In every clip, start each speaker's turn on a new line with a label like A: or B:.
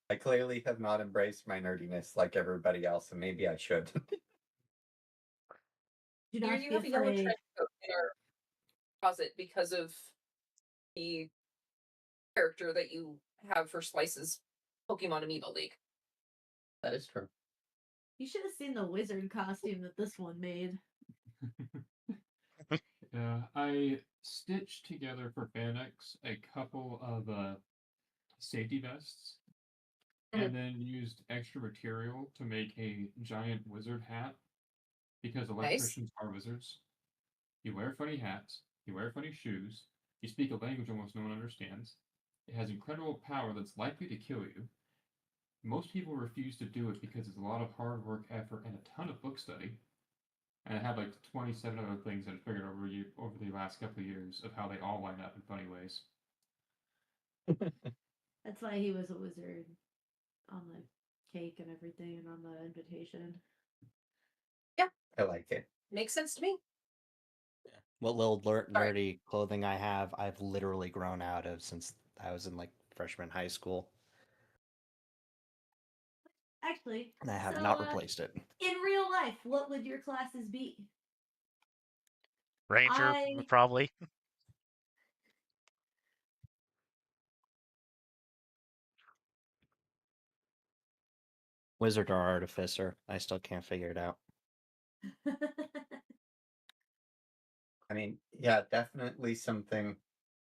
A: I clearly have not embraced my nerdiness like everybody else, and maybe I should.
B: Do
C: Here
B: not
C: you
B: be
C: have a yellow
B: afraid.
C: trench coat in our closet because of the character that you have for Slice's Pokemon Amiibo League.
A: That is true.
B: You should have seen the wizard costume that this one made.
D: Yeah, I stitched together for Fanex a couple of safety vests, and then used extra material to make a giant wizard hat, because electricians are wizards. You wear funny hats, you wear funny shoes, you speak a language almost no one understands. It has incredible power that's likely to kill you. Most people refuse to do it because it's a lot of hard work, effort, and a ton of book study. And I had like 27 other things I figured over the last couple of years of how they all line up in funny ways.
B: That's why he was a wizard on the cake and everything and on the invitation.
C: Yeah.
A: I like it.
C: Makes sense to me.
E: What little nerdy clothing I have, I've literally grown out of since I was in like freshman high school.
B: Actually,
E: and I have not replaced it.
B: In real life, what would your classes be?
F: Ranger, probably.
E: Wizard or artificer. I still can't figure it out.
A: I mean, yeah, definitely something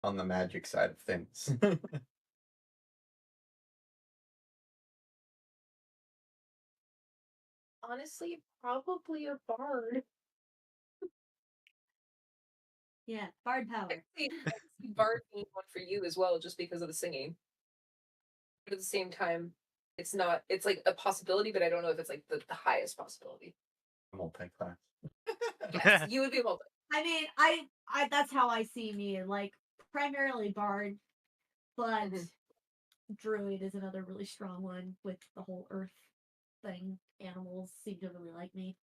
A: on the magic side of things.
C: Honestly, probably a bard.
B: Yeah, bard power.
C: I see bard being one for you as well, just because of the singing. But at the same time, it's not. It's like a possibility, but I don't know if it's like the highest possibility.
A: Multi-class.
C: Yes, you would be multi.
B: I mean, I that's how I see me, like primarily bard, but druid is another really strong one with the whole earth thing. Animals seem to really like me.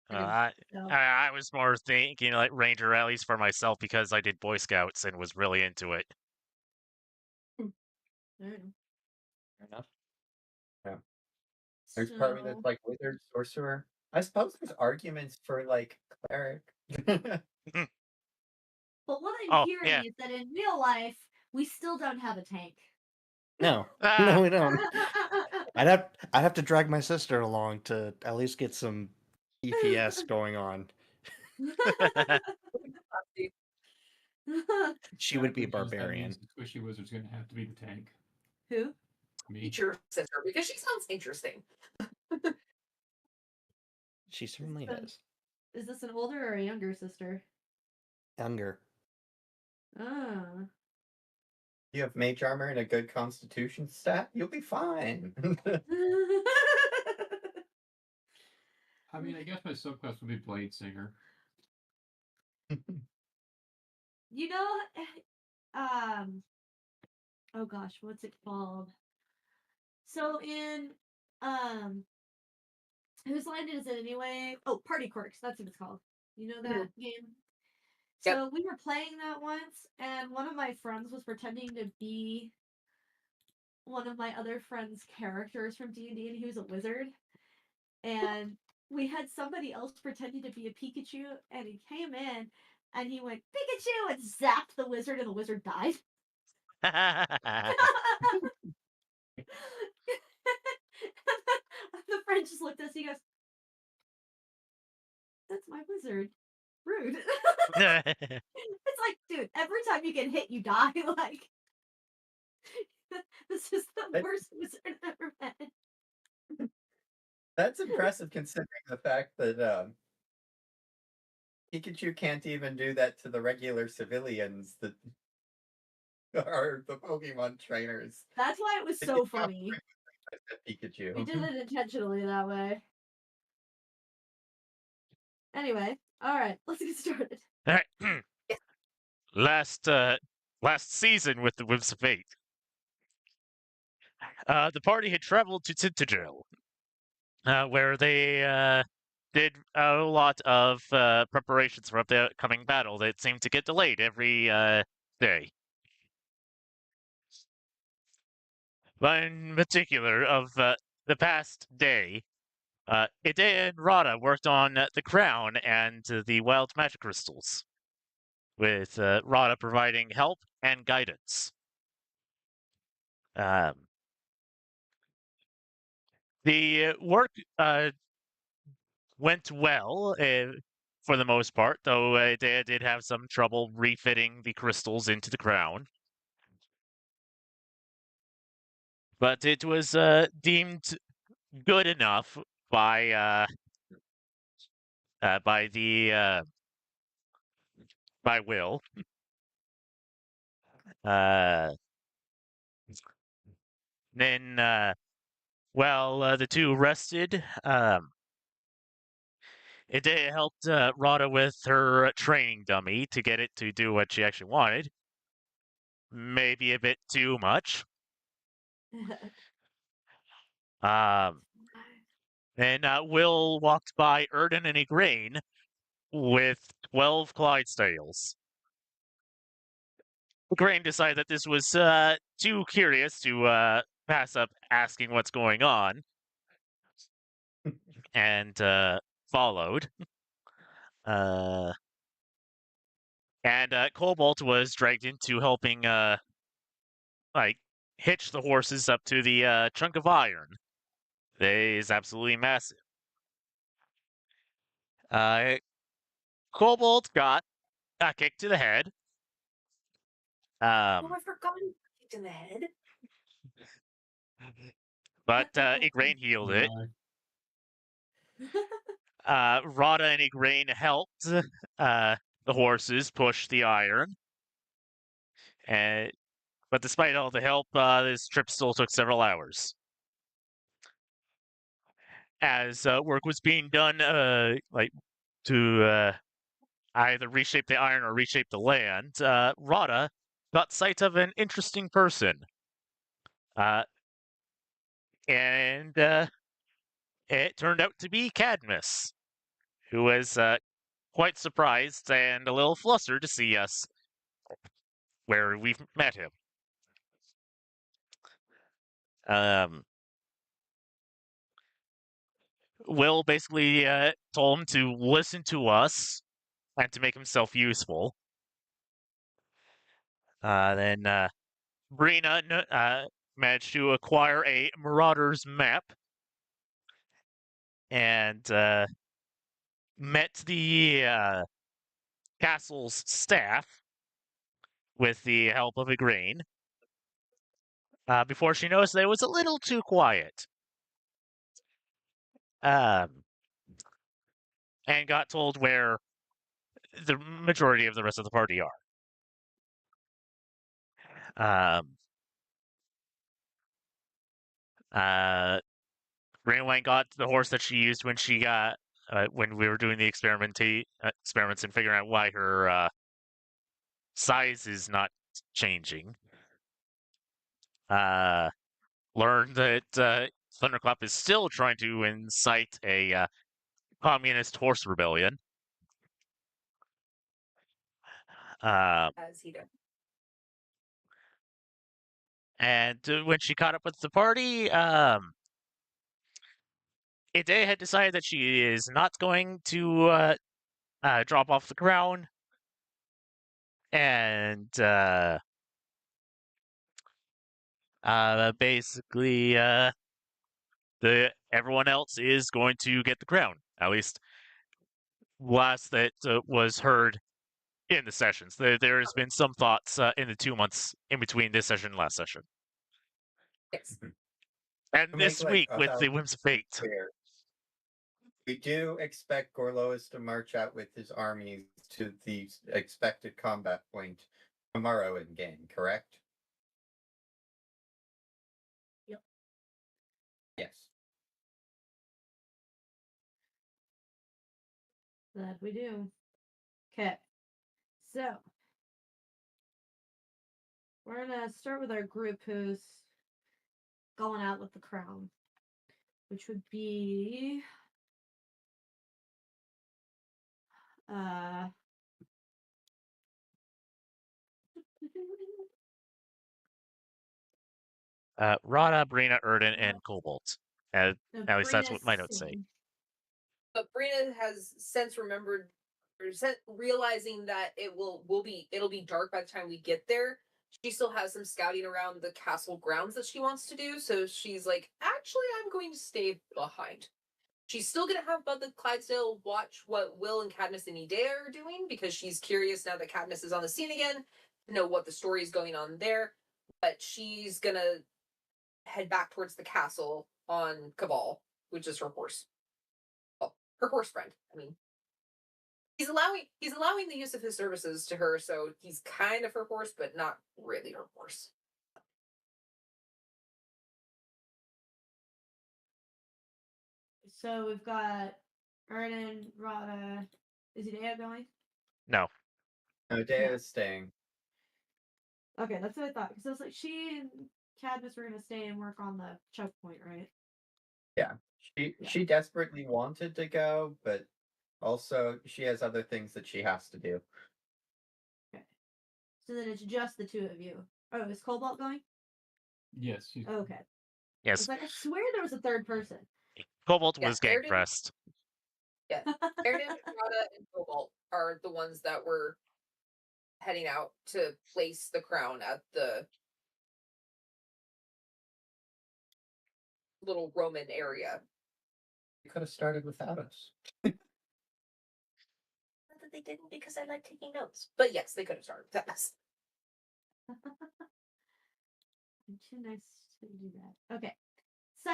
F: I was more thinking like Ranger, at least for myself, because I did Boy Scouts and was really into it.
A: Fair enough. Yeah. There's part of me that's like wizard, sorcerer. I suppose there's arguments for like cleric.
B: But what I'm hearing is that in real life, we still don't have a tank.
E: No, no, we don't. I'd have to drag my sister along to at least get some EPS going on. She would be a barbarian.
D: The squishy wizard's gonna have to be the tank.
B: Who?
D: Me.
C: Teacher sister, because she sounds interesting.
E: She certainly is.
B: Is this an older or a younger sister?
E: Younger.
B: Ah.
A: You have mage armor and a good constitution stat, you'll be fine.
D: I mean, I guess my subclass would be Blade Singer.
B: You know, oh gosh, what's it called? So in, whose line is it anyway? Oh, Party Quirks, that's what it's called. You know that game? So we were playing that once, and one of my friends was pretending to be one of my other friends' characters from D&D, and he was a wizard. And we had somebody else pretending to be a Pikachu, and he came in, and he went, Pikachu, and zapped the wizard, and the wizard died. The friend just looked at us, he goes, that's my wizard. Rude. It's like, dude, every time you get hit, you die. Like, this is the worst wizard I've ever met.
A: That's impressive considering the fact that Pikachu can't even do that to the regular civilians that are the Pokemon trainers.
B: That's why it was so funny.
A: Pikachu.
B: We did it intentionally that way. Anyway, alright, let's get started.
F: All right. Last season with the Whims of Fate, the party had traveled to Citadel, where they did a lot of preparations for the upcoming battle that seemed to get delayed every day. but in particular of the past day, Ide and Rada worked on the crown and the wild magic crystals, with Rada providing help and guidance. The work went well for the most part, though Ide did have some trouble refitting the crystals into the crown. But it was deemed good enough by by Will. Then, while the two rested, it helped Rada with her training dummy to get it to do what she actually wanted. Maybe a bit too much. And Will walked by Erden and Igraine with 12 Clydesdales. Igraine decided that this was too curious to pass up asking what's going on, and followed. And Cobalt was dragged into helping, like, hitch the horses up to the chunk of iron. It is absolutely massive. Cobalt got a kick to the head.
C: Oh, I forgot he got kicked in the head.
F: But Igraine healed it.
D: Yeah.
F: Rada and Igraine helped the horses push the iron. But despite all the help, this trip still took several hours. As work was being done, like to either reshape the iron or reshape the land, Rada got sight of an interesting person. And it turned out to be Cadmus, who was quite surprised and a little flustered to see us where we've met him. Will basically told him to listen to us and to make himself useful. Then Brina managed to acquire a Marauder's map and met the castle's staff with the help of Igraine. Before she noticed that it was a little too quiet. And got told where the majority of the rest of the party are. Greenway got the horse that she used when she got when we were doing the experiments and figuring out why her size is not changing. Learned that Thunderclap is still trying to incite a communist horse rebellion.
C: As he does.
F: And when she caught up with the party, Ide had decided that she is not going to drop off the crown, and basically everyone else is going to get the crown. At least last that was heard in the sessions. There has been some thoughts in the 2 months in between this session and last session.
C: Yes.
F: And
A: To
F: this
A: make, like,
F: week with the
A: 1,000%
F: Whims of Fate.
A: clear, we do expect Gorlois to march out with his armies to the expected combat point tomorrow in game, correct?
B: Yep.
A: Yes.
B: That we do. Okay. So we're gonna start with our group who's going out with the crown, which would be uh
F: Rada, Brina, Erden, and Cobalt. At least that's what my notes say.
C: But Brina has since remembered or realizing that it'll be dark by the time we get there. She still has some scouting around the castle grounds that she wants to do, so she's like, actually, I'm going to stay behind. She's still gonna have Bud the Clydesdale watch what Will and Cadmus and Idea are doing because she's curious now that Cadmus is on the scene again to know what the story is going on there. But she's gonna head back towards the castle on Cabal, which is her horse. Well, her horse friend. I mean, he's allowing the use of his services to her, so he's kind of her horse, but not really her horse.
B: So we've got Erden, Rada. Is Idea going?
F: No.
A: No, Dea is staying.
B: Okay, that's what I thought. Because I was like, she and Cadmus were gonna stay and work on the choke point, right?
A: Yeah. She desperately wanted to go, but also she has other things that she has to do.
B: Okay. So then it's just the two of you. Oh, is Cobalt going?
D: Yes. She's...
B: Okay. I
F: Yes.
B: was like, I swear there was a third person.
F: Cobalt
C: Yeah,
F: was gang
C: Erden-
F: pressed.
C: Yeah, Erden, Rada, and Cobalt are the ones that were heading out to place the crown at the little Roman area.
A: They could have started without us.
C: Not that they didn't because I like taking notes. But yes, they could have started with us.
B: I'm too nice to do that. Okay. So,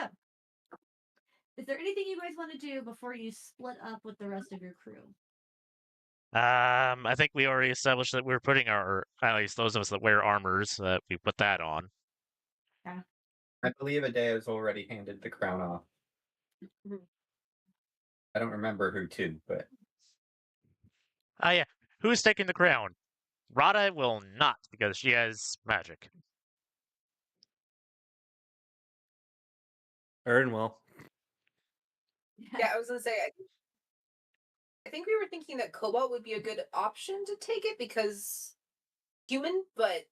B: is there anything you guys want to do before you split up with the rest of your crew?
F: I think we already established that we're putting at least those of us that wear armors, that we put that on.
A: I believe Adea's already handed the crown off. I don't remember who to, but
F: Ah, yeah. Who's taking the crown? Rada will not, because she has magic.
E: Erden will.
C: Yeah, I was gonna say I think we were thinking that Cobalt would be a good option to take it because human, but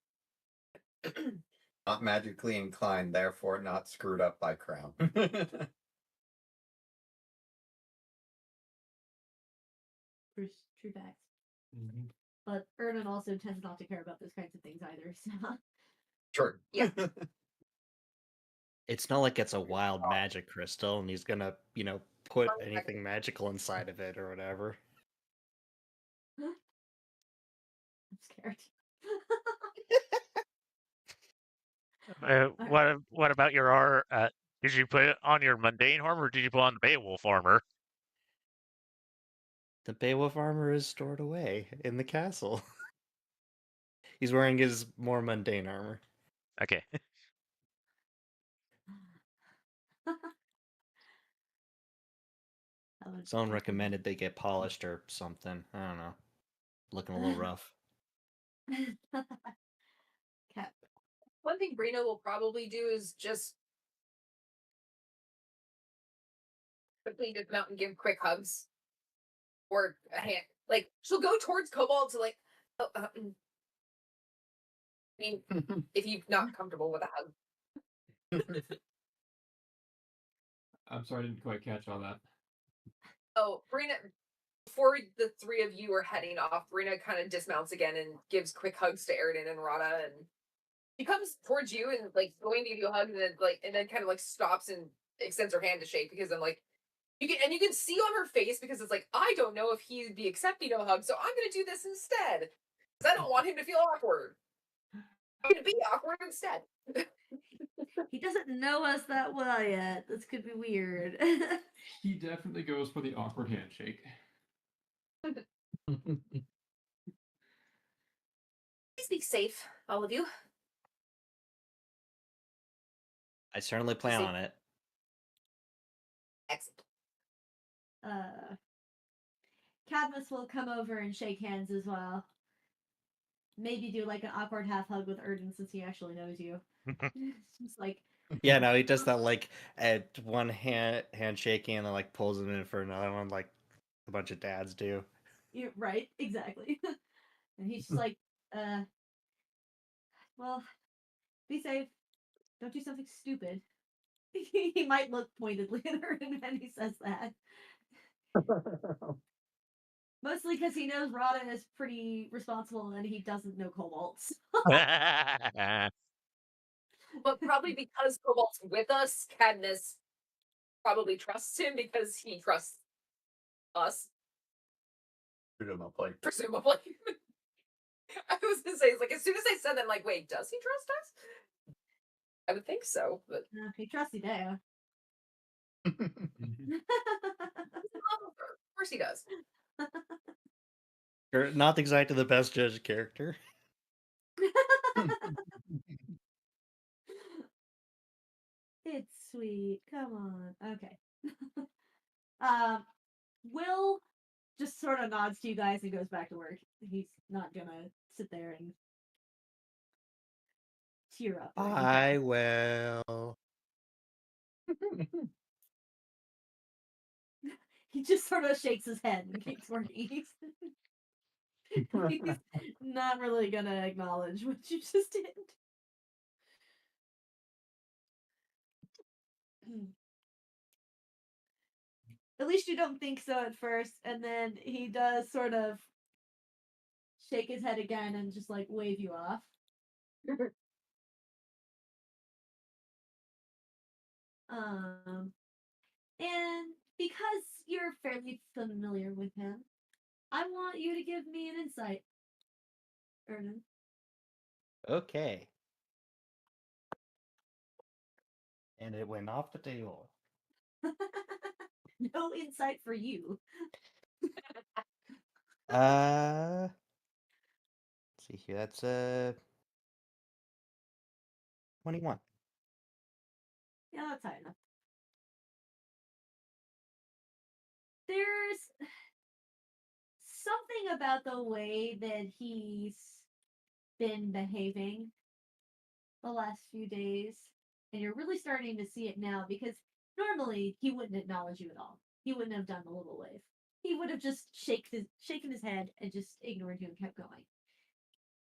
A: not magically inclined, therefore not screwed up by crown.
B: True facts.
D: Mhm.
B: But Erden also tends not to care about those kinds of things either. So
A: Sure.
C: Yeah.
E: It's not like it's a wild magic crystal and he's gonna, put anything magical inside of it or whatever.
B: I'm scared.
F: What about your did you put it on your mundane armor, or did you put on the Beowulf armor?
E: The Beowulf armor is stored away in the castle. He's wearing his more mundane armor.
F: Okay.
E: Someone recommended they get polished or something. I don't know. Looking a little rough.
B: Cat.
C: one thing Brina will probably do is just quickly just come out and give quick hugs. Or a hand. Like, she'll go towards Cobalt to like, I mean, if you're not comfortable with a hug.
D: I'm sorry, I didn't quite catch all that.
C: Oh, Brina, before the three of you are heading off, Brina kind of dismounts again and gives quick hugs to Erden and Rada, and she comes towards you and like going to give you a hug, and then kind of like stops and extends her hand to shake because I'm like, you can see on her face because it's like, I don't know if he'd be accepting of a hug, so I'm gonna do this instead because I don't want him to feel awkward. I'm gonna be awkward instead.
B: He doesn't know us that well yet. This could be weird.
D: He definitely goes for the awkward handshake.
C: Please be safe, all of you.
E: I certainly plan on it.
C: Excellent.
B: Cadmus will come over and shake hands as well. Maybe do like an awkward half hug with Erden since he actually knows you. Just like
E: Yeah, no, he does that like at one handshaking and then like pulls him in for another one, like a bunch of dads do.
B: you're right, exactly. And he's just like, well, be safe. Don't do something stupid. He might look pointedly at her when he says that. Mostly because he knows Rada is pretty responsible and he doesn't know kobolds.
C: But probably because Cobalt's with us, Cadmus probably trusts him because he trusts us,
A: Presumably.
C: presumably. I was gonna say, it's like, as soon as I said that, I'm like, wait, does he trust us? I would think so, but
B: He trusts you there.
D: Mhm.
C: of course he does.
E: You're not exactly the best judge of character.
B: It's sweet. Come on. Okay. um, Will just sort of nods to you guys and goes back to work. He's not gonna sit there and tear up. Or anything.
E: I will.
B: He just sort of shakes his head and keeps working. He's not really gonna acknowledge what you just did. At least you don't think so at first, and then he does sort of shake his head again and just like wave you off. And because you're fairly familiar with him, I want you to give me an insight, Ernan.
E: Okay. And it went off the table.
B: No insight for you.
E: Let's see here. That's 21.
B: Yeah, that's high enough. There's something about the way that he's been behaving the last few days, and you're really starting to see it now because normally he wouldn't acknowledge you at all. He wouldn't have done the little wave. He would have just shaken his head and just ignored you and kept going.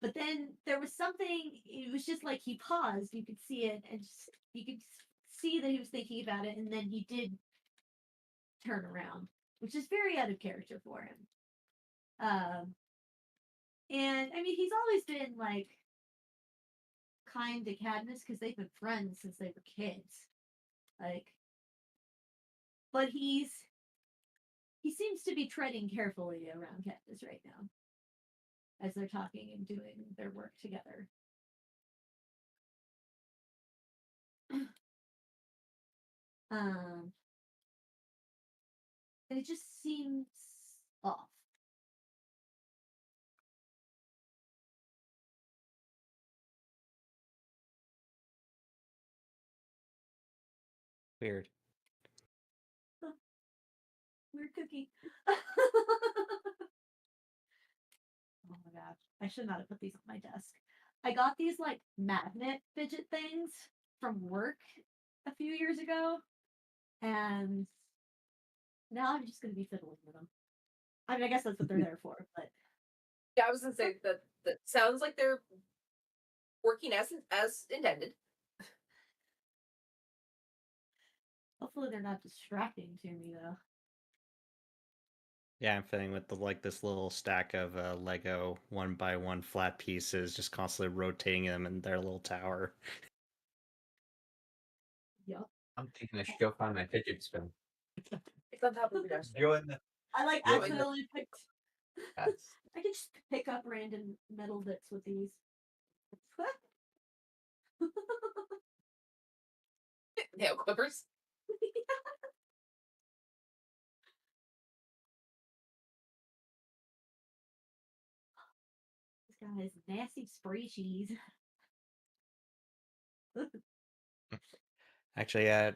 B: But then there was something. It was just like he paused. You could see it, and just, you could see that he was thinking about it, and then he did turn around, which is very out of character for him. And I mean, he's always been like kind to Cadmus because they've been friends since they were kids. Like, but he seems to be treading carefully around Cadmus right now as they're talking and doing their work together. Um, and it just seems off.
E: Weird.
B: Weird cookie. Oh my gosh. I should not have put these on my desk. I got these like magnet fidget things from work a few years ago. And now I'm just going to be fiddling with them. I mean, I guess that's what they're there for, but
C: Yeah, I was gonna say that sounds like they're working as intended.
B: hopefully they're not distracting to me though.
E: Yeah, I'm feeling with this little stack of Lego 1x1 flat pieces, just constantly rotating them in their little tower.
B: Yup.
A: I'm thinking I should go find my fidget spinner.
C: It's on top of the desk.
A: Join the
B: I like
A: Yeah,
B: accidentally picked.
A: Yes.
B: I can just pick up random metal bits with these.
C: Nail clippers.
B: This guy has nasty spray cheese.
E: Actually,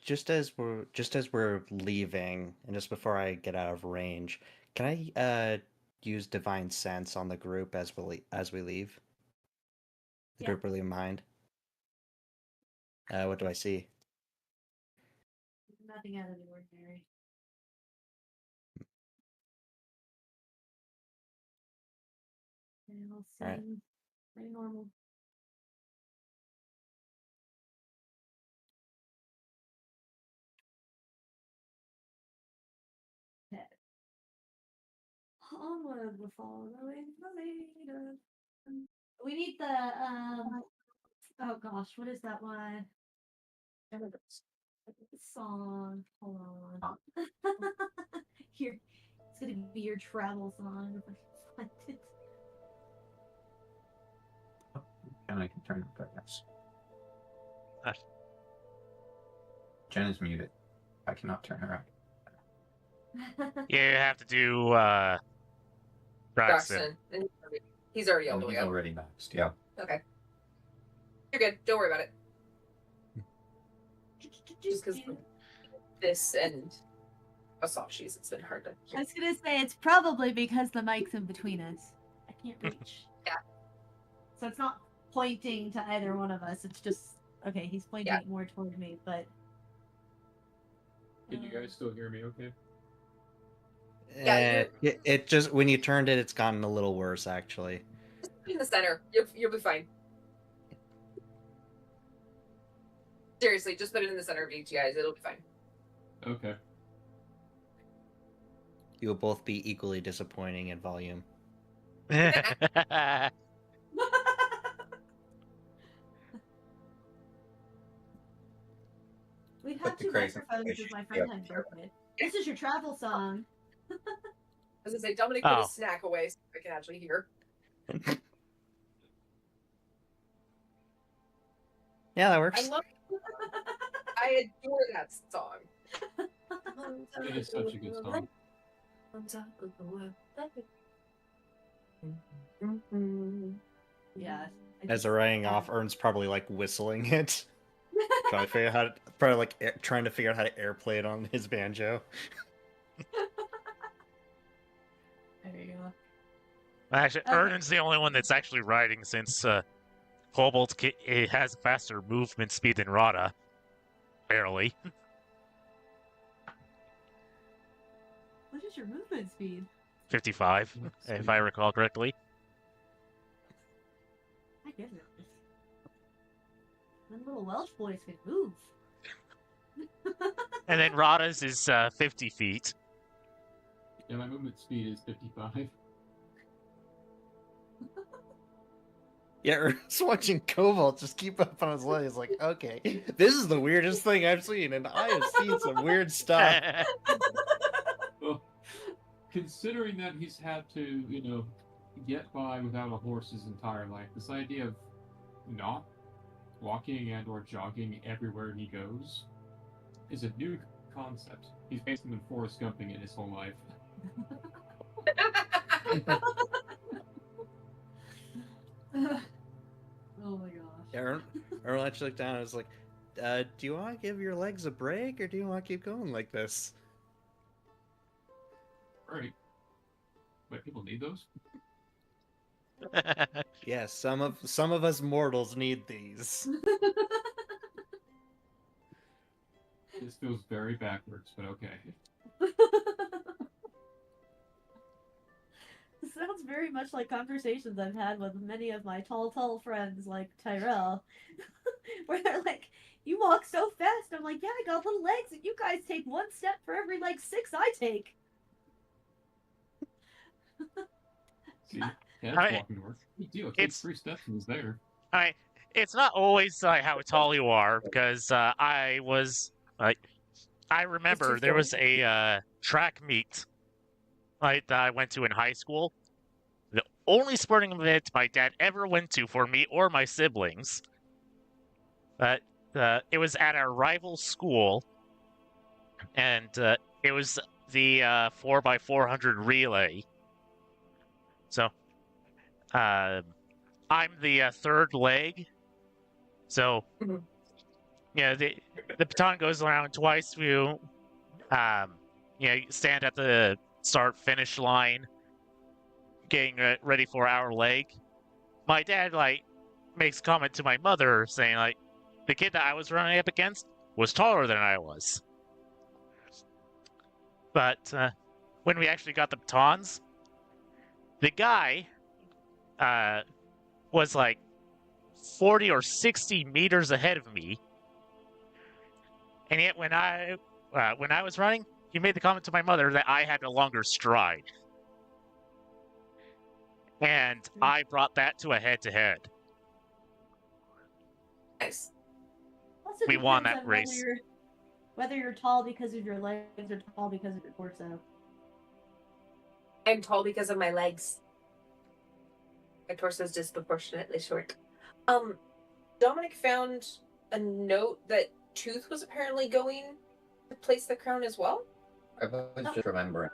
E: just as we're leaving, and just before I get out of range, can I use divine sense on the group as we leave? The
B: Yeah.
E: group really in mind. What do I see?
B: Nothing out of the ordinary. They all
E: Alright.
B: seem pretty normal. Onward we're following the leader. We need the oh gosh, what is that one? Song. Hold on. Here, it's gonna be your travel song. If I can find it.
A: And I can turn it back. Yes.
F: Ah.
A: Jen is muted. I cannot turn her on.
F: You have to do Braxton.
C: Braxton. He's already all
A: And
C: the way
A: he's
C: up.
A: already maxed. Yeah.
C: Okay. You're good. Don't worry about it. Just because this and Asashi's, it's been hard to.
B: I was gonna say it's probably because the mic's in between us. I can't reach.
C: Yeah.
B: So it's not pointing to either one of us. It's just okay. He's pointing
C: Yeah.
B: it more toward me, but.
D: Can you guys still hear me? Okay.
C: Yeah,
E: It just when you turned it, it's gotten a little worse actually.
C: Just put it in the center. You'll be fine. Seriously, just put it in the center of each, guys. It'll be fine.
D: Okay.
E: You will both be equally disappointing in volume.
B: We've
A: Put
B: had
A: the
B: 2
A: crazy
B: microphones
A: fish
B: as my
A: up
B: friend had
A: here.
B: broken it. This is your travel song.
C: As I say, Dominic put
F: Oh.
C: his snack away so I can actually hear.
E: Yeah, that
C: I
E: works.
C: love. I adore that song.
D: It is such a good song.
B: Yeah.
E: As they're writing off, Ern's probably like whistling it, trying to figure out how to, probably like trying to figure out how to airplay it on his banjo.
B: There you go.
F: Actually,
B: Okay.
F: Ernan's the only one that's actually riding since Cobalt it has faster movement speed than Rada. Barely.
B: What is your movement speed?
F: 55,
D: Let's
F: if
D: see.
F: I recall correctly.
B: My goodness. Them little Welsh boys can move.
F: And then Rada's is 50 feet.
D: Yeah, my movement speed is 55.
E: Yeah, Ern's watching Cobalt just keep up on his legs. Like, okay, this is the weirdest thing I've seen, and I have seen some weird stuff.
D: Well, considering that he's had to, get by without a horse his entire life, this idea of not walking and or jogging everywhere he goes is a new concept. He's basically been Forrest Gumping it his whole life.
B: Oh my gosh.
E: Yeah, Ern actually looked down and was like, do you want to give your legs a break, or do you want to keep going like this?
D: Right. Wait, people need those?
E: Yeah, some of us mortals need these.
D: This feels very backwards, but okay.
B: This sounds very much like conversations I've had with many of my tall friends like Tyrell. Where they're like, you walk so fast. I'm like, yeah, I got little legs, and you guys take 1 step for every 6 I take.
D: See, that's
F: I mean,
D: walking to work. Big deal. It
F: it's-
D: takes 3 steps and he's there.
F: I mean, it's not always how tall you are, because I was like, I remember there was a track meet that I went to in high school. The only sporting event my dad ever went to for me or my siblings. It was at our rival school, and it was the 4x400 relay. So, I'm the third leg. So,
C: Mhm.
F: yeah, the baton goes around twice. You stand at the start-finish line, getting ready for our leg. My dad makes a comment to my mother saying the kid that I was running up against was taller than I was. But when we actually got the batons, the guy was 40 or 60 meters ahead of me. And yet when I was running, he made the comment to my mother that I had a longer stride. and I brought that to a head-to-head.
C: Nice.
B: Also
F: We won
B: depends
F: that
B: on
F: race.
B: whether you're tall because of your legs or tall because of your torso.
C: I'm tall because of my legs. My torso is disproportionately short. Dominic found a note that Tooth was apparently going to place the crown as well.
A: I was just remembering.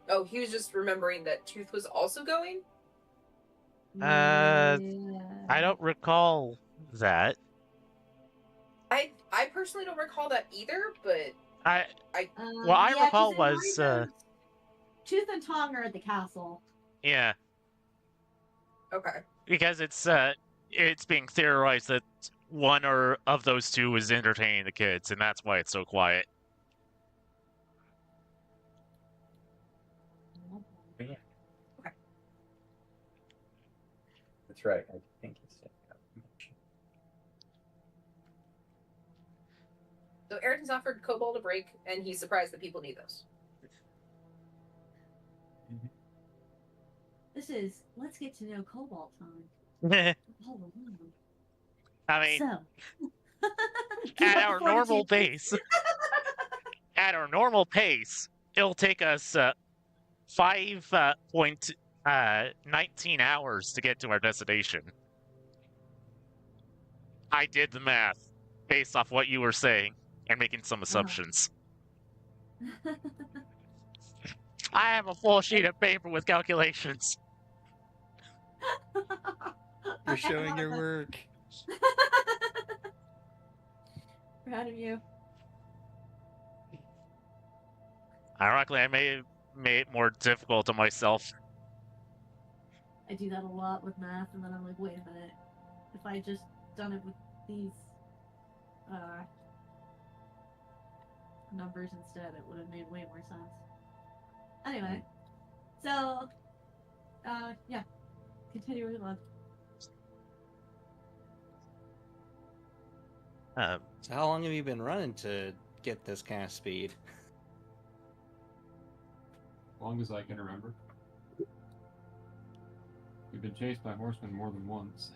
C: Oh, he was just remembering that Tooth was also going?
F: I don't recall that.
C: I personally don't recall that either, but
F: What I
B: yeah, 'cause
F: recall
B: in mine
F: was,
B: goes, Tooth and Tong are at the castle.
F: yeah,
C: okay.
F: because it's being theorized that one or of those two is entertaining the kids, and that's why it's so quiet.
A: That's right. I think he's staying up.
C: So Ayrton's offered Cobalt a break, and he's surprised that people need those.
B: This is let's get to know Cobalt time.
F: I
B: All alone.
F: mean,
B: So,
F: at our normal pace, it'll take us 5.19 hours to get to our destination. I did the math based off what you were saying and making some assumptions. I have a full sheet of paper with calculations.
E: You're showing your work.
B: Proud of you.
F: Ironically, I may have made it more difficult on myself.
B: I do that a lot with math, and then I'm like, wait a minute. If I just done it with these numbers instead, it would have made way more sense. Anyway, so yeah, continuing on.
E: So how long have you been running to get this kind of speed?
D: As long as I can remember. We've been chased by horsemen more than once.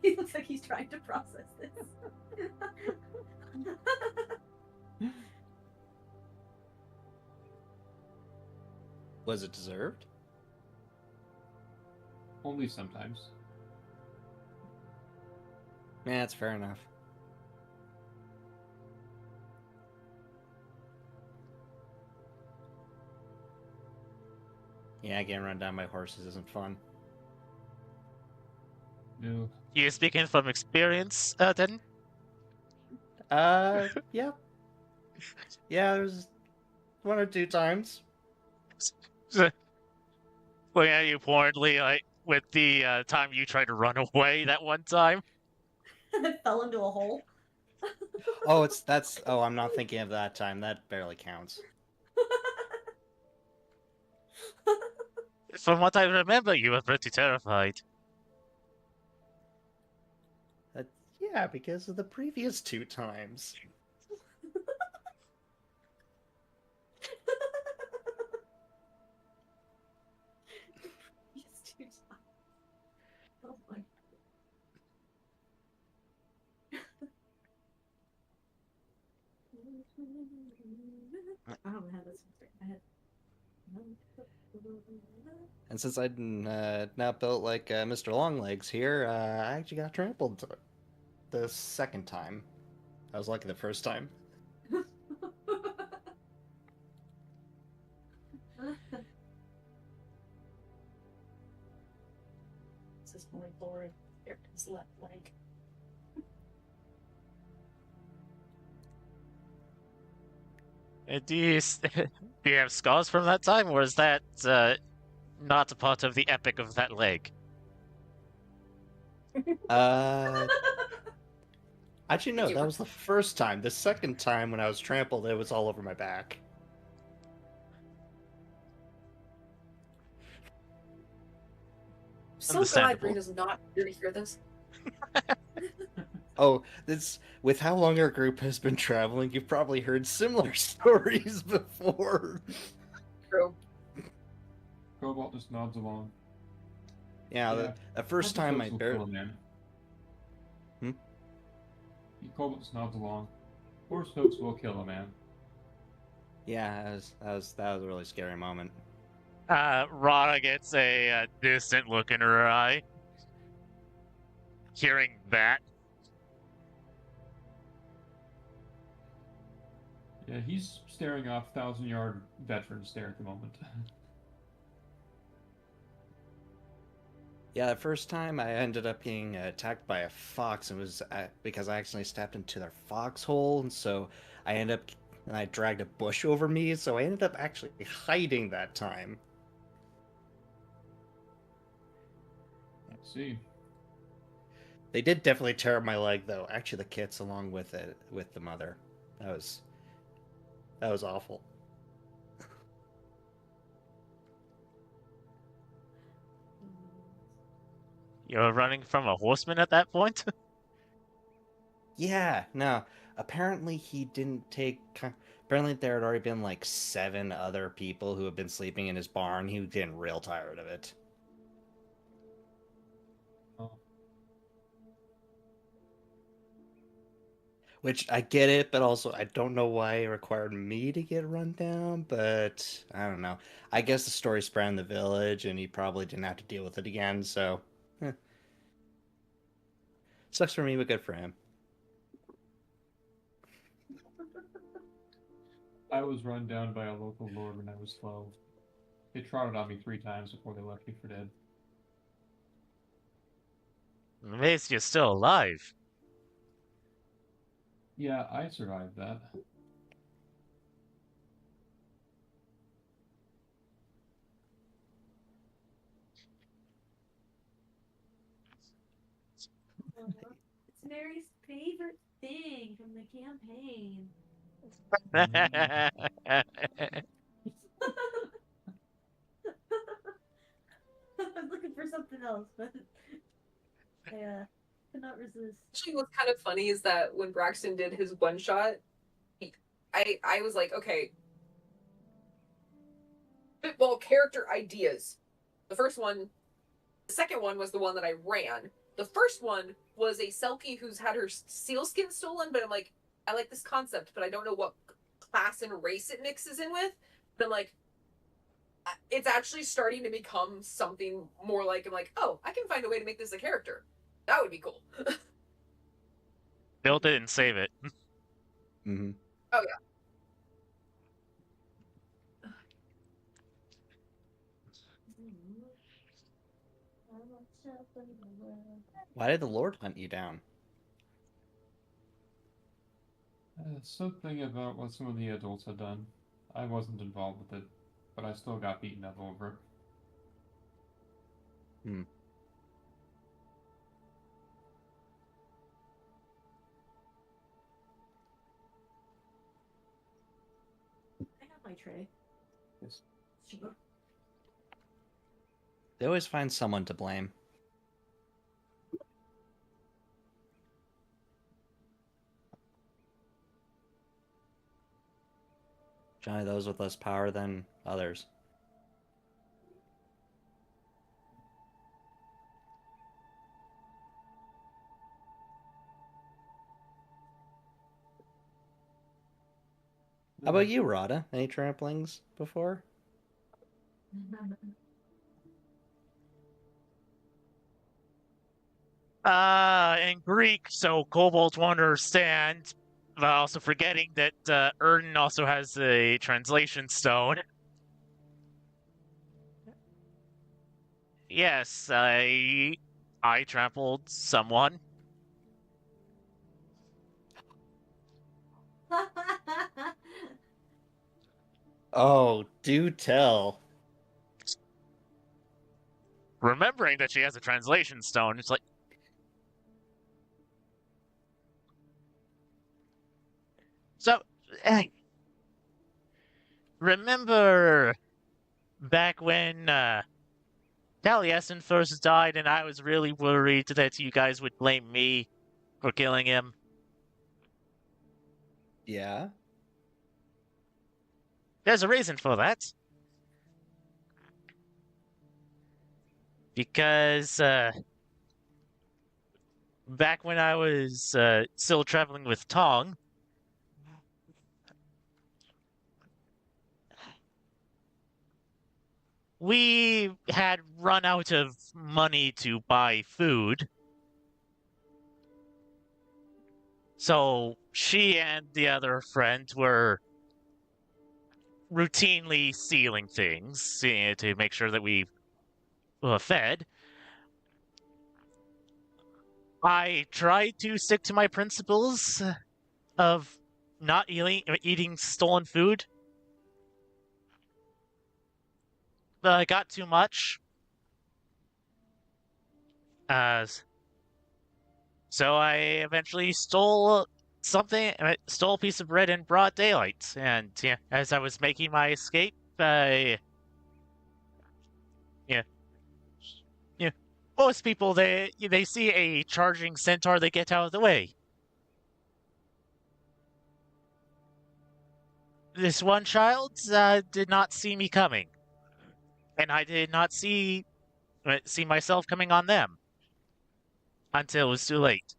B: He looks like he's trying to process this.
E: Was it deserved?
D: Only sometimes.
E: Yeah, that's fair enough. Yeah, getting run down by horses isn't fun.
D: No.
F: You speaking from experience, then?
E: Yeah. Yeah, there's 1 or 2 times.
F: Looking at you pointedly, like with the time you tried to run away that one time.
B: It fell into a hole.
E: Oh, I'm not thinking of that time. That barely counts.
F: From what I remember, you were pretty terrified.
E: Yeah, because of the previous 2 times.
B: Oh my. I don't have this straight in my head.
E: And since I'm not built like Mr. Longlegs here, I actually got trampled the second time. I was lucky the first time.
C: This is going forward. Ayrton's left leg.
F: Do you do you have scars from that time, or is that not a part of the epic of that leg?
E: Actually, no, that was the first time. The second time when I was trampled, it was all over my back.
C: So glad Brina's not here to hear this.
E: Oh, this with how long our group has been traveling, you've probably heard similar stories before.
C: True.
D: Cobalt just nods along.
E: Yeah,
D: Yeah,
E: the first
D: horse
E: time I
D: folks will
E: barely.
D: kill a man.
E: Hmm?
D: Cobalt just nods along. Horse folks will kill a man.
E: Yeah, that was a really scary moment.
F: Rana gets a distant look in her eye. Hearing that.
D: Yeah, he's staring off 1,000-yard veteran stare at the moment.
E: Yeah, the first time I ended up being attacked by a fox, and it was because I accidentally stepped into their foxhole, and so I dragged a bush over me, so I ended up actually hiding that time.
D: Let's see.
E: They did definitely tear up my leg, though. Actually, the kits along with it, with the mother. That was awful.
F: You're running from a horseman at that point?
E: Yeah, no. Apparently he didn't take. Apparently there had already been like 7 other people who had been sleeping in his barn. He was getting real tired of it.
D: Oh,
E: Which I get it, but also I don't know why it required me to get run down. But I don't know. I guess the story spread in the village, and he probably didn't have to deal with it again. So, sucks for me, but good for him.
D: I was run down by a local lord when I was 12. They trotted on me 3 times before they left me for dead.
F: At least you're still alive.
D: Yeah, I survived that.
B: It's Mary's favorite thing from the campaign. I was looking for something else, but I could not resist.
C: Actually, what's kind of funny is that when Braxton did his one shot, I was like, okay, well, character ideas. The second one was the one that I ran. The first one was a Selkie who's had her sealskin stolen, but I'm like, I like this concept, but I don't know what class and race it mixes in with. But I'm like, it's actually starting to become something more like, I'm like, oh, I can find a way to make this a character. That would be cool.
F: Build it and save it.
E: Mm-hmm.
C: Oh yeah.
E: Why did the Lord hunt you down?
D: Something about what some of the adults had done. I wasn't involved with it, but I still got beaten up over it.
E: Hmm.
B: I have my tray.
D: Yes.
B: Sure.
E: They always find someone to blame. Generally those with less power than others. How about you, Rada? Any tramplings before?
F: In Greek, so kobolds won't understand. But also forgetting that Erden also has a translation stone. Yes, I trampled someone.
E: Oh, do tell.
F: Remembering that she has a translation stone, it's like, so, remember back when Taliesin first died and I was really worried that you guys would blame me for killing him.
E: Yeah.
F: There's a reason for that. Because back when I was still traveling with Tong, we had run out of money to buy food. So she and the other friend were routinely stealing things to make sure that we were fed. I tried to stick to my principles of not eating stolen food, but I got too much. So I eventually stole stole a piece of bread in broad daylight. And yeah, as I was making my escape, yeah, yeah, most people they see a charging centaur, they get out of the way. This one child did not see me coming, and I did not see myself coming on them until it was too late.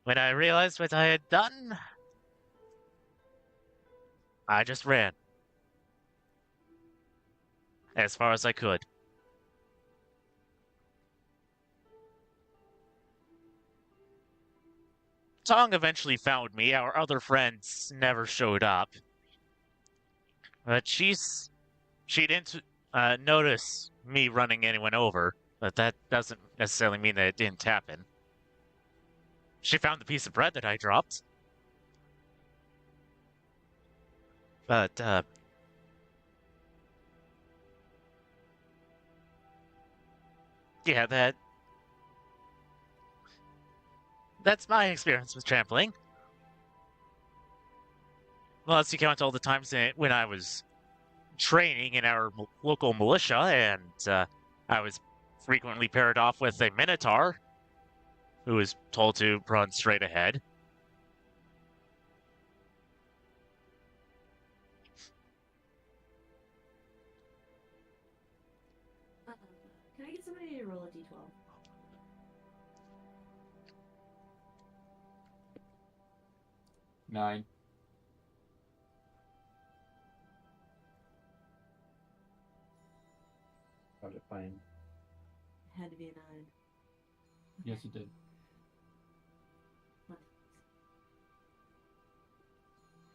F: When I realized what I had done, I just ran as far as I could. Tong eventually found me. Our other friends never showed up, but she didn't notice me running anyone over. But that doesn't necessarily mean that it didn't happen. She found the piece of bread that I dropped. But, yeah, that's my experience with trampling. Unless you count all the times when I was training in our local militia, and I was frequently paired off with a minotaur who was told to run straight ahead.
B: Can I get somebody to roll a d12?
D: Nine.
A: How's it playing?
B: It had to be a 9.
D: Yes, it did.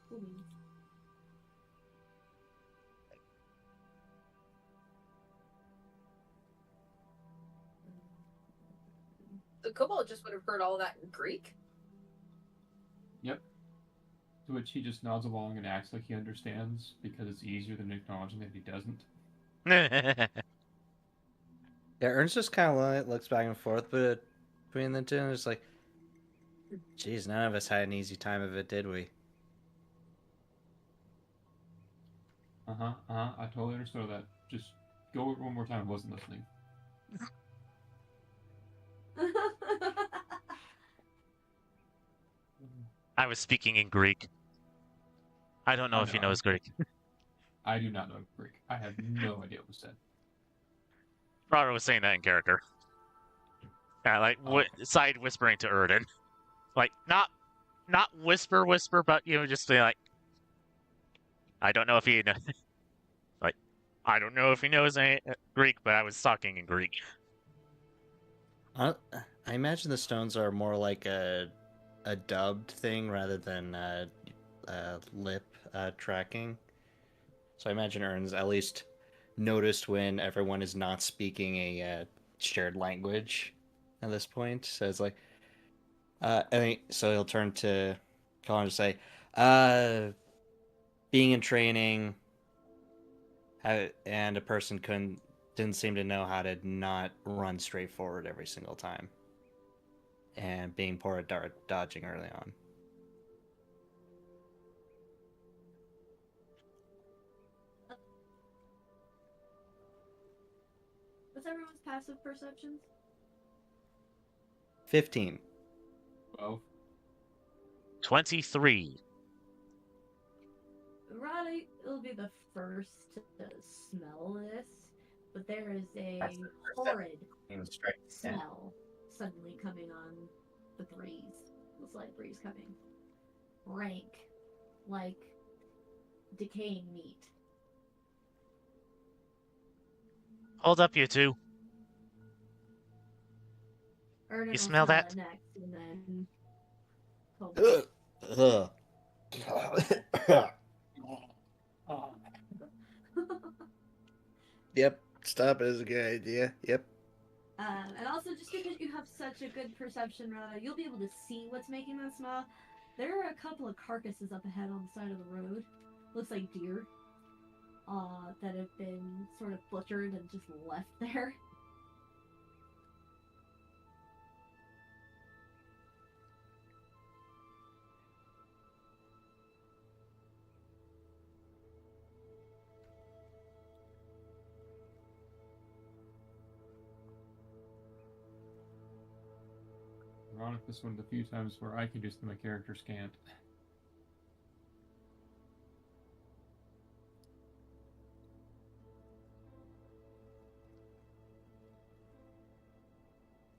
B: Cool beans.
C: The kobold just would have heard all that in Greek.
D: Yep. To which he just nods along and acts like he understands because it's easier than acknowledging that he doesn't.
E: Yeah, Ernst just kind of looks back and forth, but between the two, it's like, geez, none of us had an easy time of it, did we?
D: I totally understood that. Just go over it one more time. I wasn't listening.
F: I was speaking in Greek. I don't know
D: I
F: if he
D: know.
F: knows Greek.
D: I do not know Greek. I have no idea what was said.
F: Robert was saying that in character. Yeah, like side whispering to Erden, like not whisper, but just be like, I don't know if he like, I don't know if he knows any Greek, but I was talking in Greek.
E: I imagine the stones are more like a dubbed thing rather than lip tracking. So I imagine Ern's at least noticed when everyone is not speaking a shared language at this point. So it's like, so he'll turn to Colin and say, being in training, and a person didn't seem to know how to not run straight forward every single time, and being poor at dodging early on.
B: What's everyone's passive perceptions?
E: 15.
D: 12.
F: 23.
B: Roddy will be the first to smell this, but there is a
A: Passive
B: horrid
A: Straight. Yeah.
B: smell suddenly coming on the breeze. The slight breeze coming. Rank. Like decaying meat.
F: Hold up, you two.
B: Ernan will
F: smell that?
B: it next, and then
E: Ugh. Yep. Stop is a good idea. Yep.
B: And also, just because you have such a good perception, Rada, you'll be able to see what's making that smell. There are a couple of carcasses up ahead on the side of the road. Looks like deer. That have been sort of butchered and just left there.
D: Ironic, this is one of the few times where I can just my character scant.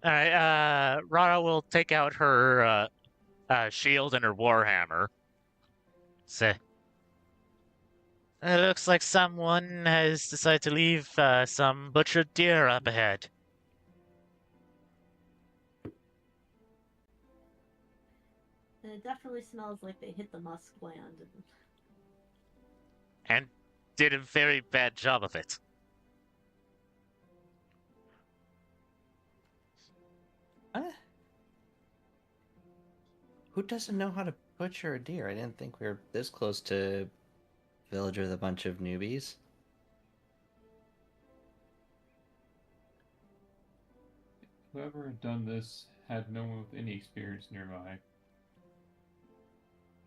F: All right. Rana will take out her shield and her warhammer. Say, it looks like someone has decided to leave some butchered deer up ahead.
B: And it definitely smells like they hit the musk gland.
F: And did a very bad job of it.
E: Who doesn't know how to butcher a deer? I didn't think we were this close to village with a bunch of newbies.
D: Whoever had done this had no one with any experience nearby.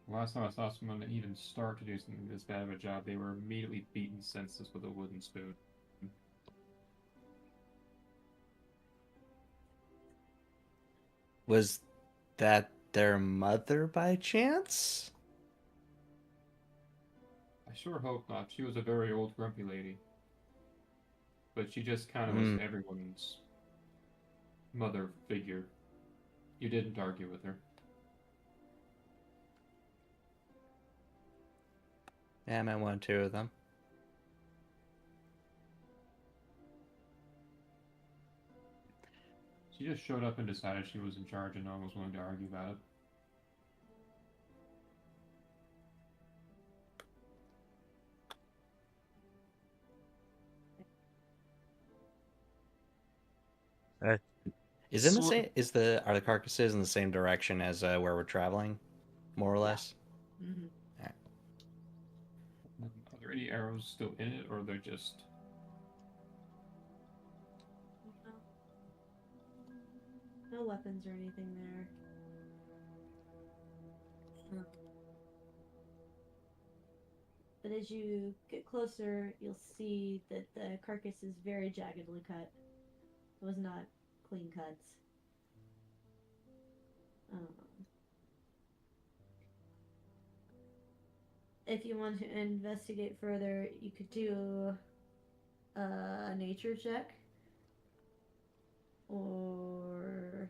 D: Last time I saw someone even start to do something this bad of a job, they were immediately beaten senseless with a wooden spoon.
E: Was that their mother by chance?
D: I sure hope not. She was a very old, grumpy lady. But she just kind of was everyone's mother figure. You didn't argue with her.
E: Yeah, I met one or two of them.
D: She just showed up and decided she was in charge and no one was willing to argue about it.
E: Is in the same? Are the carcasses in the same direction as where we're traveling, more or less?
B: Mm-hmm.
D: Are there any arrows still in it, or they're just...
B: No weapons or anything there. But as you get closer, you'll see that the carcass is very jaggedly cut. It was not clean cuts. If you want to investigate further, you could do a nature check. Or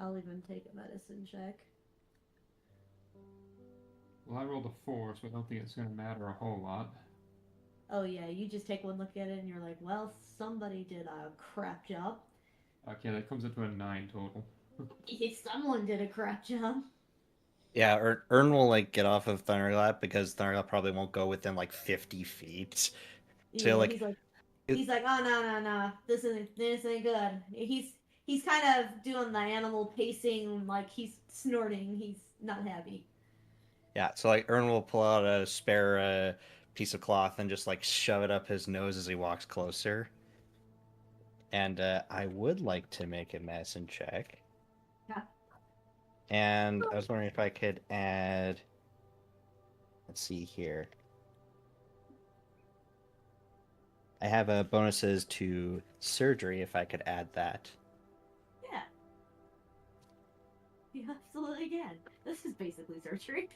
B: I'll even take a medicine check.
D: Well, I rolled a 4, so I don't think it's going to matter a whole lot.
B: Oh yeah, you just take one look at it and you're like, well, somebody did a crap job.
D: Okay, that comes up to a 9 total.
B: Someone did a crap job.
E: Yeah, Ern will like get off of Thunderclap because Thunderclap probably won't go within like 50 feet. So
B: Yeah,
E: like,
B: he's like, oh no, this isn't good. He's kind of doing the animal pacing, like he's snorting. He's not happy.
E: yeah, so like Ern will pull out a spare piece of cloth and just like shove it up his nose as he walks closer. And I would like to make a medicine check.
B: Yeah.
E: And I was wondering if I could add. Let's see here. I have bonuses to surgery if I could add that.
B: Yeah. You absolutely can. This is basically surgery.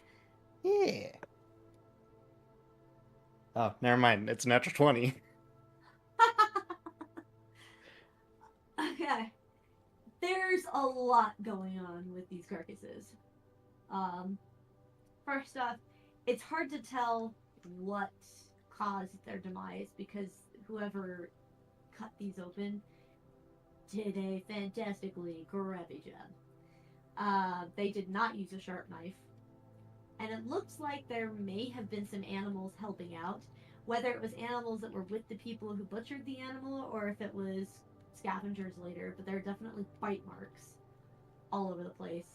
E: Yeah. Oh, never mind. It's a natural 20.
B: Okay. There's a lot going on with these carcasses. Um, First off, it's hard to tell what caused their demise because whoever cut these open did a fantastically crappy job. They did not use a sharp knife, and it looks like there may have been some animals helping out, whether it was animals that were with the people who butchered the animal or if it was scavengers later, but there are definitely bite marks all over the place.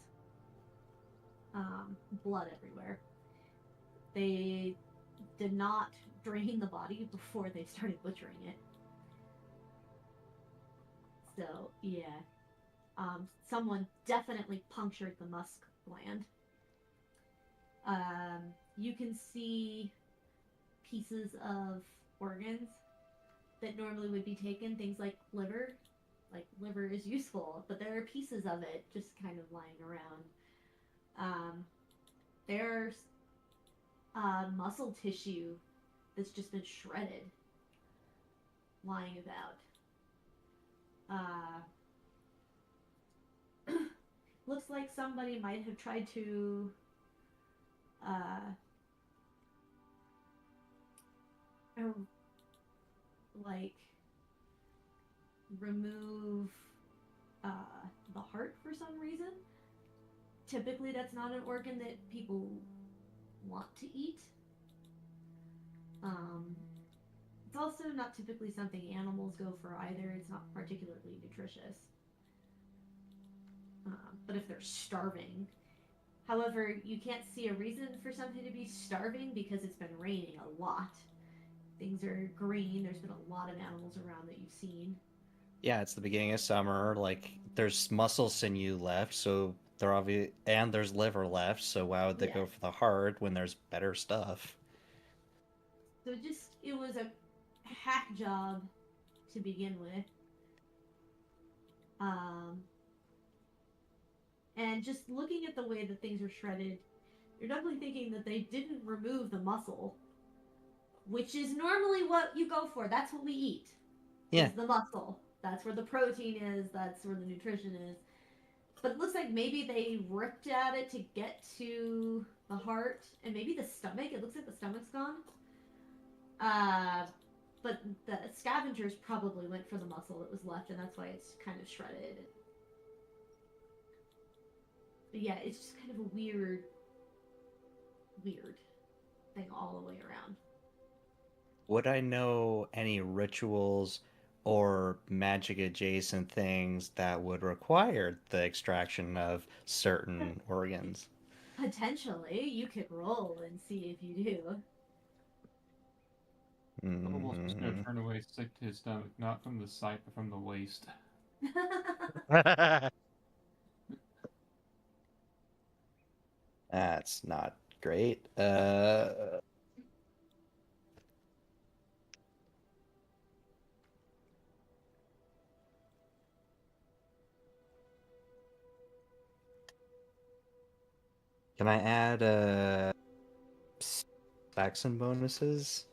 B: Blood everywhere. They did not drain the body before they started butchering it. So, yeah. Someone definitely punctured the musk gland. You can see pieces of organs that normally would be taken, things like liver. Like, liver is useful, but there are pieces of it just kind of lying around. There's muscle tissue that's just been shredded lying about. Looks like somebody might have tried to uh, like remove the heart for some reason. Typically, that's not an organ that people want to eat. It's also not typically something animals go for either. It's not particularly nutritious. But if they're starving, however, you can't see a reason for something to be starving because it's been raining a lot. Things are green. There's been a lot of animals around that you've seen.
E: Yeah, it's the beginning of summer. Like, there's muscle sinew left, so they're obvious, and there's liver left. So why would they
B: Yeah.
E: go for the heart when there's better stuff?
B: So it was a hack job to begin with. Um, and just looking at the way that things are shredded, you're definitely thinking that they didn't remove the muscle, which is normally what you go for. That's what we eat.
E: Yeah.
B: Is the muscle. That's where the protein is. That's where the nutrition is. But it looks like maybe they ripped at it to get to the heart and maybe the stomach. It looks like the stomach's gone. But the scavengers probably went for the muscle that was left, and that's why it's kind of shredded. But yeah, it's just kind of a weird thing all the way around.
E: Would I know any rituals or magic adjacent things that would require the extraction of certain organs?
B: Potentially, you could roll and see if you do.
D: I'm almost just gonna
E: Mhm.
D: turn away sick to his stomach, not from the sight, but from the waist.
E: That's not great. Can I add Saxon bonuses?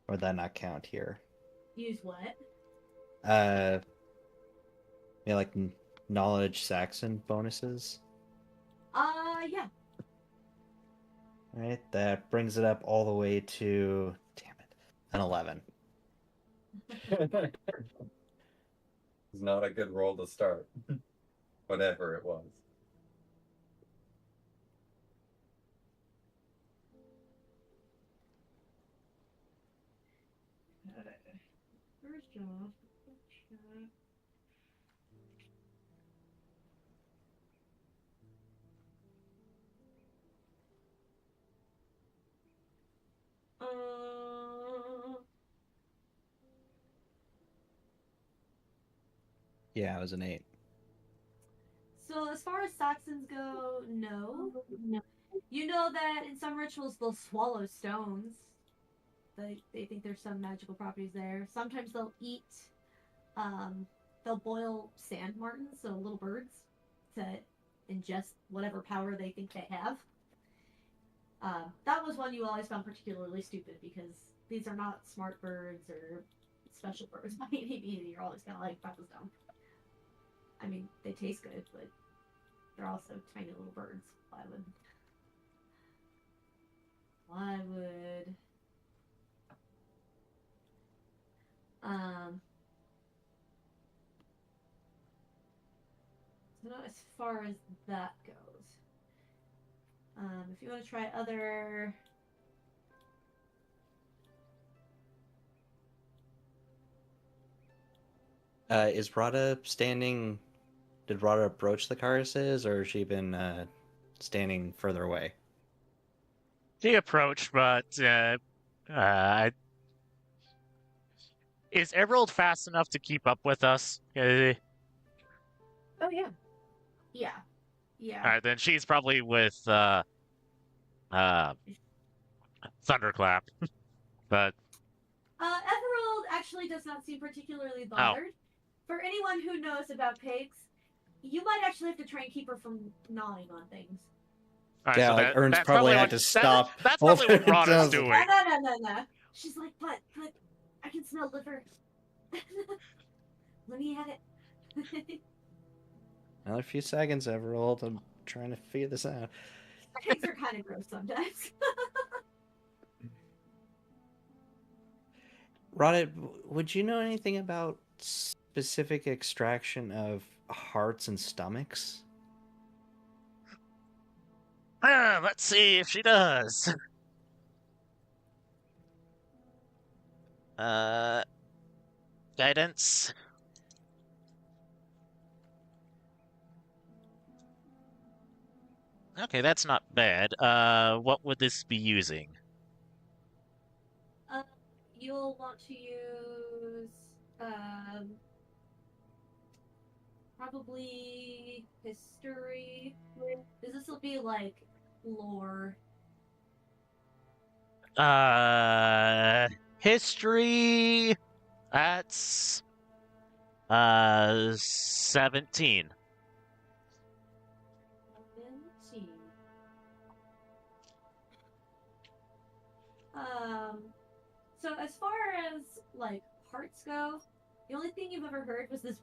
E: Or would that not count here?
B: Use what?
E: Uh, yeah, like knowledge Saxon bonuses.
B: Yeah.
E: All right, that brings it up all the way to, damn it, an 11.
A: It's not a good roll to start. Whatever it was.
B: First job.
E: Yeah, it was an 8.
B: So as far as Saxons go, no. You know that in some rituals they'll swallow stones They think there's some magical properties there. Sometimes they'll eat. They'll boil sand martins, so little birds, to ingest whatever power they think they have. That was one you always found particularly stupid because these are not smart birds or special birds by any means. You're always kind of like, that was dumb. I mean, they taste good, but they're also tiny little birds. Why would so not as far as that goes. If you want to try other
E: Is Rada standing? Did Rada approach the Karases, or has she been standing further away?
F: She approached, but is Emerald fast enough to keep up with us?
C: Oh yeah.
B: yeah. Yeah.
F: All right, then she's probably with Thunderclap. But
B: Emerald actually does not seem particularly bothered. For anyone who knows about pigs, you might actually have to try and keep her from gnawing on things.
F: all right,
E: Yeah,
F: so
E: like Ern's
F: that's
E: probably had
F: what-
E: to stop.
F: That's probably what
E: over
F: Rada's
E: the-
F: doing.
B: No. She's like, but I can smell liver. Let me at it.
E: Another few seconds, Everald. I'm trying to figure this out.
B: Pigs are kind of gross sometimes.
E: Rada, would you know anything about specific extraction of hearts and stomachs?
F: Let's see if she does. Guidance. Okay, that's not bad. What would this be using?
B: You'll want to use probably history. This will be like lore.
F: History. That's 17.
B: 17. So as far as like hearts go, the only thing you've ever heard was this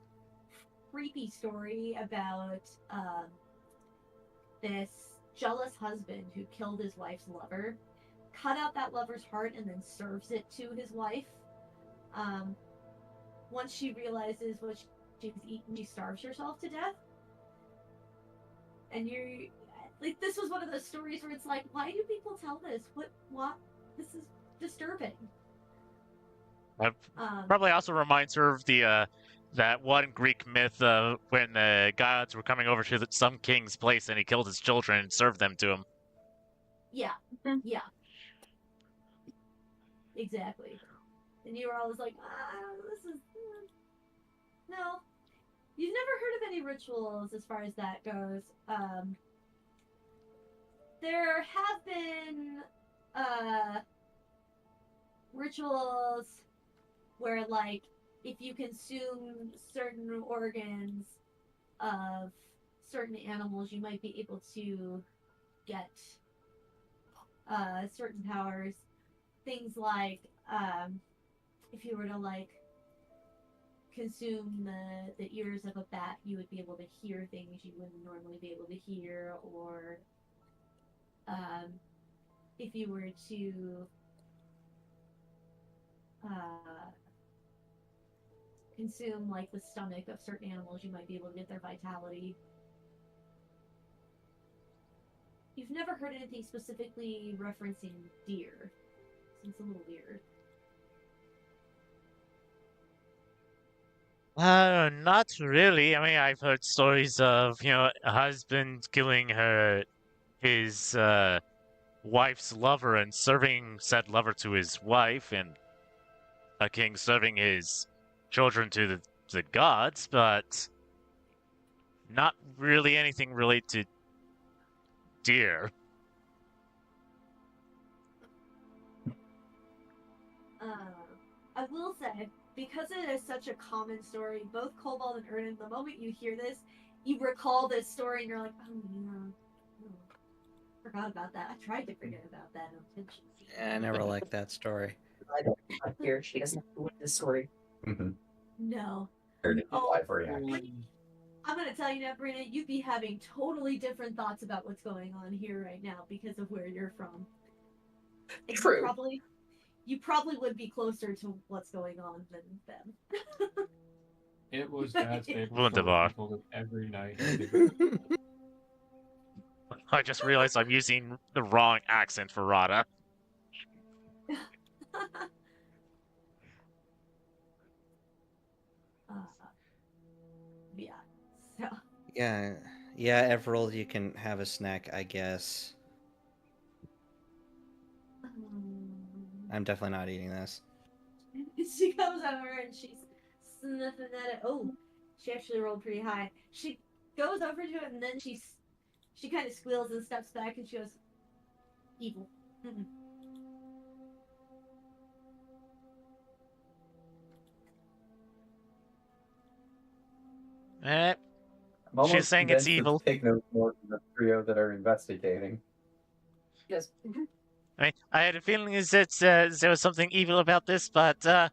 B: creepy story about this jealous husband who killed his wife's lover, cut out that lover's heart and then serves it to his wife. Once she realizes what she's eaten, she starves herself to death. And you're like, this was one of those stories where it's like, why do people tell this? What? This is disturbing.
F: Probably also reminds her of the that one Greek myth when the gods were coming over to some king's place and he killed his children and served them to him.
B: Yeah. Yeah. Exactly. And you were always like, this is no. You've never heard of any rituals as far as that goes. There have been rituals where, like, if you consume certain organs of certain animals, you might be able to get certain powers. Things like, if you were to, like, consume the ears of a bat, you would be able to hear things you wouldn't normally be able to hear, or if you were to consume like the stomach of certain animals, you might be able to get their vitality. You've never heard anything specifically referencing deer. Seems a little weird.
F: Not really. I mean, I've heard stories of, a husband killing his wife's lover and serving said lover to his wife, and a king serving his children to the gods, but not really anything related to deer.
B: say, because it is such a common story, both Cobalt and Erden, the moment you hear this, you recall this story and you're like, oh yeah, forgot about that. I tried to forget about that intentionally.
E: I never liked that story.
G: I don't hear. She doesn't know the story.
A: Mm-hmm.
B: No.
A: Oh, live reaction.
B: I'm gonna tell you now, Brina, you'd be having totally different thoughts about what's going on here right now because of where you're from. And
C: True.
B: You probably would be closer to what's going on than them.
D: It was Dad's favorite
F: Wunderbar.
D: story. He told it every night.
F: I just realized I'm using the wrong accent for Rada.
B: Yeah. So.
E: Yeah, Everald, you can have a snack, I guess. I'm definitely not eating this.
B: She comes over and she's sniffing at it. Oh, she actually rolled pretty high. She goes over to it and then she kind of squeals and steps back and she goes, "Evil." Mm-mm.
F: Eh,
A: I'm almost
F: She's saying it's
A: convinced
F: evil.
A: Pig knows more than the trio that are investigating.
C: Yes.
F: I mean, I had a feeling is that there was something evil about this, but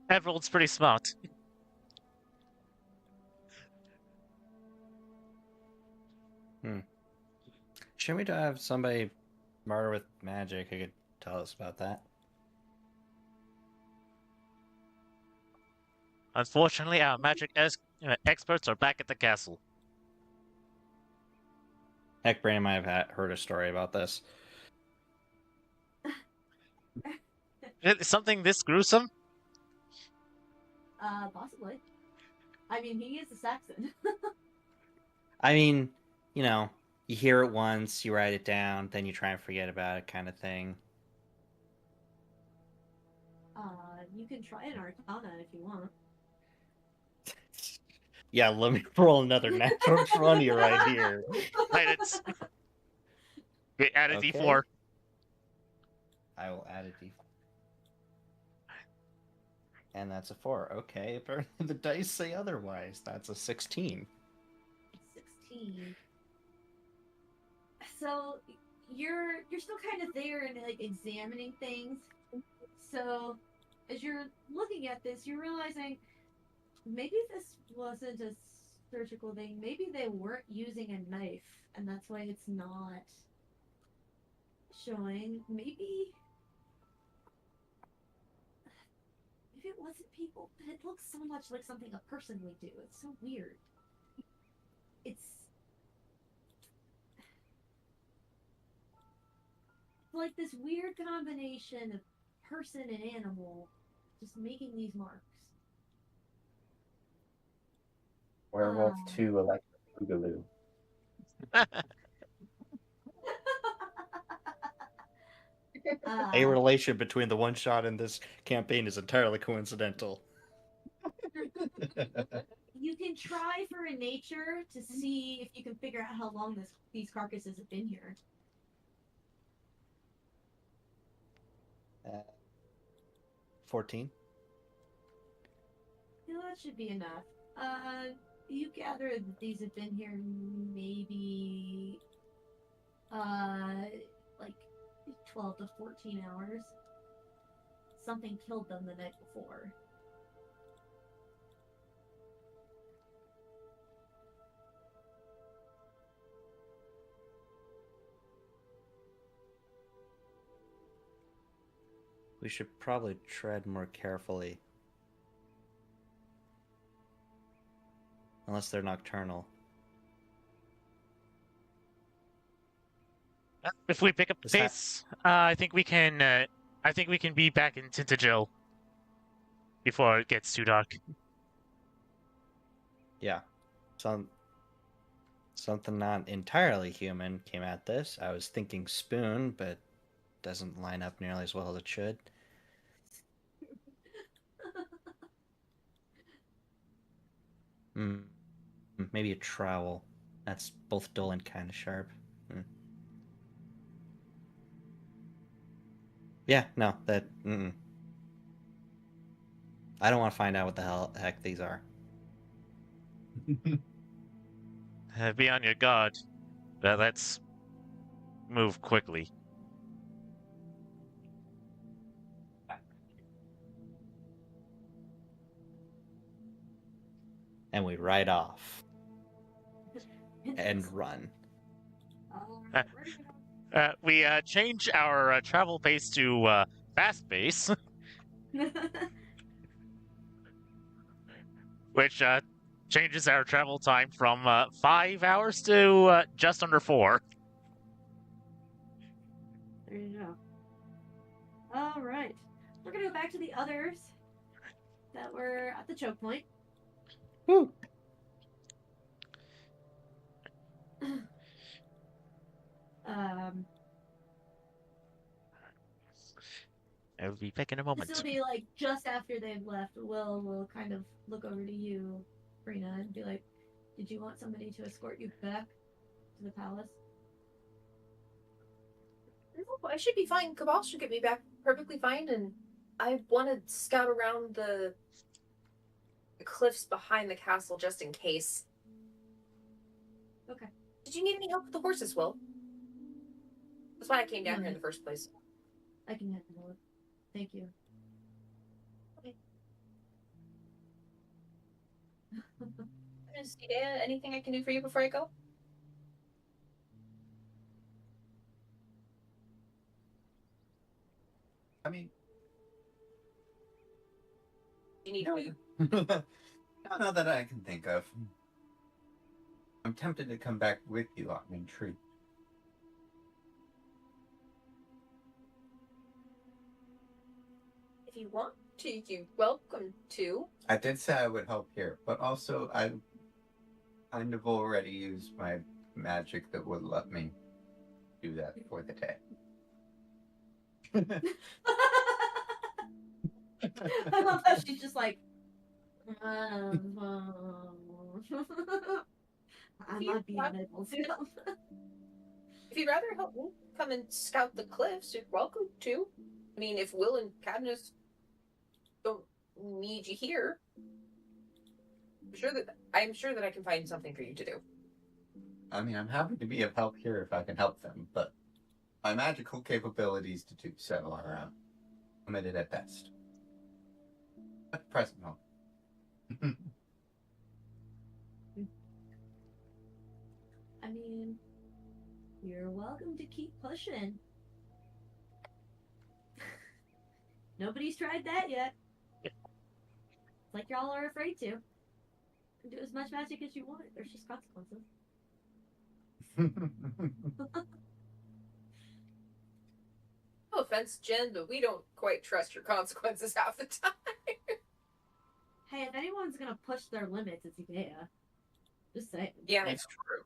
F: Everald's pretty smart.
E: Shouldn't we have somebody smarter with magic who could tell us about that?
F: Unfortunately, our magic experts are back at the castle.
E: Heck, Brandon might have heard a story about this.
F: Something this gruesome?
B: Possibly. I mean, he is a Saxon.
E: I mean, you hear it once, you write it down, then you try and forget about it, kind of thing.
B: You can try an Arcana if you want.
E: Yeah, let me roll another natural 20 right here.
F: Right, it's add a
E: Okay.
F: D4.
E: I will add a D4. And that's a 4. Okay, apparently the dice say otherwise. That's a 16.
B: 16. So you're still kind of there and like examining things. So as you're looking at this, you're realizing maybe this wasn't a surgical thing. Maybe they weren't using a knife, and that's why it's not showing. Maybe if it wasn't people, but it looks so much like something a person would do. It's so weird. It's like this weird combination of person and animal just making these marks.
A: Werewolf 2 Electric Boogaloo.
E: A relation between the one shot and this campaign is entirely coincidental.
B: You can try for a nature to see if you can figure out how long these carcasses have been here.
E: 14.
B: Yeah, that should be enough. You gather that these have been here maybe like 12 to 14 hours. Something killed them the night before.
E: We should probably tread more carefully. Unless they're nocturnal.
F: If we pick up the pace, I think we can. I think we can be back in Tintagel before it gets too dark.
E: Yeah. Something not entirely human came at this. I was thinking spoon, but doesn't line up nearly as well as it should. Maybe a trowel. That's both dull and kind of sharp. Yeah, no, that. I don't want to find out what the heck these are.
F: Be on your guard. Let's move quickly.
E: And we ride off and run.
F: We change our travel pace to fast pace, which changes our travel time from 5 hours to just under 4.
B: There you go. All right. We're going to go back to the others that were at the choke point.
E: Woo.
F: I will be back in a
B: This
F: moment.
B: will be like just after they've left. We'll kind of look over to you, Brina, and be like, "Did you want somebody to escort you back to the palace?"
C: No, I should be fine. Cabal should get me back perfectly fine, and I want to scout around the cliffs behind the castle just in case.
B: Okay.
C: Did you need any help with the horses, Will? That's why I came down here in the first place.
B: I can handle it. Thank you.
C: Okay. Miss Idea, anything I can do for you before I go?
A: I mean,
C: You need
A: no,
C: food.
A: not that I can think of. I'm tempted to come back with you. I'm intrigued.
C: If you want to, you're welcome to.
A: I did say I would help here, but also I kind of already used my magic that would let me do that for the day.
B: I love how she's just like, I might be unable to.
C: If you'd rather help me come and scout the cliffs, you're welcome to. I mean, if Will and Cadmus don't need you here, I'm sure that I can find something for you to do.
A: I mean, I'm happy to be of help here if I can help them, but my magical capabilities to do so are limited at best. At the present moment.
B: I mean, you're welcome to keep pushing. Nobody's tried that yet. It's like y'all are afraid to. Do as much magic as you want. There's just consequences.
C: No offense, Jen, but we don't quite trust your consequences half the time.
B: Hey, if anyone's gonna push their limits, it's Ikea. Just saying.
C: Yeah, it's true.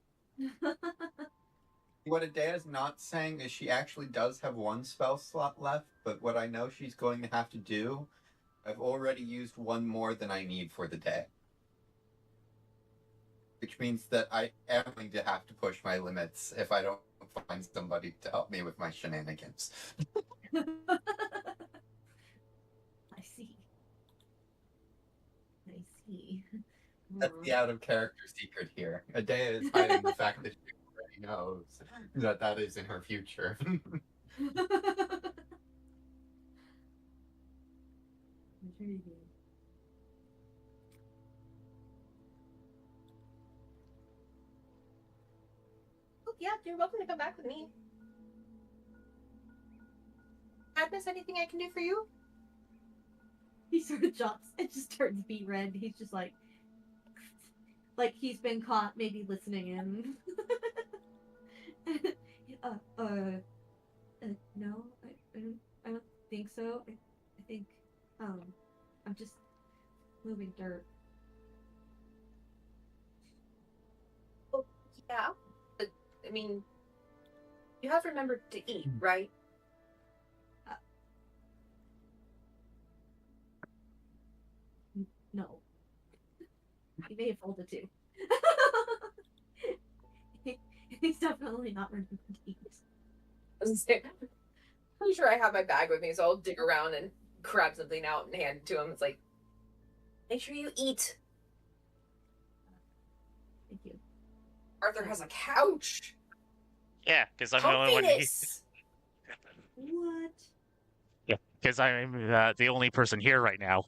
A: What Adea's not saying is she actually does have one spell slot left, but what I know she's going to have to do, I've already used one more than I need for the day. Which means that I am going to have to push my limits if I don't find somebody to help me with my shenanigans.
B: I see. I see.
A: That's the out of character secret here. Adea is hiding the fact that she already knows that that is in her future.
B: Intriguing.
C: Oh, yeah, you're welcome to come back with me. Cadmus, anything I can do for you?
B: He sort of jumps and just turns beet red. He's just like he's been caught maybe listening in. No, I don't think so. I think, I'm just moving dirt.
C: Oh, yeah, but, I mean, you have remembered to eat, right?
B: No. He may have rolled a 2. He's definitely not remembering to eat.
C: I'm sure I have my bag with me, so I'll dig around and grab something out and hand it to him. It's like, Make sure you eat.
B: Thank you.
C: Arthur has a couch.
F: Yeah, because I'm the only one.
C: Comfiness.
B: What?
F: Yeah, because I'm the only person here right now.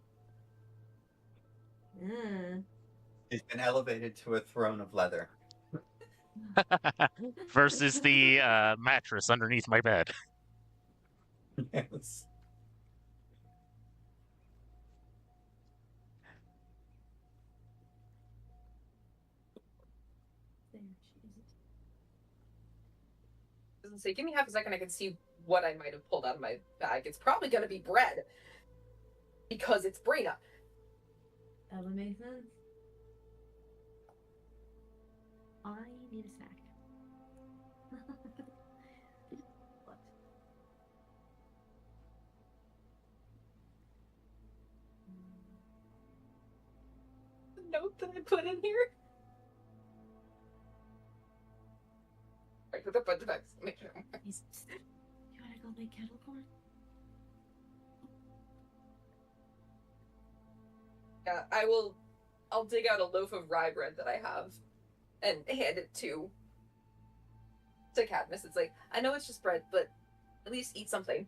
A: He's been elevated to a throne of leather.
F: Versus the mattress underneath my bed.
A: Yes.
B: There, Jesus.
C: Doesn't say. Give me half a second. I can see what I might have pulled out of my bag. It's probably going to be bread because it's Brina.
B: That would make sense. I need a snack. What?
C: The note that I put in here. Right, put the back.
B: You wanna go make kettle corn?
C: Yeah, I'll dig out a loaf of rye bread that I have and hand it to Cadmus. It's like, I know it's just bread, but at least eat something.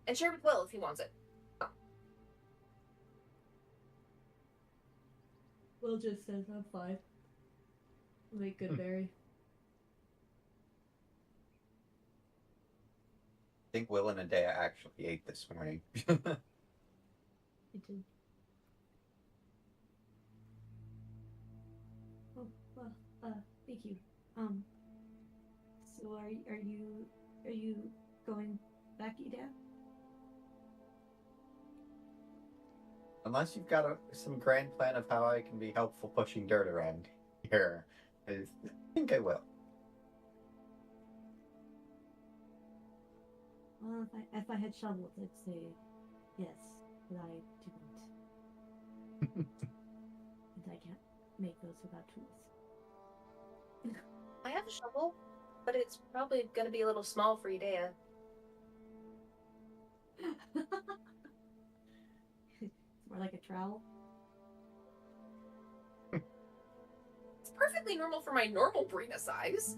C: And share with Will if he wants it.
B: Will just says I'm fine. Make good berry.
A: I think Will and Adea actually ate this morning.
B: It did. Oh, well, thank you. So are you going back, Ida?
A: Unless you've got some grand plan of how I can be helpful pushing dirt around here, I think I will.
B: Well, if I had shovels, I'd say yes, but I didn't. And I can't make those without tools.
C: I have a shovel, but it's probably going to be a little small for Idea.
B: It's more like a trowel.
C: It's perfectly normal for my normal Brina size.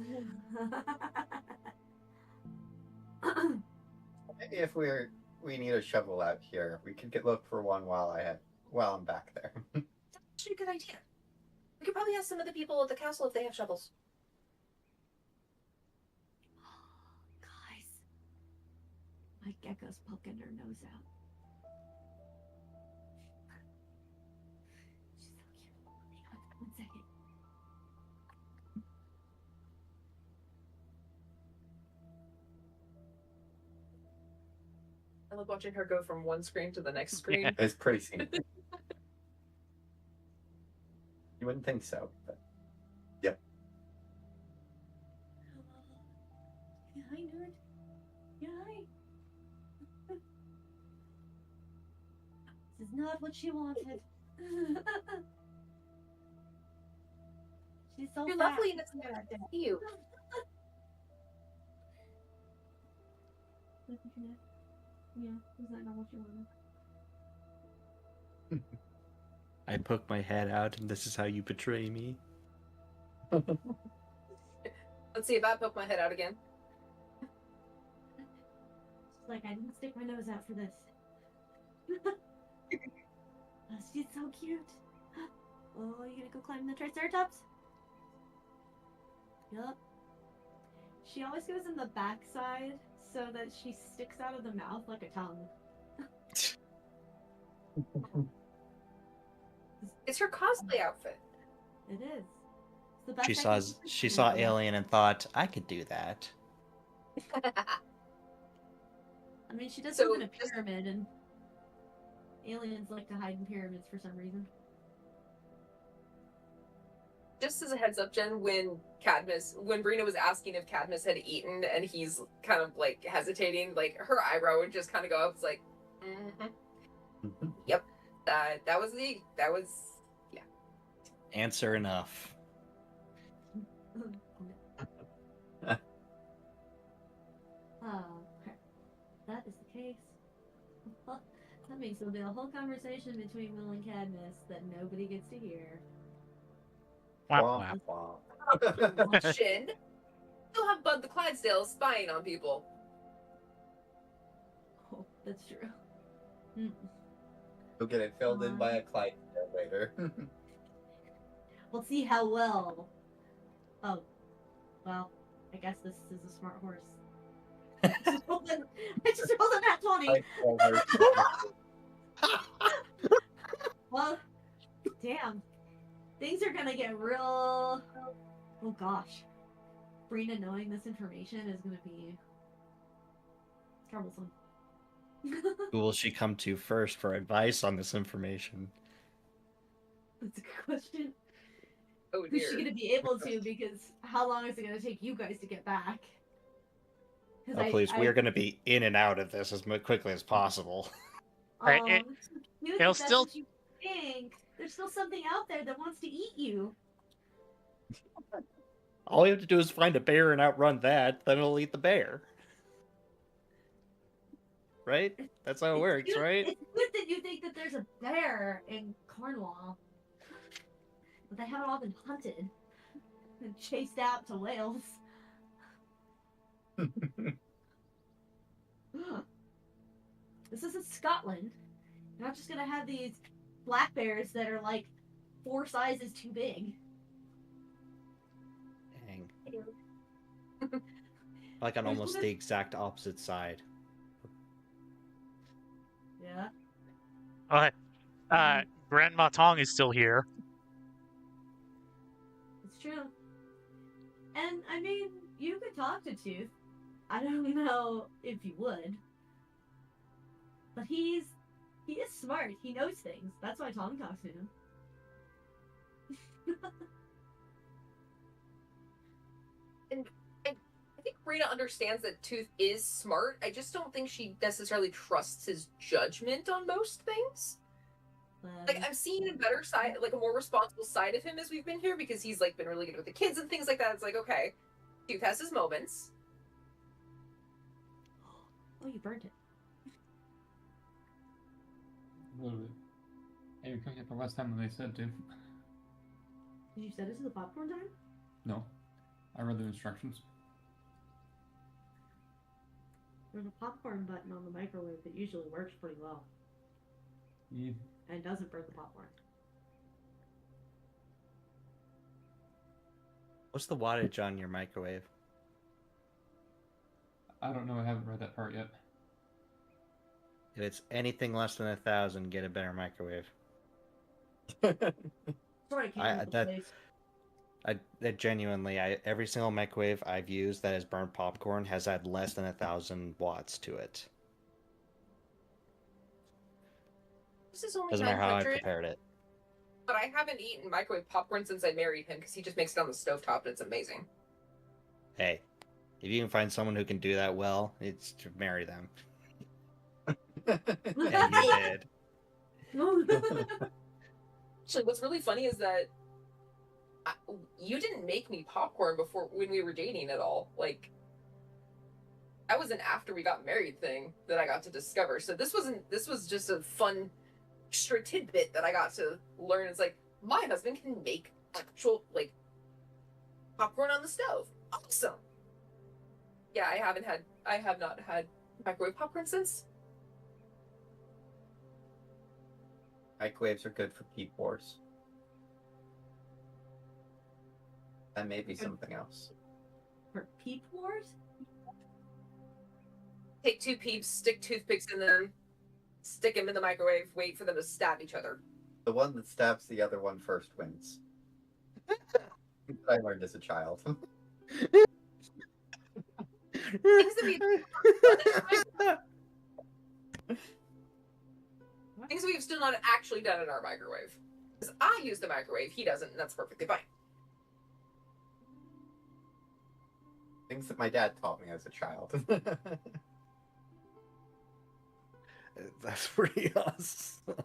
A: Maybe if we need a shovel out here, we could look for one while I'm back there.
C: That's actually a good idea. We could probably ask some of the people at the castle if they have shovels.
B: Guys, my gecko's poking her nose out. She's so cute. Hang on 1 second.
C: I love watching her go from one screen to the next screen.
F: Yeah.
A: It's pretty scenic. You wouldn't think so, but yep.
B: Yeah, hi, nerd. Yeah, hi. This is not what she wanted. She's so
C: You're
B: fat.
C: lovely and it's nice to see you.
B: Yeah, is that not what you wanted?
E: I poke my head out, and this is how you betray me.
C: Let's see if I poke my head out again.
B: She's like, I didn't stick my nose out for this. Oh, she's so cute. Oh, you gonna go climb the Triceratops? Yup. She always goes in the backside so that she sticks out of the mouth like a tongue.
C: It's her cosplay outfit.
B: It is. It's the best
E: She
B: I
E: saw
B: can do.
E: she saw Alien and thought, I could do that.
B: I mean, she does
C: So,
B: live in a
C: just-
B: pyramid, and aliens like to hide in pyramids for some reason.
C: Just as a heads up, Jen, when Brina was asking if Cadmus had eaten and he's kind of like hesitating, like her eyebrow would just kind of go up. It's like, yep, that was yeah.
E: Answer enough.
B: Oh, crap. That is the case. That means there'll be a whole conversation between Will and Cadmus that nobody gets to hear.
F: Wah,
A: Womp
F: wah.
A: womp.
C: Shin. You'll have Bud the Clydesdale spying on people.
B: Oh, that's true. Mm.
A: You'll get it filled in by a Clyde later.
B: We'll see how well. Oh, well, I guess this is a smart horse. I just rolled a nat 20. Well, damn. Things are gonna get real. Oh gosh. Brina knowing this information is gonna be troublesome.
E: Who will she come to first for advice on this information?
B: That's a good question.
C: Oh
B: Who's she
C: dear.
B: gonna be able to? Because how long is it gonna take you guys to get back? 'Cause
E: Oh, please, we are going to be in and out of this as quickly as possible.
F: Right,
B: it's so cute
F: it'll
B: that that's
F: still-
B: what you think. There's still something out there that wants to eat you.
E: All we have to do is find a bear and outrun that, then it'll eat the bear. Right? That's how it works,
B: Cute-
E: right?
B: It's good that you think that there's a bear in Cornwall, but they haven't all been hunted and chased out to Wales. This isn't Scotland. You're not just gonna have these black bears that are like 4 sizes too big.
E: Dang. Like on
B: There's
E: almost
B: one-
E: the exact opposite side.
B: Yeah.
F: Grandma Tong is still here.
B: It's true. And I mean, you could talk to Tooth. I don't know if you would. But he is smart. He knows things. That's why Tom talks to him.
C: I think Rena understands that Tooth is smart. I just don't think she necessarily trusts his judgment on most things. Like I'm seeing a better side, like a more responsible side of him as we've been here because he's like been really good with the kids and things like that. It's like, okay, Tooth has his moments.
B: Oh, you burnt it.
D: Literally. Hey, you're coming here for less time than they said to.
B: Did you set it to the popcorn time?
D: No. I read the instructions.
B: There's a popcorn button on the microwave that usually works pretty well
D: Yeah.
B: and doesn't burn the popcorn.
E: What's the wattage on your microwave?
D: I don't know, I haven't read that part yet.
E: If it's anything less than 1,000, get a better microwave.
B: Sorry, I can't
E: That genuinely, every single microwave I've used that has burned popcorn has had less than 1,000 watts to it.
C: This is only
E: Doesn't matter how I
C: 900,
E: prepared it.
C: but I haven't eaten microwave popcorn since I married him because he just makes it on the stovetop and it's amazing.
E: Hey, if you can find someone who can do that well, it's to marry them. And you did.
C: Actually, what's really funny is that you didn't make me popcorn before when we were dating at all. Like, that was an after we got married thing that I got to discover. So this was just a fun extra tidbit that I got to learn. It's like, my husband can make actual, like, popcorn on the stove. Awesome. Yeah, I have not had microwave popcorn since.
A: Microwaves are good for peep wars. That may be something else.
B: For peep wars?
C: Take 2 peeps, stick toothpicks in them, stick them in the microwave, wait for them to stab each other.
A: The one that stabs the other one first wins. I learned as a child.
C: Things we've still not actually done in our microwave. Because I use the microwave, he doesn't, and that's perfectly fine.
A: Things that my dad taught me as a child.
E: That's pretty awesome.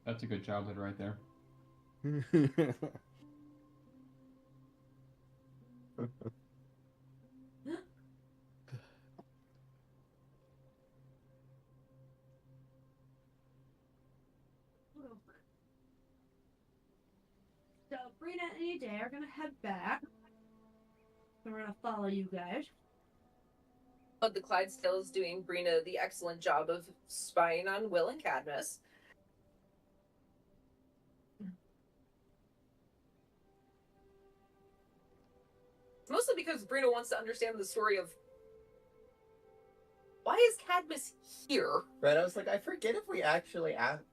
D: That's a good childhood right there.
B: So Brina and AJ are gonna head back. And we're gonna follow you guys.
C: But the Clydesdale is doing Brina the excellent job of spying on Will and Cadmus. Mostly because Brina wants to understand the story of why is Cadmus here?
A: Right, I was like, I forget if we actually asked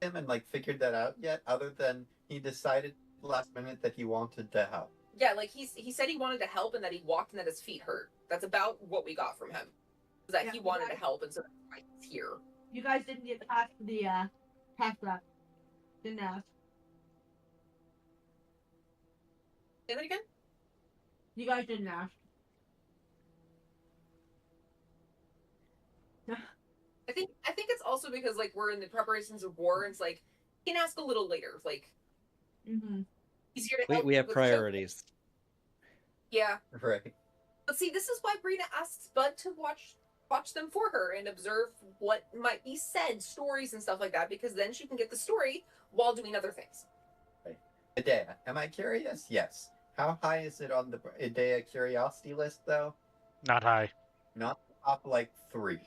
A: him and like figured that out yet, other than he decided last minute that he wanted to help.
C: Yeah, like he said he wanted to help and that he walked and that his feet hurt. That's about what we got from him. Was that
B: Yeah,
C: he wanted
B: yeah.
C: to help and so that's why he's here.
B: You guys didn't get past the past that. Didn't ask.
C: Say that again?
B: You guys didn't ask.
C: I think it's also because like we're in the preparations of war and it's like you can ask a little later. Like
B: Mm-hmm.
C: he's here to help.
E: We have
C: with
E: priorities.
C: Yeah.
A: Right.
C: But see, this is why Brina asks Bud to watch them for her and observe what might be said, stories and stuff like that, because then she can get the story while doing other things.
A: Idea. Am I curious? Yes. How high is it on the Idea curiosity list, though?
F: Not high.
A: Not top like 3.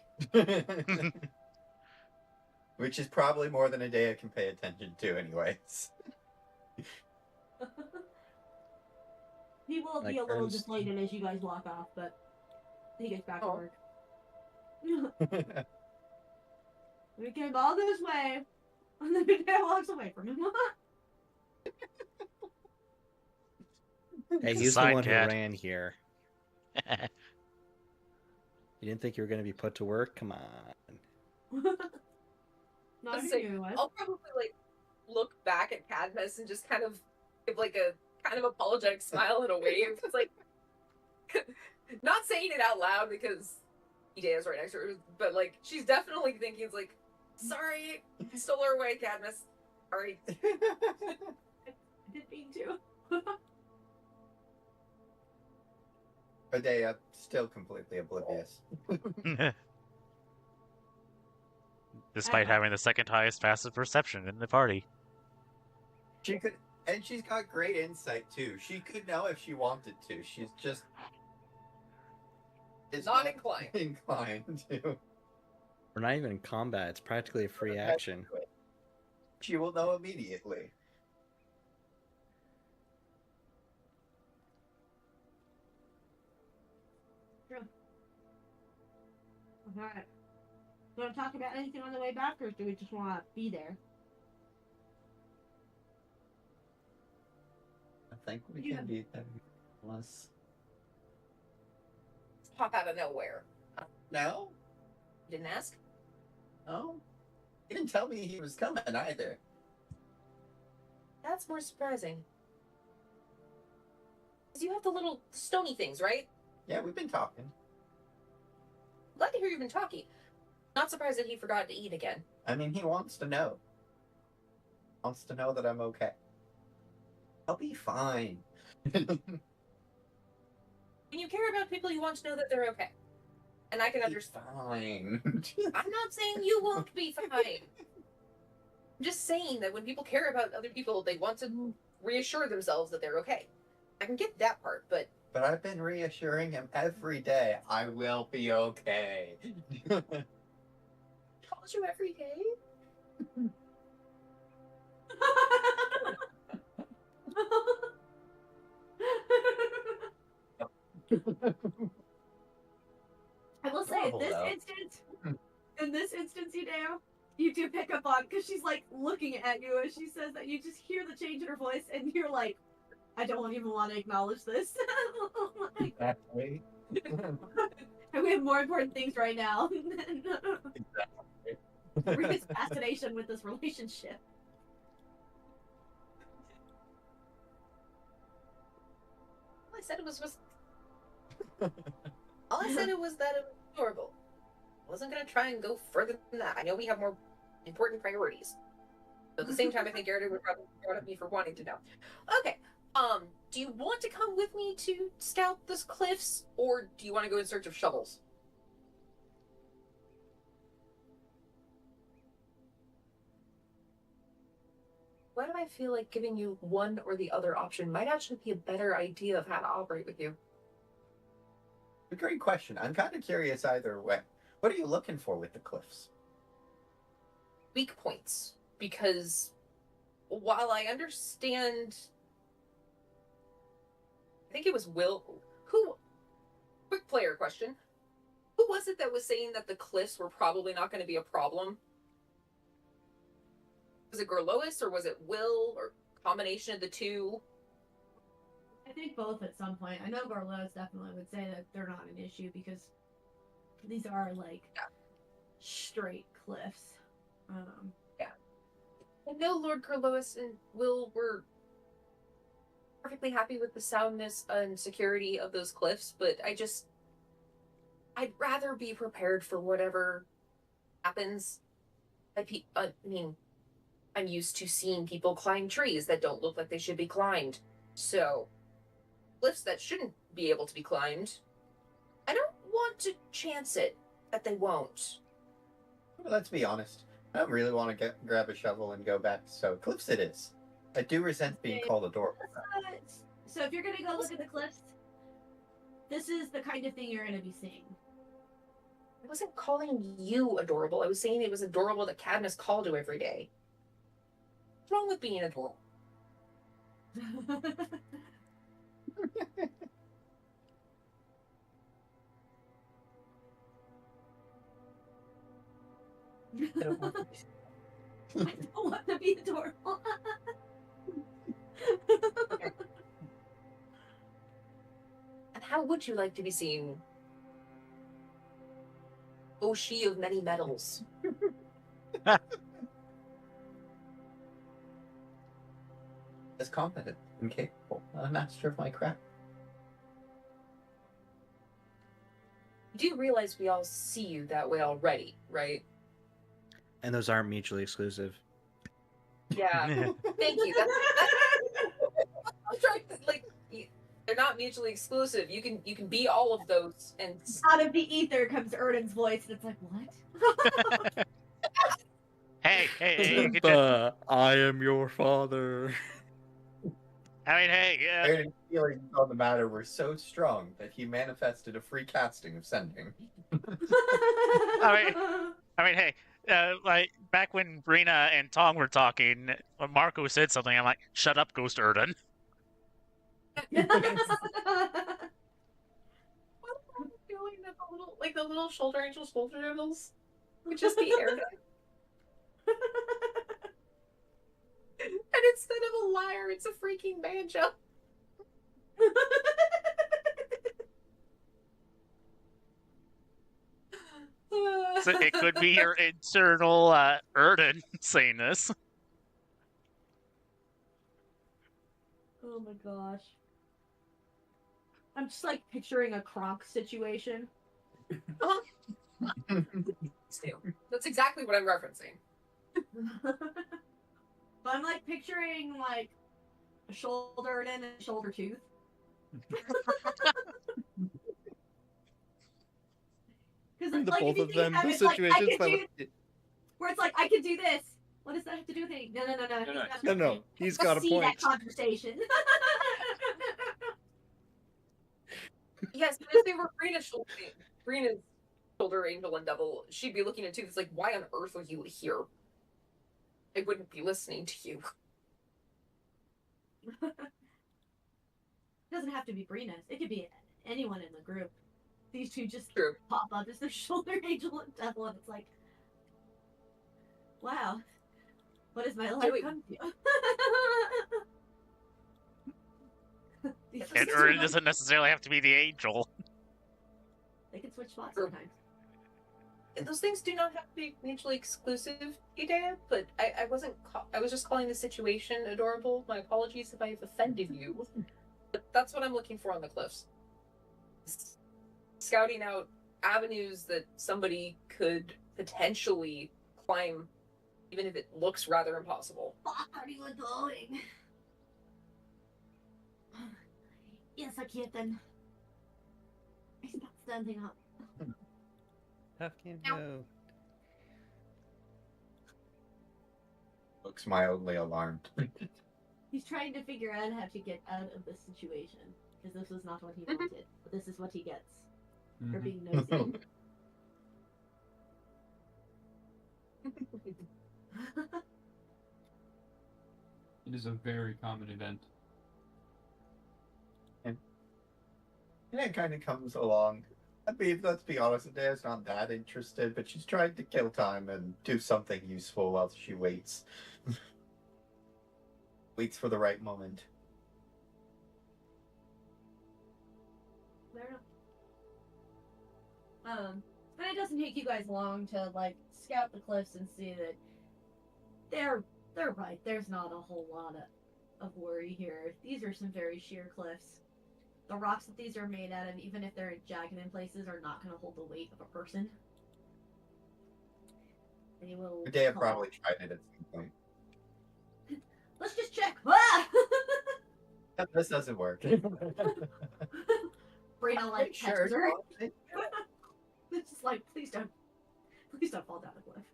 A: Which is probably more than Idea can pay attention to, anyways.
B: He will be
E: Like
B: a little
E: Ernst.
B: deflated as you guys walk off, but he gets back to
C: Oh.
B: work. We came all this way, and then Idea walks away from him.
E: Hey,
F: It's a
E: he's the
F: side
E: one who
F: cat.
E: ran here. You didn't think you were going to be put to work? Come on.
B: Not
C: Let's
B: who
C: say,
B: knew it.
C: I'll probably like look back at Cadmus and just kind of give like a kind of apologetic smile and a wave. It's like not saying it out loud because Idea's right next to her, but like she's definitely thinking it's like, sorry, I stole her away, Cadmus. Sorry.
B: I didn't mean to.
A: Idea still completely oblivious.
F: Despite having the second highest passive perception in the party.
A: She could, and she's got great insight too. She could know if she wanted to. She's just is
C: Not inclined.
A: inclined to.
E: We're not even in combat. It's practically a free action.
A: She will know immediately.
B: Alright. Do you want to talk about anything on the way back, or do we just want to be there?
A: I think we
B: Yeah.
A: can be there. Unless
C: Pop out of nowhere.
A: no,
C: You didn't ask?
A: no, he didn't tell me he was coming either.
C: That's more surprising. Because you have the little stony things, right?
A: Yeah, we've been talking.
C: Glad to hear you've been talking. Not surprised that he forgot to eat again.
A: I mean, he wants to know. Wants to know that I'm okay. I'll be fine.
C: When you care about people, you want to know that they're okay. And I can
A: Be
C: understand.
A: fine.
C: I'm not saying you won't be fine. I'm just saying that when people care about other people, they want to reassure themselves that they're okay. I can get that part, but
A: But I've been reassuring him every day. I will be okay.
C: calls you every day?
B: I will say,
A: Trouble,
B: in
A: though.
B: this instance, you do pick up on, because she's like looking at you as she says that. You just hear the change in her voice, and you're like, I don't even want to acknowledge this. Like,
A: Exactly.
B: and we have more important things right now than
A: Exactly.
B: Rita's fascination with this relationship.
C: All I said all I said was that it was adorable. I wasn't gonna try and go further than that. I know we have more important priorities. But at the same time, I think Eric would probably be proud of me for wanting to know. Okay. Do you want to come with me to scout the cliffs, or do you want to go in search of shovels? why do I feel like giving you one or the other option might actually be a better idea of how to operate with you?
A: A great question. I'm kind of curious either way. What are you looking for with the cliffs?
C: Weak points, because while I understand, I think it was Will who. Quick player question: who was it that was saying that the cliffs were probably not going to be a problem? Was it Gorlois or was it Will or combination of the two?
B: I think both at some point. I know Garlos definitely would say that they're not an issue because these are like straight cliffs.
C: Yeah. I know Lord Gorlois and Will were perfectly happy with the soundness and security of those cliffs, but I'd rather be prepared for whatever happens. I mean, I'm used to seeing people climb trees that don't look like they should be climbed. So, cliffs that shouldn't be able to be climbed, I don't want to chance it that they won't.
A: Well, let's be honest. I don't really want to grab a shovel and go back. So cliffs it is. I do resent being called adorable.
B: So if you're gonna go look at the cliffs, this is the kind of thing you're gonna be seeing.
C: I wasn't calling you adorable. I was saying it was adorable that Cadmus called you every day. What's wrong with being adorable?
G: I don't want to be.
B: I don't want to be adorable.
C: And how would you like to be seen? O she of many metals.
A: As competent and capable, a master of my craft.
C: You do realize we all see you that way already, right?
E: And those aren't mutually exclusive.
C: Yeah. Thank you. I'm trying to, like, they're not mutually exclusive. You can be all of those, and
B: Out of the ether comes Erden's voice, and it's like, what?
F: Hey, you could just,
E: Simba, I am your father.
F: I mean, hey,
A: Aaron's feelings on the matter were so strong that he manifested a free casting of sending.
F: I mean, hey, like back when Brina and Tong were talking, when Marco said something, I'm like, "Shut up, Ghost Erden."
C: feeling that the little shoulder angels, shoulder devils would just be air. And instead of a lyre, it's a freaking banjo.
F: So it could be your internal Erden saying this.
B: Oh my gosh. I'm just like picturing a Kronk situation.
C: That's exactly what I'm referencing.
B: But I'm like picturing like a shoulder and a shoulder tooth. Because
E: The
B: like
E: both
B: if you
E: of
B: think
E: them,
B: about
E: the
B: it, like, I
E: situations
B: could
E: that
B: do, where it's like I could do this. What does that have to do with anything? No.
E: No, he's got a
B: See
E: point.
B: that conversation.
C: Yes, but if they were Brina's shoulder angel and devil, she'd be looking at you. It's like, why on earth are you here? I wouldn't be listening to you.
B: It doesn't have to be Brina's. It could be anyone in the group. These two just
C: True.
B: pop up as their shoulder angel and devil, and it's like, wow, what has my life
C: Wait.
B: come to? These
F: And
B: two,
F: Erden
B: like,
F: doesn't necessarily have to be the angel.
B: they can switch spots
C: True.
B: sometimes.
C: Those things do not have to be mutually exclusive, Idea, but I wasn't. I was just calling the situation adorable. My apologies if I've offended you. But that's what I'm looking for on the cliffs. Scouting out avenues that somebody could potentially climb, even if it looks rather impossible.
B: What are you doing? Yes, I can't then. I stop standing up.
E: Half can
C: Ow.
E: go.
A: looks mildly alarmed.
B: He's trying to figure out how to get out of this situation because this was not what he wanted, but this is what he gets for
D: Mhm.
B: being nosy.
D: It is a very common event.
A: And it kind of comes along. I mean, let's be honest, Adea's not that interested, but she's trying to kill time and do something useful while she waits. Waits for the right moment.
B: Fair enough. And it doesn't take you guys long to like scout the cliffs and see that they're right. There's not a whole lot of worry here. These are some very sheer cliffs. The rocks that these are made out of, even if they're jagged in places, are not going to hold the weight of a person. They will.
A: Adea
B: fall.
A: probably tried it at some point.
B: Let's just check. Ah!
A: This doesn't work.
B: Brina like
A: Sure,
B: catches her.
A: it's
B: It's just like, please don't fall down the cliff.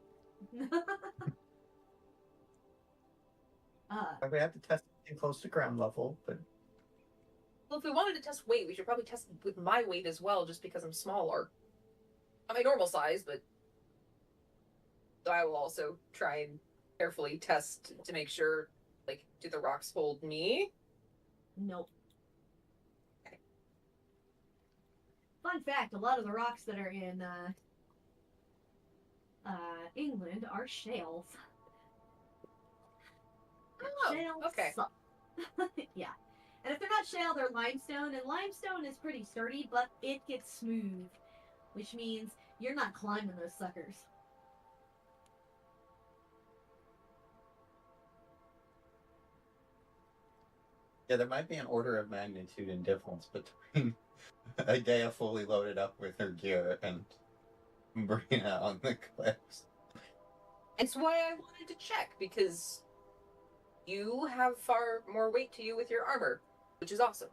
A: we have to test something close to ground level, but
C: Well, if we wanted to test weight, we should probably test with my weight as well, just because I'm smaller. I'm my normal size, but so I will also try and carefully test to make sure, like, do the rocks hold me?
B: Nope. Fun fact: a lot of the rocks that are in England are shales.
C: Oh,
B: Shales
C: okay.
B: suck. Yeah. And if they're not shale, they're limestone, and limestone is pretty sturdy, but it gets smooth, which means you're not climbing those suckers.
A: yeah, there might be an order of magnitude in difference between Adea fully loaded up with her gear and Brina on the cliffs.
C: It's why I wanted to check, because you have far more weight to you with your armor, which is awesome.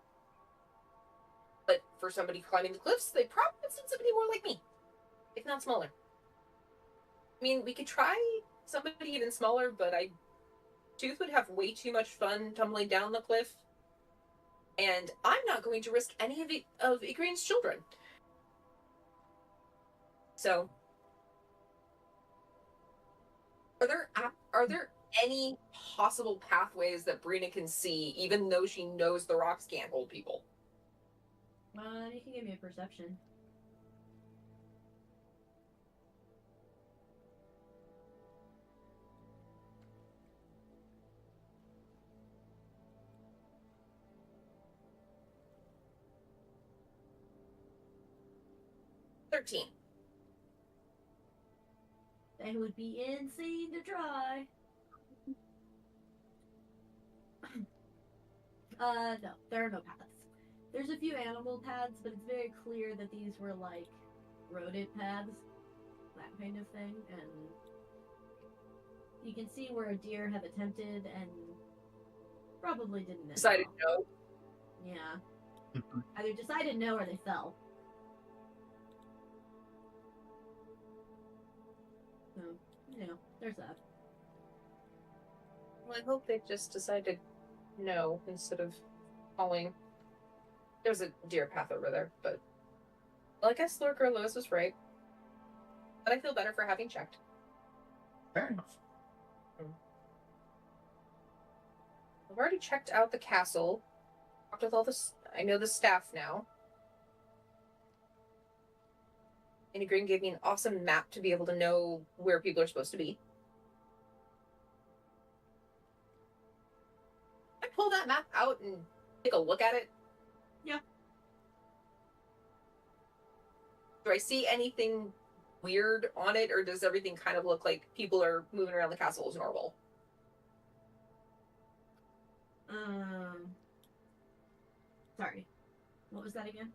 C: But for somebody climbing the cliffs, they probably would send somebody more like me, if not smaller. I mean, we could try somebody even smaller, but Tooth would have way too much fun tumbling down the cliff, and I'm not going to risk any of Igreen's children. So, are there any possible pathways that Brina can see, even though she knows the rocks can't hold people?
B: You can give me a perception.
C: $13.
B: That would be insane to try. No, there are no paths. There's a few animal paths, but it's very clear that these were like rodent paths, that kind of thing, and you can see where a deer have attempted and probably didn't end
C: Decided
B: well.
C: no.
B: Yeah. Either decided no or they fell. So, there's that.
C: Well, I hope they just decided no instead of falling. There's a deer path over there, but well, I guess Lord Lewis was right. But I feel better for having checked.
A: Fair enough.
C: I've already checked out the castle. Talked with all this. I know the staff now. And Green gave me an awesome map to be able to know where people are supposed to be. I pull that map out and take a look at it.
B: Yeah.
C: Do I see anything weird on it, or does everything kind of look like people are moving around the castle as normal?
B: Sorry. What was that again?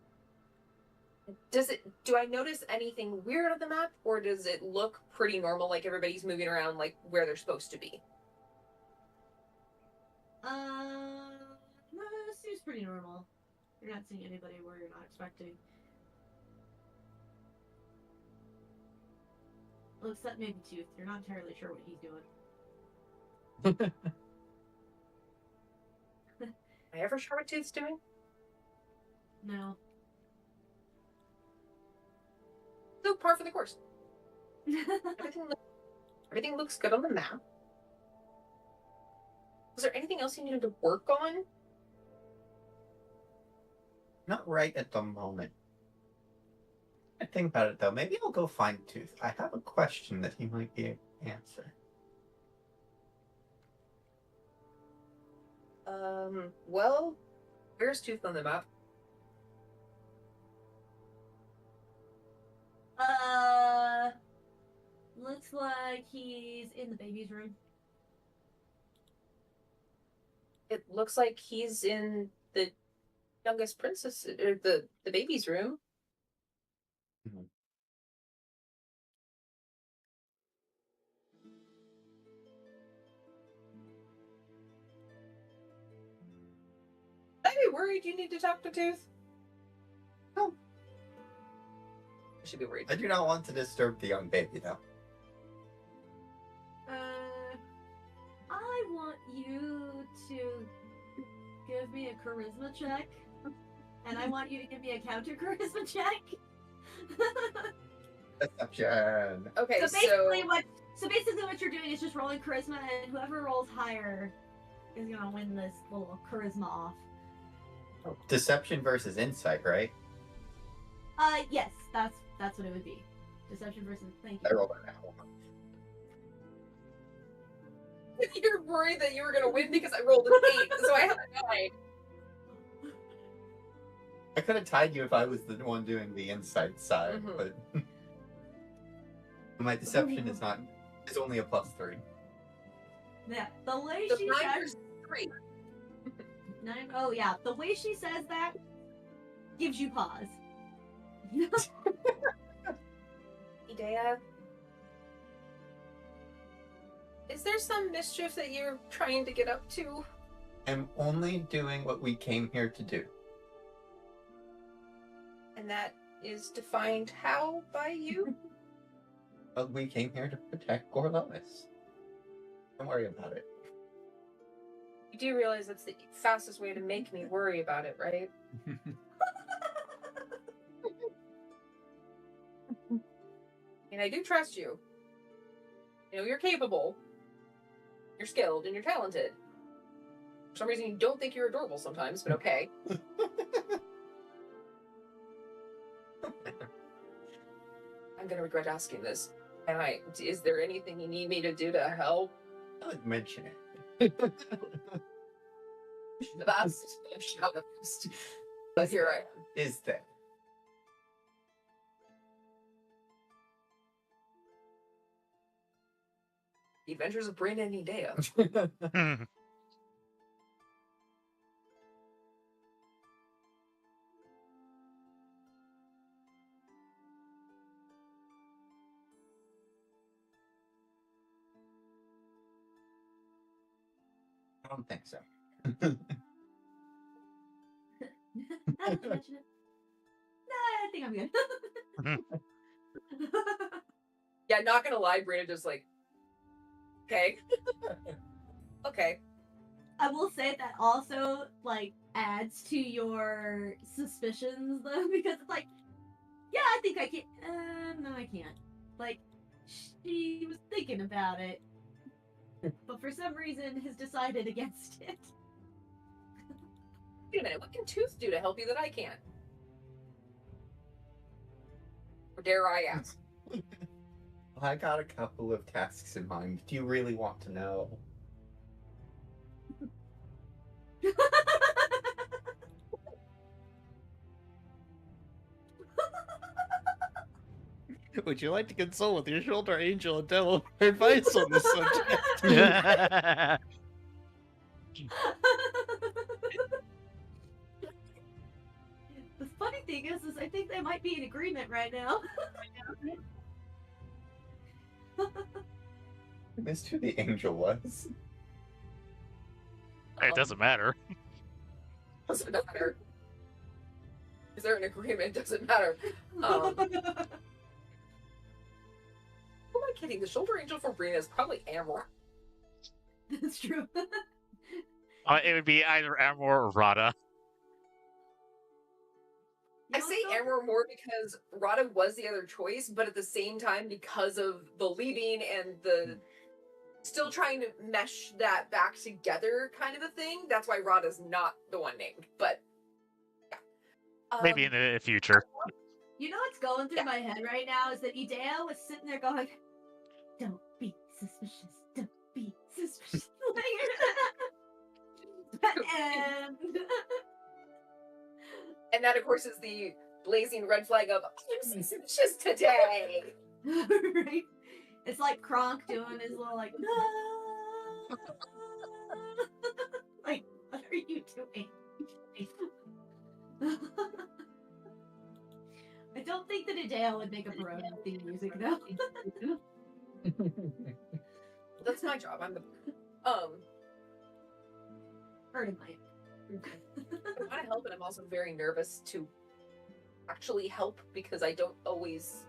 C: Do I notice anything weird on the map, or does it look pretty normal, like everybody's moving around like where they're supposed to be?
B: No, it seems pretty normal. You're not seeing anybody where you're not expecting. Well, except maybe Tooth. You're not entirely sure what he's doing.
C: Am I ever sure what Tooth's doing?
B: No.
C: So par for the course. Everything looks good on the map. Was there anything else you needed to work on?
A: Not right at the moment. I think about it though. Maybe I'll go find Tooth. I have a question that he might be able to answer.
C: Well, where's Tooth on the map?
B: Looks like he's in the baby's room.
C: It looks like he's in the youngest princess, or the baby's room.
A: Mhm.
C: I'd be worried you need to talk to Tooth.
A: No.
C: I should be worried.
A: I do not want to disturb the young baby though.
B: I want you to give me a charisma check, and I want you to give me a counter charisma check.
A: Deception.
C: Okay,
B: So basically what you're doing is just rolling charisma, and whoever rolls higher is gonna win this little charisma off.
A: Deception versus insight, right?
B: Yes, that's what it would be. Deception versus thank
A: I
B: you.
A: rolled a nat one.
C: You're worried that you were gonna win because I rolled an 8, so I have a 9.
A: I could have tied you if I was the one doing the insight side,
C: Mhm.
A: but my deception is not. It's only a +3.
B: Yeah, the way
C: So
B: she
C: 9
B: says
C: versus 3.
B: 9. Oh yeah, the way she says that gives you pause.
C: Idea. Is there some mischief that you're trying to get up to?
A: I'm only doing what we came here to do.
C: And that is defined how by you?
A: But we came here to protect Gorlois. Don't worry about it.
C: You do realize that's the fastest way to make me worry about it, right? And I do trust you. You know, you're capable. You're skilled and you're talented. For some reason, you don't think you're adorable sometimes, but okay. I'm gonna regret asking this. Is there anything you need me to do to help?
A: I would mention it.
C: That's but here I am.
A: Is there?
C: The Adventures of Brina and Idea.
A: I don't think so.
B: Now that you mention it. Nah, I think I'm good.
C: Yeah, not gonna lie, Brina just like, okay. Okay.
B: I will say that also like adds to your suspicions though, because it's like, yeah, I think I can. No, I can't. Like, she was thinking about it, but for some reason has decided against it.
C: Wait a minute, what can Tooth do to help you that I can't? Or dare I ask?
A: I got a couple of tasks in mind. Do you really want to know?
E: Would you like to consult with your shoulder angel and devil for advice on this subject?
B: The funny thing is I think they might be in agreement right now.
A: I missed who the angel was.
F: It doesn't matter.
C: Doesn't matter. Is there an agreement? Doesn't matter. Who am I kidding? The shoulder angel for Brina is probably Amra.
B: That's true.
F: It would be either Amor or Rada.
C: I say Amber more because Rada was the other choice, but at the same time, because of the leaving and the still trying to mesh that back together kind of a thing, that's why Rada's not the one named. But yeah.
F: Maybe in the future.
B: You know what's going through my head right now is that Idea was sitting there going, "Don't be suspicious. Don't be suspicious."
C: And that, of course, is the blazing red flag of I'm suspicious today.
B: Right? It's like Kronk doing his little like, no. Like, what are you doing? I don't think that Idea would make a Verona theme music though.
C: That's my job. I'm the
B: Heard it might.
C: I want to help, and I'm also very nervous to actually help because I don't always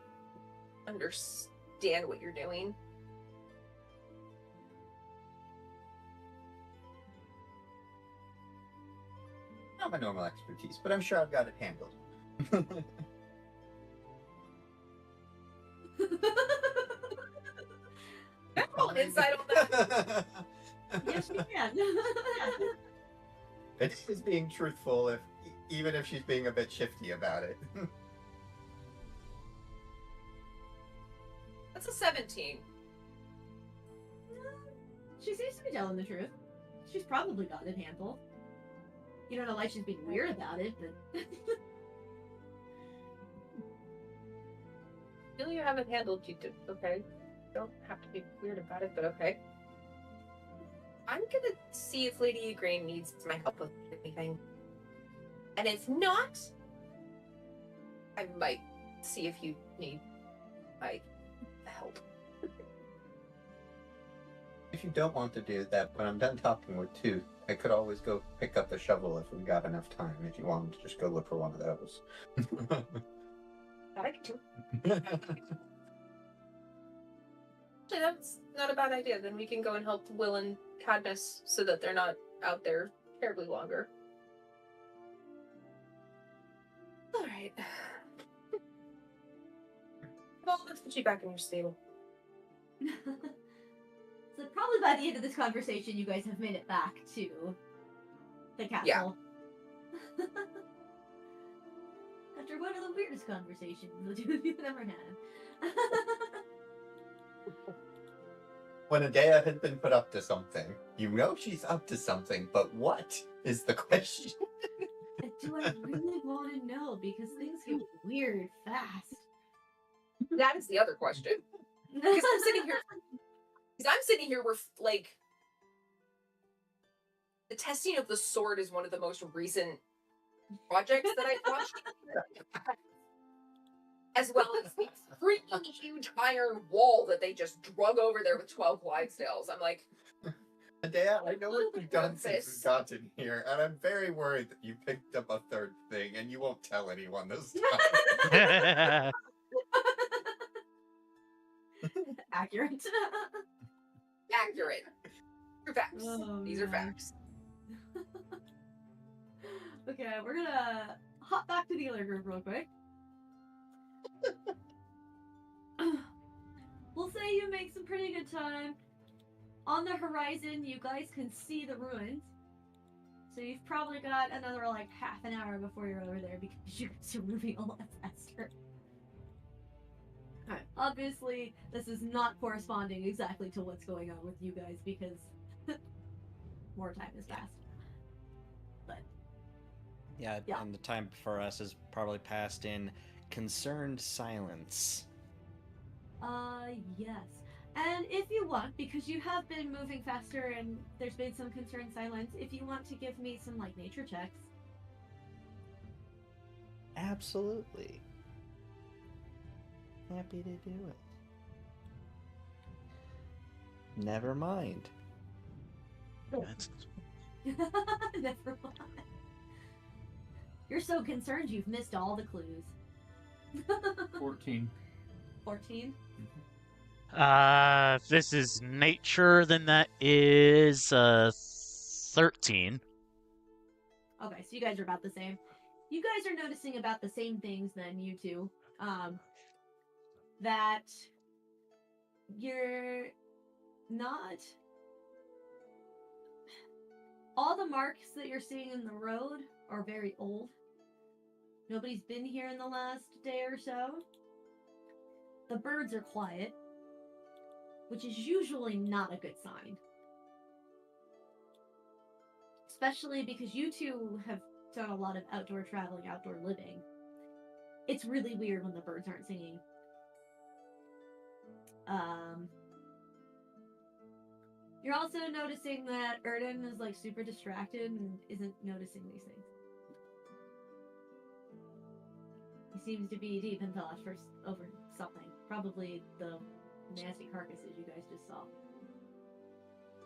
C: understand what you're doing.
A: Not my normal expertise, but I'm sure I've got it handled.
C: Roll an insight on that.
B: Yes, we can.
A: It is being truthful, even if she's being a bit shifty about it.
C: That's a 17.
B: She seems to be telling the truth. She's probably got it handled. You don't know why she's being weird about it, but
C: Feel you haven't handled you did okay. Don't have to be weird about it, but okay. I'm gonna see if Lady Igraine needs my help with anything. And if not, I might see if you need my help.
A: If you don't want to do that, when I'm done talking with Tooth, I could always go pick up the shovel if we got enough time, if you wanted to just go look for one of those.
C: I could do. Actually, that's not a bad idea. Then we can go and help Will and Cadmus so that they're not out there terribly longer. Alright. Well, let's put you back in your stable.
B: so probably by the end of this conversation, you guys have made it back to the castle.
C: Yeah.
B: After one of the weirdest conversations the two of you have ever had.
A: When Adea has been put up to something, you know she's up to something, but what is the question?
B: And do I really want to know? Because things get weird fast.
C: That is the other question. Because I'm sitting here with, like, the testing of the sword is one of the most recent projects that I've watched. As well as the freaking huge iron wall that they just drug over there with 12 Clydesdales. I'm like,
A: Adea, I know what you've done since
C: This.
A: we've gotten here, and I'm very worried that you picked up a third thing and you won't tell anyone this time.
B: Accurate.
C: accurate. True facts.
B: Oh,
C: These are
B: man.
C: facts.
B: Okay, we're gonna hop back to the other group real quick. We'll say you make some pretty good time. On the horizon, you guys can see the ruins. So you've probably got another like half an hour before you're over there because you guys are moving a lot faster. Alright, obviously, this is not corresponding exactly to what's going on with you guys because more time has passed. But
E: Yeah,
B: Yeah.
E: and the time for us is probably passed in concerned silence.
B: yes. And if you want, because you have been moving faster and there's been some concerned silence, if you want to give me some, like, nature checks.
E: Absolutely. Happy to do it. Never mind.
B: Never mind. You're so concerned you've missed all the clues.
D: 14.
B: 14?
F: If this is nature, then that is 13.
B: Okay, so you guys are about the same. You guys are noticing about the same things then, you two. That you're not. All the marks that you're seeing in the road are very old. Nobody's been here in the last day or so. The birds are quiet, which is usually not a good sign. Especially because you two have done a lot of outdoor traveling, outdoor living. It's really weird when the birds aren't singing. You're also noticing that Erden is like super distracted and isn't noticing these things. He seems to be deep in thought over something. Probably the nasty carcasses you guys just saw.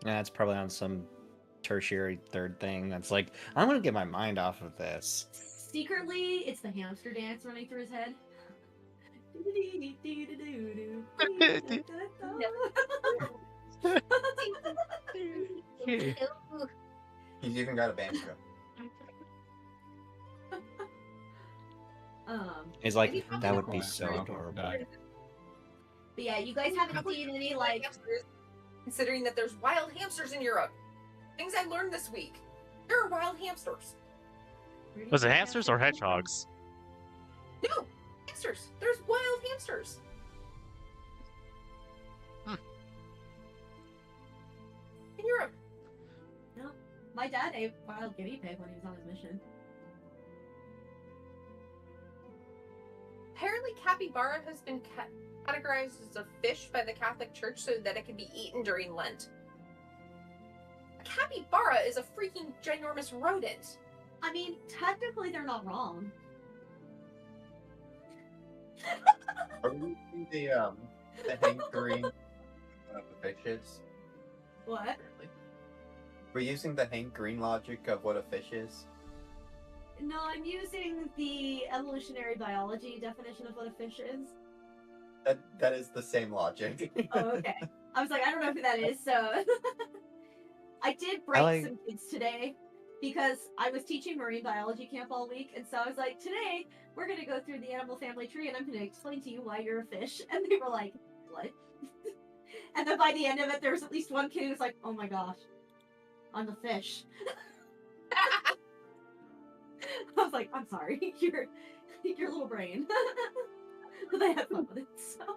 E: Yeah, it's probably on some tertiary third thing that's like, I'm gonna get my mind off of this.
B: Secretly, it's the hamster dance running through his head.
A: He's even got a banjo.
E: He's like,
B: maybe
E: that would
B: probably
E: be
B: not
E: so
B: right.
E: adorable.
B: But yeah, you guys haven't seen any like.
C: Hamsters, considering that there's wild hamsters in Europe. Things I learned this week. There are wild hamsters.
B: Where do you
F: Was it
B: think
F: hamsters or
B: come from?
F: hedgehogs?
C: No, hamsters. There's wild hamsters. In Europe.
B: No, my dad ate wild guinea pig when he was on his mission.
C: Apparently, capybara has been categorized as a fish by the Catholic Church so that it can be eaten during Lent. A capybara is a freaking ginormous rodent.
B: I mean, technically they're not wrong.
A: Are we using the hankering of the fishes?
B: What?
A: Apparently. We're using the Hank Green logic of what a fish is.
B: No, I'm using the evolutionary biology definition of what a fish is.
A: That is the same logic.
B: Oh, okay. I was like, I don't know who that is, so I did break some kids today because I was teaching marine biology camp all week, and so I was like, today we're gonna go through the animal family tree and I'm gonna explain to you why you're a fish. And they were like, what? And then by the end of it there was at least one kid who was like, oh my gosh, I'm a fish. I was like, I'm sorry, your little brain. But they had fun with it, so.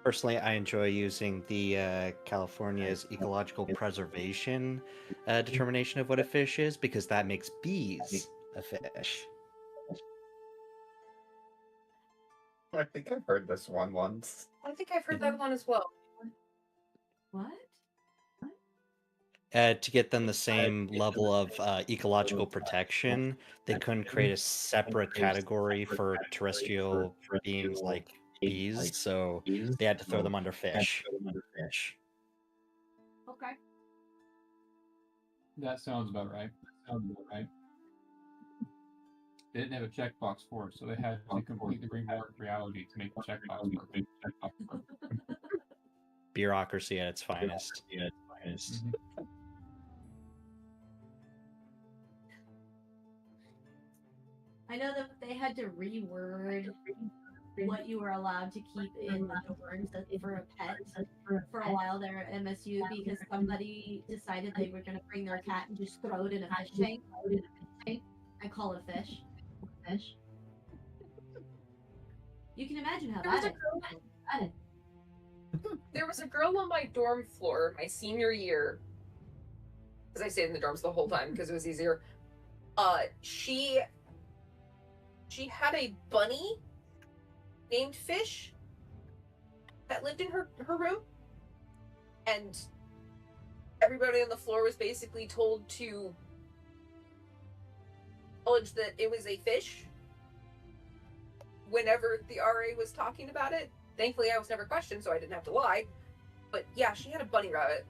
E: Personally, I enjoy using the California's ecological preservation determination of what a fish is because that makes bees a fish.
A: I think I've heard this one once.
C: I think I've heard that one as well.
B: What?
E: To get them the same level of ecological protection, they couldn't create a separate category for terrestrial beings like bees, so they had to throw them under fish.
B: Okay.
D: That sounds about right. They didn't have a checkbox for it, so they had to completely rework reality to make the checkbox work.
E: Bureaucracy at its finest.
D: Mhm.
B: I know that they had to reword what you were allowed to keep in the dorms for a pet for a while there at MSU because somebody decided they were going to bring their cat and just throw it in a fish tank. I call it a fish. You can imagine how that is.
C: There was a girl on my dorm floor my senior year, because I stayed in the dorms the whole time because it was easier. She had a bunny named Fish that lived in her room, and everybody on the floor was basically told to acknowledge that it was a fish whenever the RA was talking about it. Thankfully, I was never questioned, so I didn't have to lie. But yeah, she had a bunny rabbit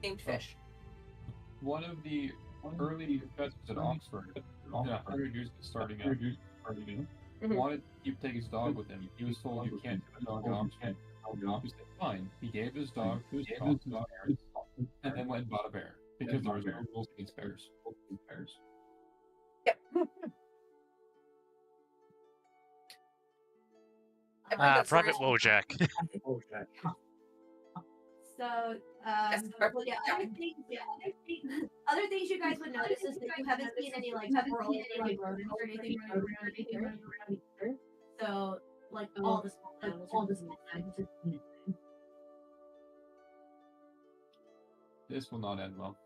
C: named Fish.
D: One of the early professors at Oxford, 100 years starting out,
C: Mhm.
D: wanted to take his dog with him. He was told you can't have a dog on He said fine. He gave his dog to his parents, and then went and bought a bear because there was no rules against bears.
C: Yep. I've heard that story.
F: Private Wojak.
B: So,
C: Yes,
B: well, yeah, other things you guys would notice is that you haven't seen any like squirrels or like rodents or anything running around either. So, like all the small animals are just missing.
D: This will not end well.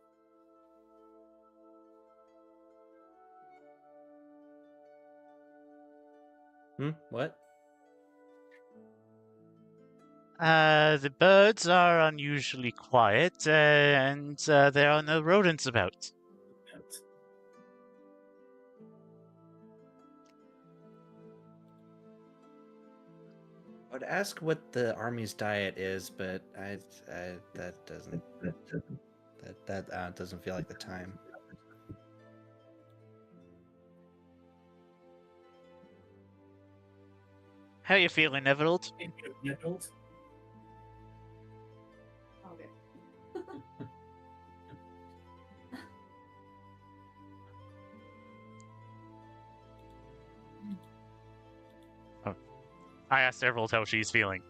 E: What?
F: The birds are unusually quiet, and there are no rodents about.
E: I would ask what the army's diet is, but that doesn't doesn't feel like the time.
F: How are you feeling, Everald?
B: Okay.
F: I asked Everald how she's feeling.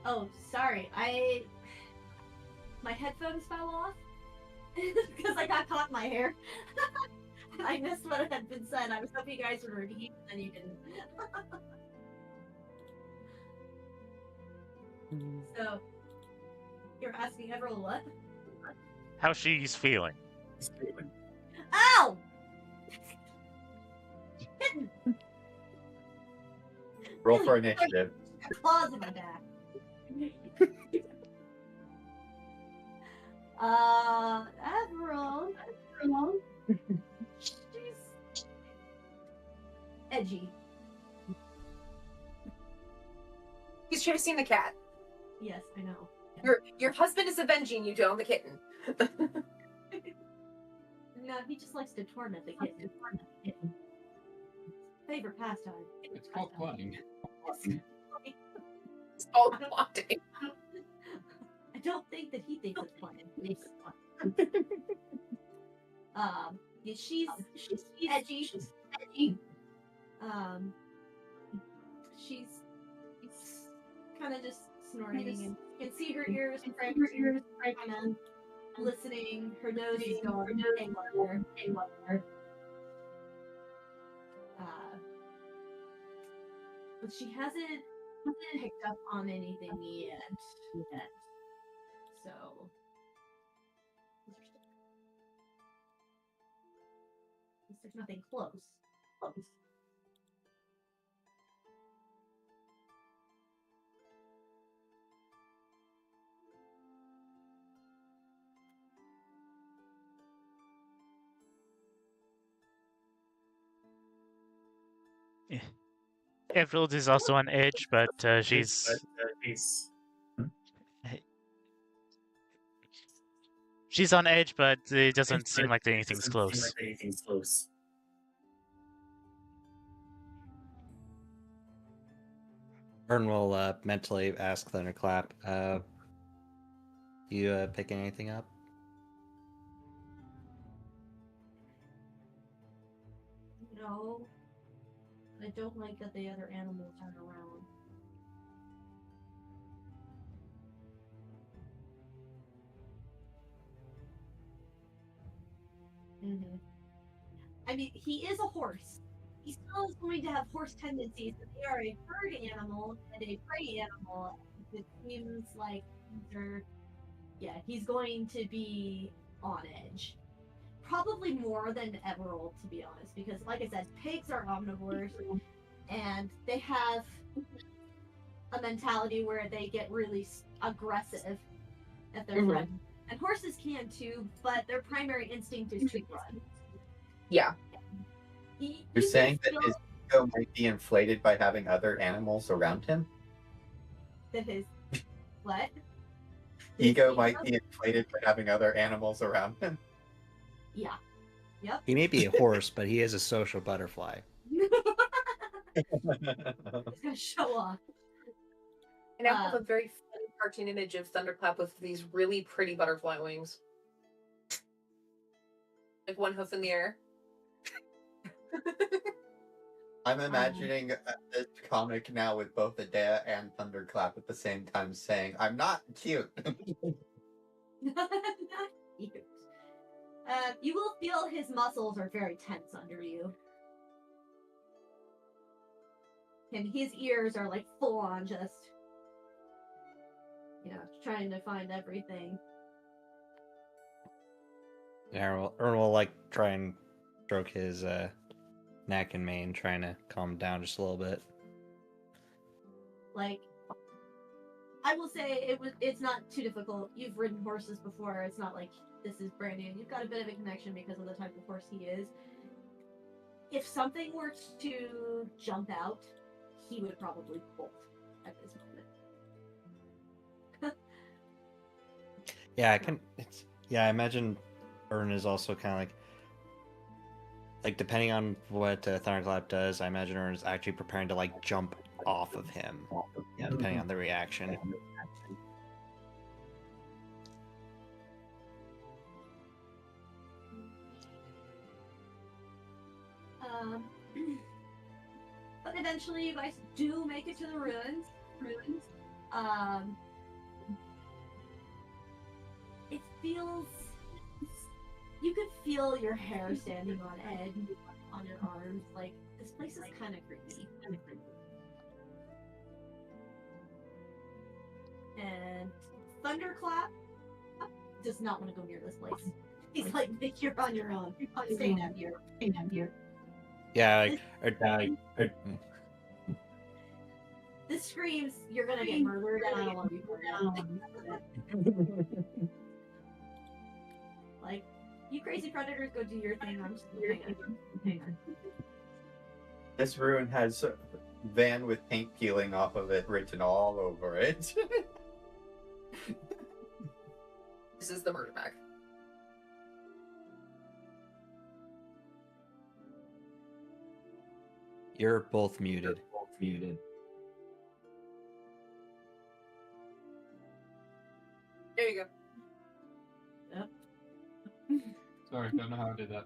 B: Oh, sorry. My headphones fell off because I got caught in my hair. I missed what had been said. I was hoping you guys would repeat, and then you didn't. So, you're asking Everald what?
F: How she's feeling.
B: Ow! Kitten!
A: Roll for
B: Really
A: initiative.
B: got claws in my back. Everald. She's edgy.
C: He's chasing the cat.
B: Yes, I know.
C: Your husband is avenging you, Joan the kitten.
B: No, he just likes to torment the kitten. Favorite pastime.
D: It's called plotting.
C: It's all wanting.
B: I don't think that he thinks it's fun. It's fun. Yeah, she's edgy. She's kind of just snorting, and you can see her ears kind of listening. Her nose is going haywire. But she hasn't picked up on anything yet. So. There's nothing close.
F: Everald is also on edge, but she's on edge, but it doesn't seem like anything's close.
E: Vern will mentally ask Thunderclap, you picking anything up?
B: No. I don't like that the other animals aren't around. I mean, he is a horse. He still is going to have horse tendencies, but they are a herd animal and a prey animal. It seems like he's going to be on edge. Probably more than Everald, to be honest, because, like I said, pigs are omnivores, and they have a mentality where they get really aggressive if they're threatened. And horses can too, but their primary instinct is to run.
C: Yeah.
A: You're saying that his ego might be inflated by having other animals around him?
B: That his what?
A: Ego might be inflated by having other animals around him.
B: Yeah. Yep.
E: He may be a horse, but he is a social butterfly.
B: He's gonna show off.
C: And I have a very funny cartoon image of Thunderclap with these really pretty butterfly wings. Like one hoof in the air.
A: I'm imagining this comic now with both Adea and Thunderclap at the same time saying, I'm not cute.
B: Not cute. You will feel his muscles are very tense under you. And his ears are like full on just, trying to find everything.
E: Ern will like try and stroke his neck and mane, trying to calm him down just a little bit.
B: Like, I will say it's not too difficult. You've ridden horses before. It's not like this is brand new. You've got a bit of a connection because of the type of horse he is. If something were to jump out, he would probably bolt at this moment.
E: Yeah, I imagine Ern is also kind of like depending on what Thunderclap does, I imagine Ern is actually preparing to like jump off of him, depending on the reaction.
B: But eventually you guys do make it to the ruins. It feels... You could feel your hair standing on edge on your arms. Like, this place is kind of creepy. And Thunderclap does not want to go near this place. He's like, you're on your own. I'm staying out here.
E: Yeah,
B: This screams, you're gonna get murdered, and I don't want to be murdered. Like, you crazy predators, go do your thing. I'm just gonna hang on.
A: This ruin has van with paint peeling off of it written all over it.
C: This is the murder bag.
E: You're both muted.
C: There you go.
D: Sorry, don't know how I did that.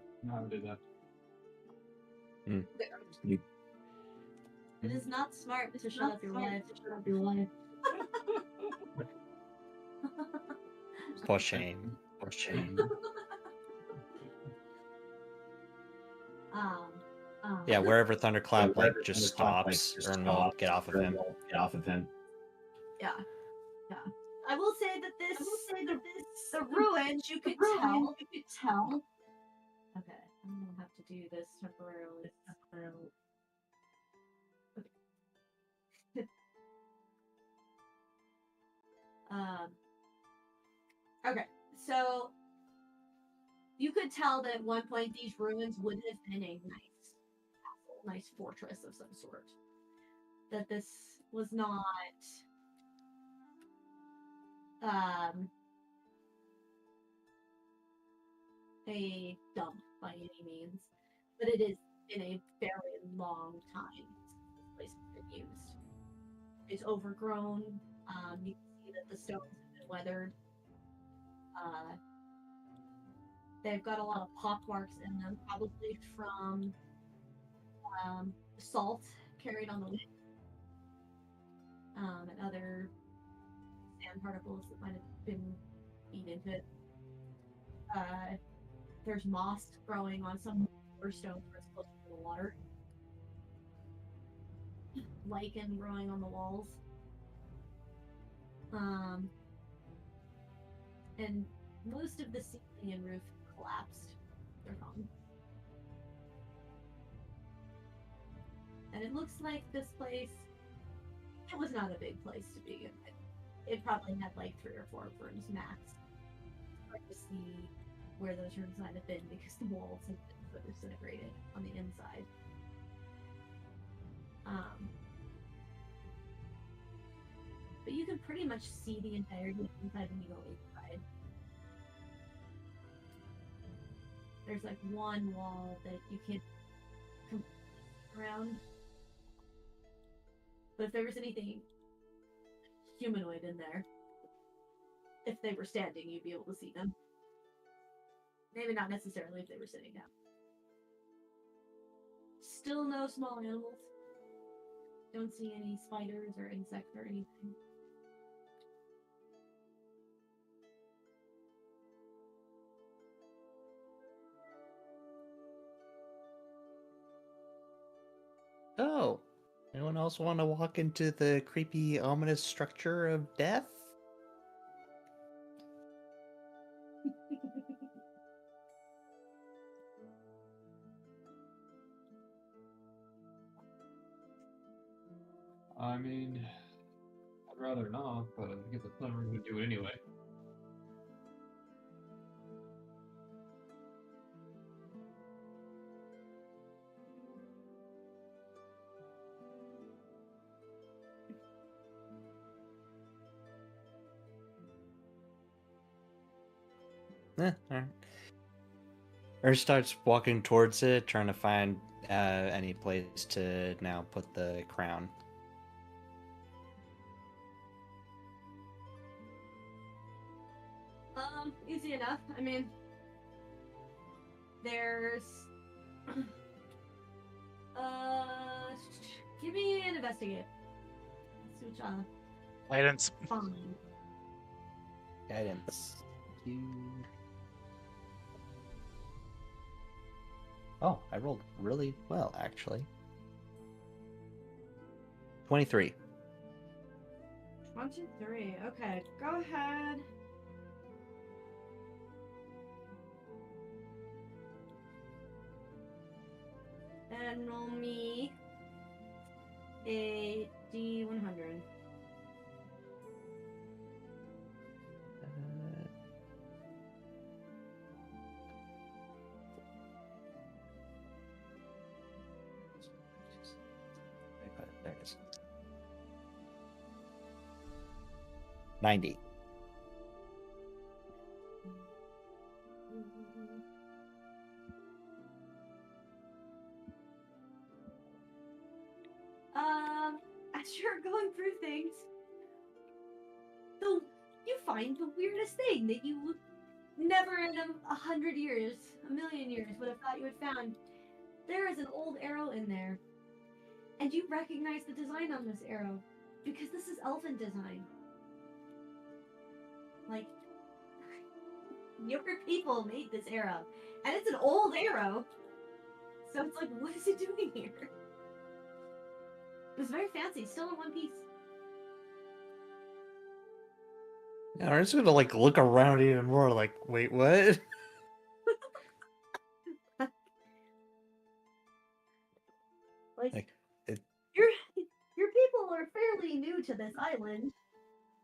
B: It is not smart to shut up your life.
E: For shame. Yeah, wherever Thunderclap just stops, Ern will get off of him.
B: Yeah. I will say that the ruins, you could tell. Okay, I'm gonna have to do this temporarily. Okay, so you could tell that at one point these ruins would have been a nice fortress of some sort. That this was not a dump by any means, but it is in a very long time since this place has been used. It's overgrown. You can see that the stones have been weathered. They've got a lot of pockmarks in them, probably from salt carried on the wind, and other sand particles that might have been eaten into it. There's moss growing on some stones where it's closer to the water. Lichen growing on the walls. And most of the ceiling and roof collapsed. They're gone. And it looks like this place, it was not a big place to begin with. It probably had like 3 or 4 rooms max. It's hard to see where those rooms might have been because the walls have been so disintegrated on the inside. But but you can pretty much see the entirety of inside when you go inside. There's like one wall that you can't come around. But if there was anything humanoid in there, if they were standing, you'd be able to see them. Maybe not necessarily if they were sitting down. Still no small animals. Don't see any spiders or insects or anything.
E: Oh, anyone else want to walk into the creepy, ominous structure of death?
D: I mean, I'd rather not, but I get the feeling we're gonna do it anyway.
E: Alright. Or starts walking towards it, trying to find any place to now put the crown.
B: Easy enough. I mean, there's give me an investigate. Let's see what
F: Guidance.
B: find.
E: Guidance. Oh, I rolled really well, actually. 23.
B: 23. Okay, go ahead. And roll me a D100.
E: There it is. 90.
B: As you're going through things, you find the weirdest thing that you would never in 100 years, a million years, would have thought you had found. There is an old arrow in there, and you recognize the design on this arrow because this is elven design. Like, your people made this arrow, and it's an old arrow. So it's like, what is it doing here? It was very fancy, still in one piece.
E: Yeah, I'm just gonna like look around even more. Like, wait, what?
B: Like,
E: it,
B: your people are fairly new to this island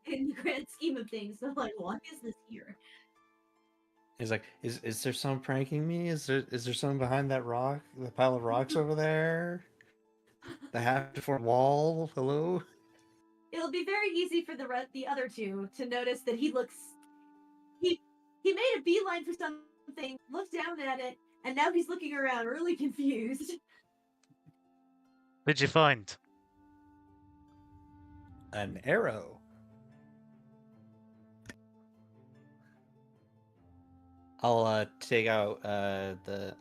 B: in the grand scheme of things. So like, why is this here?
E: He's like, is there someone pranking me? Is there someone behind that rock, the pile of rocks over there? The half-formed wall? Hello?
B: It'll be very easy for the other two to notice that he made a beeline for something, looked down at it, and now he's looking around, really confused.
F: What'd you find?
E: An arrow. I'll take out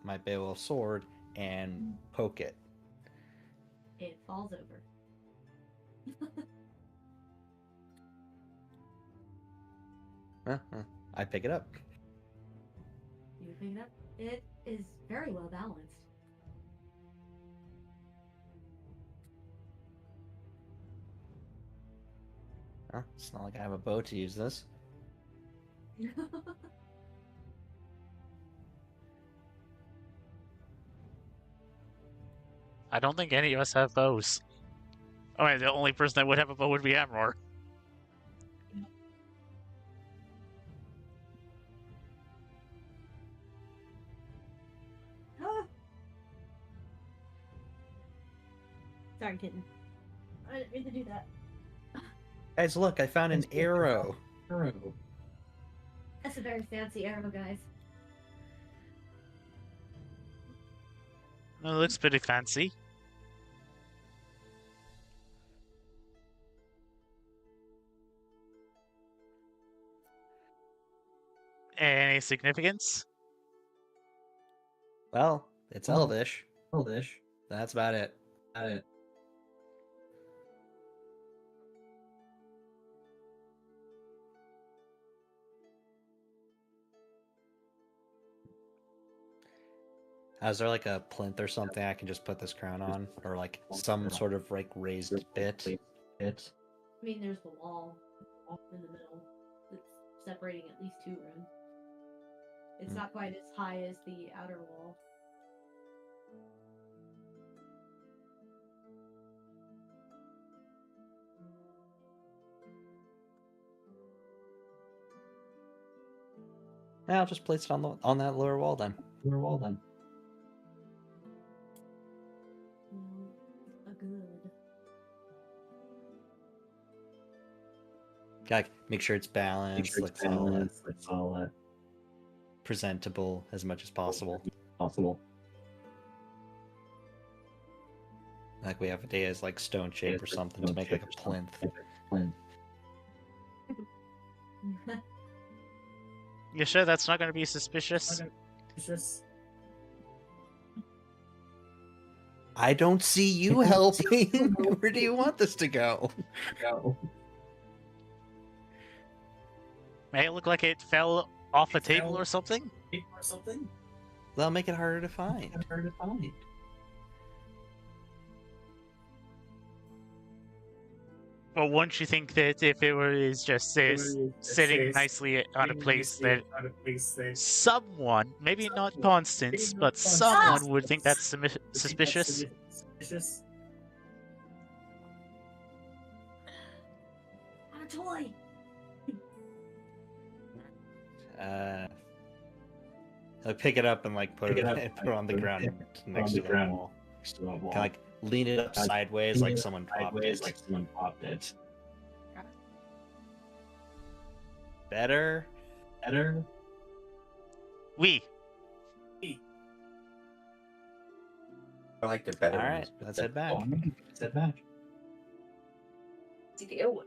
E: my Beowulf sword and poke it.
B: It falls over.
E: I pick it up.
B: You pick it up. It is very well balanced.
E: Huh? It's not like I have a bow to use this.
F: I don't think any of us have bows. Oh, wait, the only person that would have a bow would be Amror.
B: Sorry, kitten. I didn't mean to do that.
E: Guys, look, I found an arrow.
B: That's a very fancy arrow, guys.
F: It looks pretty fancy. Any significance?
E: Well, it's Elvish. That's about it. Is there like a plinth or something I can just put this crown on? Or like some sort of like raised bit?
B: I mean, there's the wall in the middle that's separating at least 2 rooms. It's not quite as high as the outer wall.
E: Yeah, I'll just place it on that lower wall then.
B: Mm, good.
E: Gotta make sure it's balanced, solid, presentable as much as possible. Like we have a day as like stone shape or something to make like a plinth.
F: You sure that's not going to be suspicious?
E: I don't see you helping. Where do you want this to go?
F: May it look like it fell off a table or something?
E: That'll make it harder to find.
F: Well, wouldn't you think that if it was just sitting nicely on a place that someone, maybe not Constance, but someone would think that's suspicious?
B: On a toy!
E: I'll pick it up and like put it on the ground next to the wall. Kind of like lean it up sideways like someone popped it. Better?
F: We.
A: I liked it better.
E: Alright, let's head back.
C: CDO.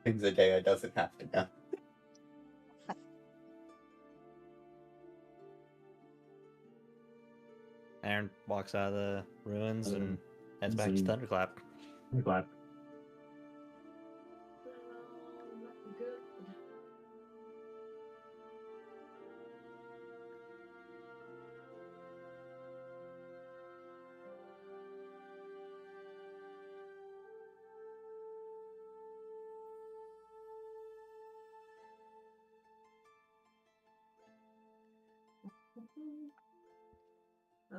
A: Things a day I doesn't have to know.
E: Aaron walks out of the ruins and heads back to Thunderclap.
B: Good. Okay.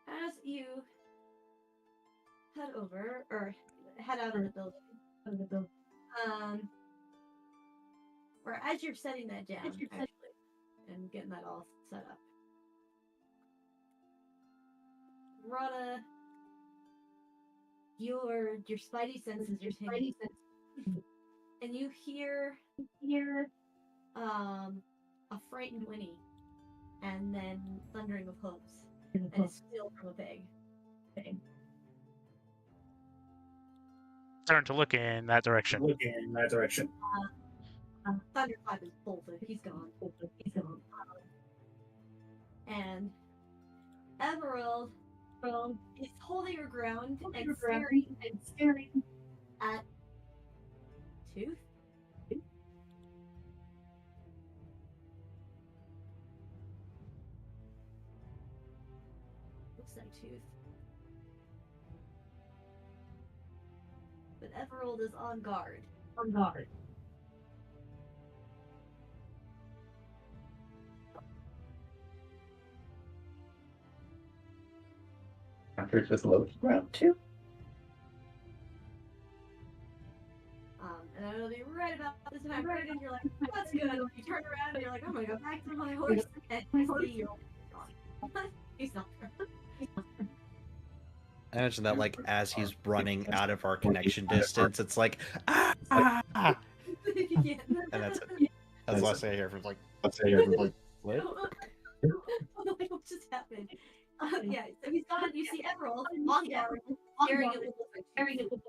B: As you head over or head out of the building, or as you're setting that down, actually, and getting that all set up, Rana, your spidey senses are tingling, and you hear a frightened whinny, and then thundering of hooves, and it's still from a pig.
F: Turn to look in that direction.
B: Thunderclap is bolted. He's gone. And Emerald is holding her ground and staring at Tooth. Looks like Tooth. But Emerald is on guard.
A: After just low ground too.
B: And I'm gonna be right about this that bird and you're like, that's good. And you turn around and you're like, I'm gonna go back to my horse and I see you're gone. He's not there.
E: I imagine that, like, as he's running out of our connection distance, it's like, ah!
B: Yeah.
E: And that's it. That's the last thing I hear from, like, what?
B: Like, what just happened? Yeah, so he's gone. You see Emerald on guard, staring at Wolf.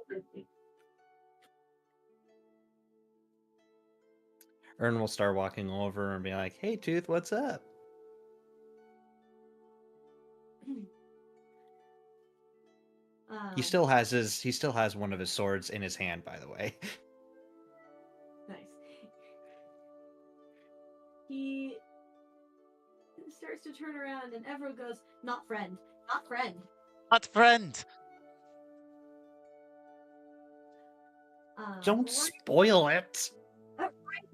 E: Ern will start walking over and be like, hey, Tooth, what's up? He still has one of his swords in his hand, by the way.
B: Nice. He starts to turn around and Emerald goes, not friend, not friend.
F: Not friend.
E: Don't spoil it.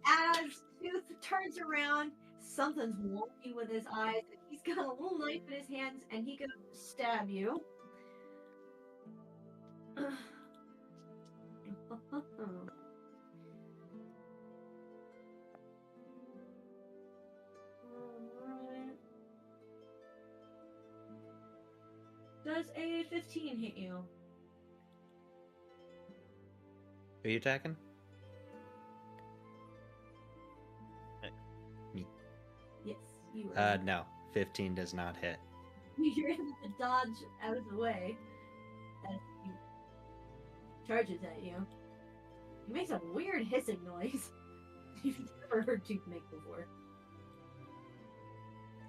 B: As Tooth turns around, something's wonky with his eyes, and he's got a little knife in his hands, and he gonna stab you. Alright. Does a 15 hit you?
E: Are you attacking?
B: Yes, you are.
E: No. 15 does not hit.
B: You're able to dodge out of the way as he charges at you. He makes a weird hissing noise you've never heard Tooth make before.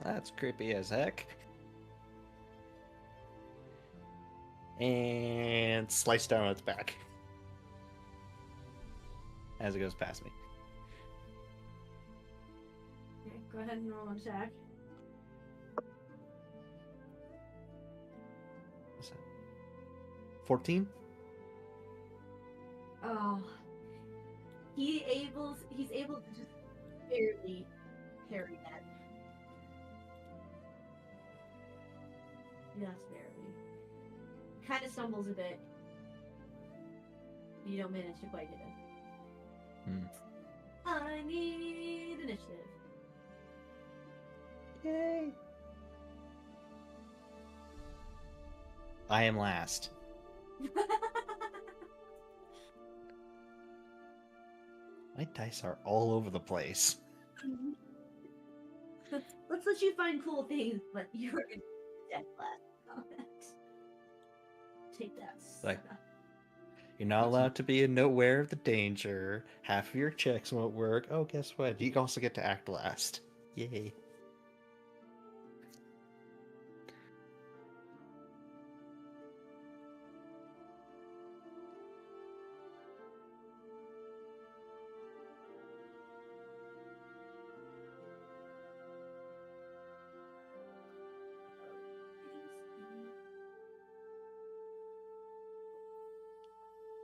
E: That's creepy as heck. And slice down its back. As it goes past me.
B: Okay, go ahead and roll an attack.
E: What's that? 14?
B: Oh. He's able to just barely parry that. Just barely. Kind of stumbles a bit. You don't manage to quite hit him. I need initiative.
E: Yay! I am last. My dice are all over the place.
B: Let's let you find cool things, but you're gonna be dead last comment. Take that.
E: Like-
B: sucker.
E: You're not allowed to be aware of the danger. Half of your checks won't work. Oh, guess what? You also get to act last. Yay.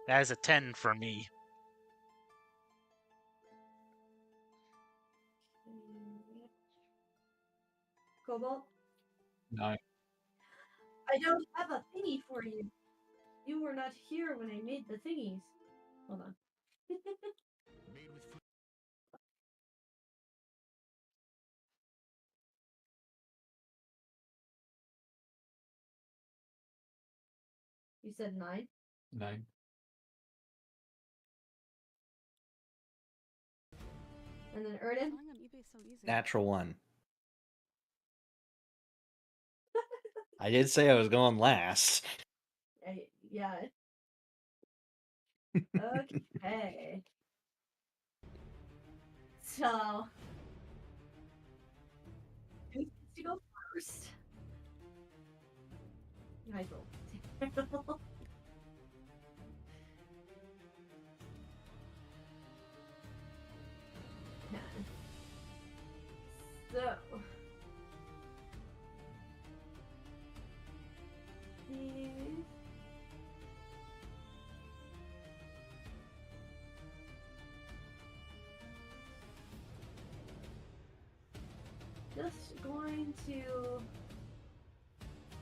F: That is a 10 for me.
B: Cobalt,
D: 9.
B: I don't have a thingy for you. You were not here when I made the thingies. Hold on. You said 9?
D: 9.
B: And then Erden?
H: Selling on eBay is so easy.
E: Natural 1. I did say I was going last.
B: Yeah. Okay. So, who gets to go first? I rolled. So, these just going to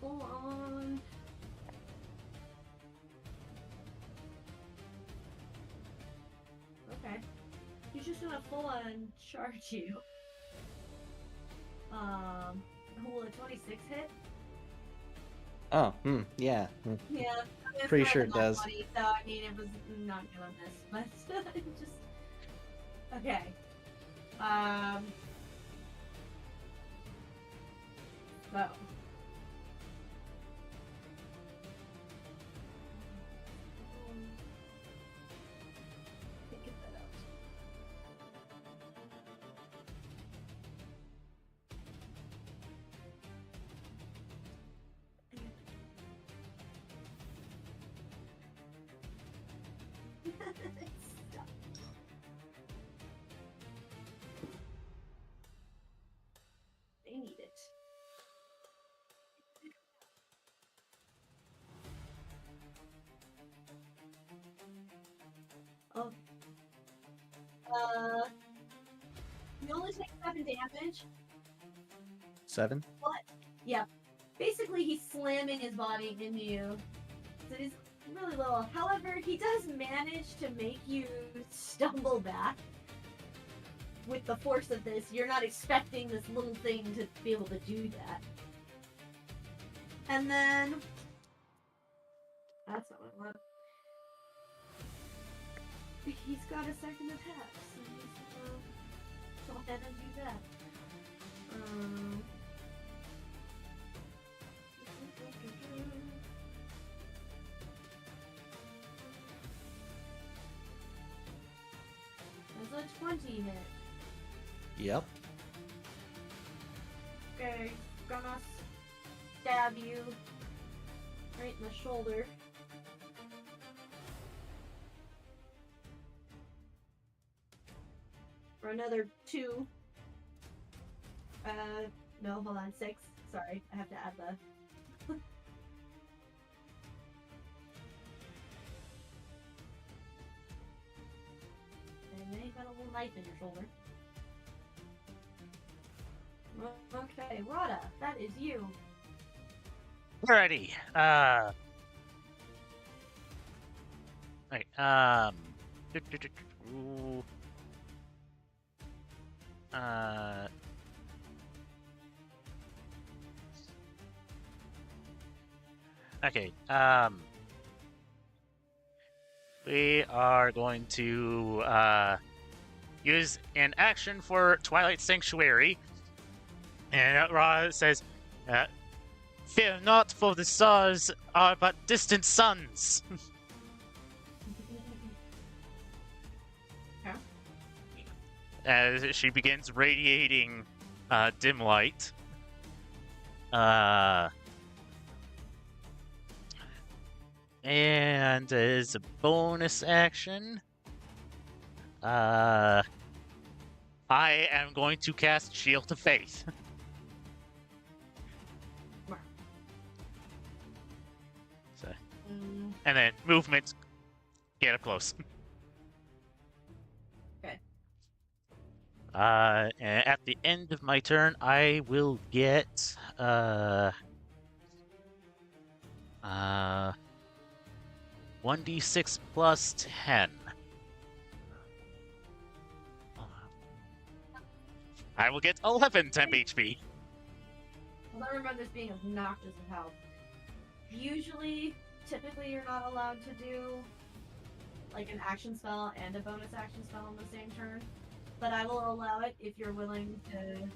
B: pull on. Okay. He's just gonna full on charge you. Will a 26 hit?
E: Oh, yeah.
B: Yeah. It's
E: Pretty
B: better
E: sure
B: than
E: it
B: my
E: does.
B: 20, so I mean, it was not good on this, but just okay. So. Get that out. Stop. They need it. Oh. You only take 7 damage.
E: 7?
B: What? Yeah. Basically, he's slamming his body into you. So he's really little. However, he does manage to make you stumble back with the force of this. You're not expecting this little thing to be able to do that. And then... That's not what I want. He's got a second attack, so he's go ahead and do that. That's a 20 hit.
E: Yep.
B: Okay, gonna stab you right in the shoulder. For another 2. No, hold on, 6. Sorry, I have to add the... And then you got a little knife in your shoulder. Okay, Rada, that is you.
F: Alrighty. Right. Ooh. Okay. We are going to use an action for Twilight Sanctuary, and Ra says, "Fear not, for the stars are but distant suns."
B: Okay.
F: As she begins radiating dim light. And as a bonus action, I am going to cast Shield of Faith. So, and then movement, get up close.
B: Okay.
F: And at the end of my turn, I will get 1d6 plus 10. I will get 11 temp HP.
B: Well, I remember this being obnoxious as hell. Usually, typically, you're not allowed to do like an action spell and a bonus action spell on the same turn. But I will allow it if you're willing to.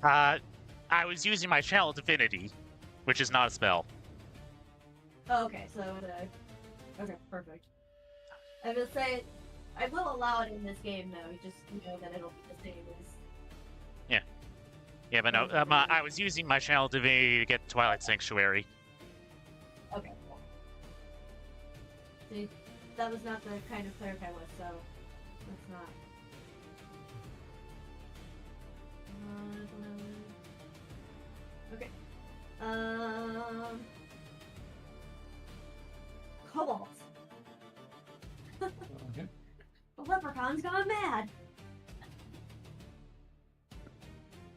F: I was using my Channel Divinity, which is not a spell.
B: Oh, okay, so okay, perfect. I will say, I will allow it in this game though. Just know that it'll be the same as.
F: Yeah, but no, I was using my Channel Divinity to get Twilight Sanctuary.
B: Okay. Cool. See, that was not the kind of cleric I was, so that's not. Okay. Cobalt.
D: Okay.
B: The leprechaun's gone mad.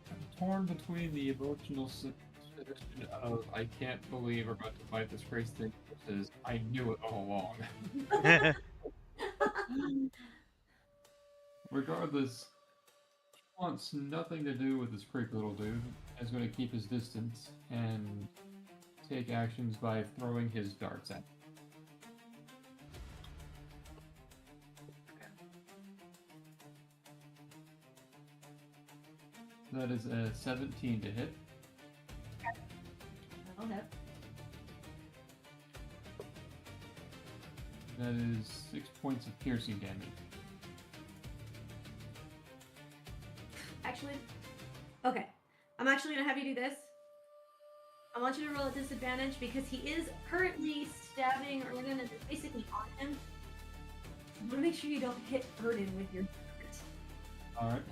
D: I'm torn between the emotional situation of I can't believe we're about to fight this crazy thing versus I knew it all along. Regardless, he wants nothing to do with this creepy little dude. He's going to keep his distance and take actions by throwing his darts at him. That is a 17 to hit.
B: That'll hit.
D: That is 6 points of piercing damage.
B: Actually, okay. I'm actually gonna have you do this. I want you to roll at disadvantage because he is currently stabbing Erden and it's basically on him. I want to make sure you don't hit Erden with your dart.
D: Alright.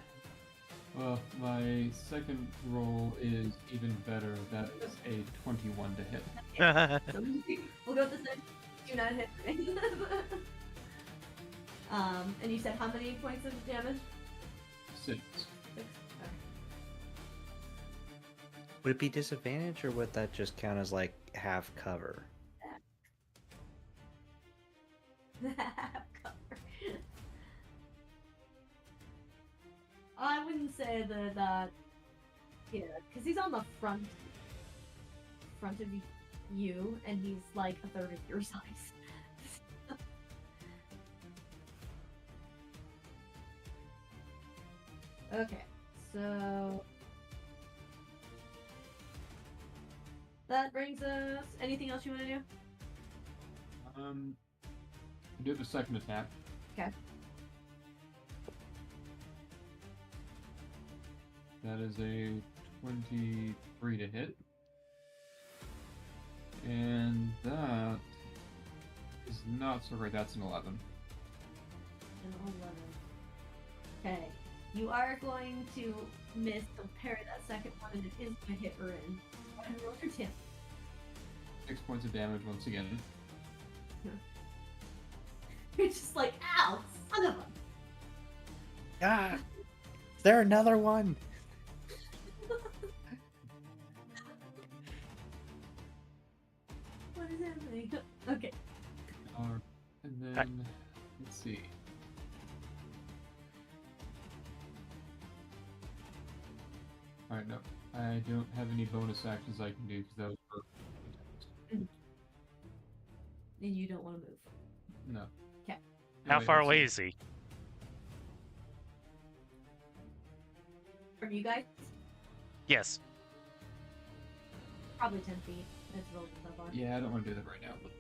D: Well, my second roll is even better. That is a 21 to hit.
B: So we'll go with the second. Do not hit Erden. And you said how many points of damage?
D: 6.
B: 6. Okay.
E: Would it be disadvantage, or would that just count as like half cover?
B: Cover. I wouldn't say that. Yeah, because he's on the front of you, and he's like a third of your size. Okay, so that brings us. Anything else you want to do?
D: Do the second attack.
B: Okay.
D: That is a 23 to hit. And that is not so great. That's an 11.
B: An 11. Okay. You are going to miss the parry that second one, and it is going to hit Urin. And roll your 10.
D: 6 points of damage once again.
B: You're just like, ow, son of a.
E: Ah! Is there another one?
B: What is happening? Okay.
D: And then, let's see. Alright, no. I don't have any bonus actions I can do because that was for.
B: And you don't want to move.
D: No.
B: Okay.
F: How
D: Anyway,
F: far
D: let's
F: away
D: see.
F: is he?
B: From you guys?
F: Yes.
B: Probably 10 feet. It's really so far.
D: Yeah, I don't want to do that right now. But...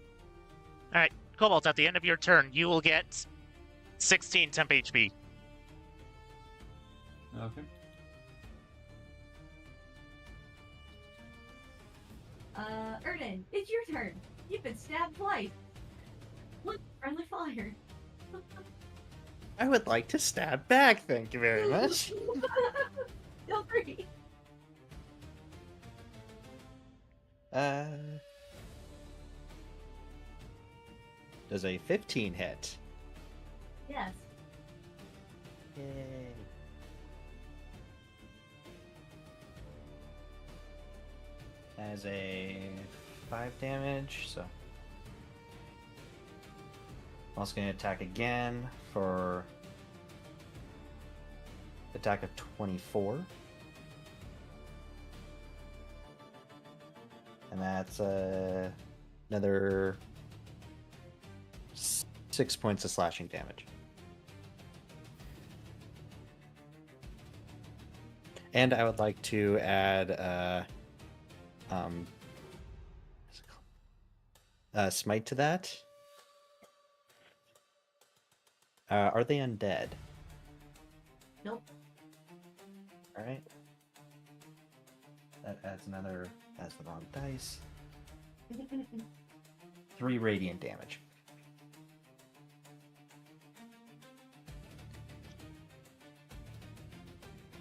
F: Alright, Cobalt, at the end of your turn, you will get 16 temp HP.
D: Okay.
B: Erden, it's your turn. You've been stabbed twice. Look, friendly fire.
E: I would like to stab back, thank you very much.
B: Feel free.
E: Does a 15 hit?
B: Yes.
E: Yay. As a 5 damage, so. I'm also going to attack again for attack of 24. And that's another 6 points of slashing damage. And I would like to add smite to that. Are they undead?
B: Nope.
E: Alright. That adds another, that's the wrong dice. 3 radiant damage.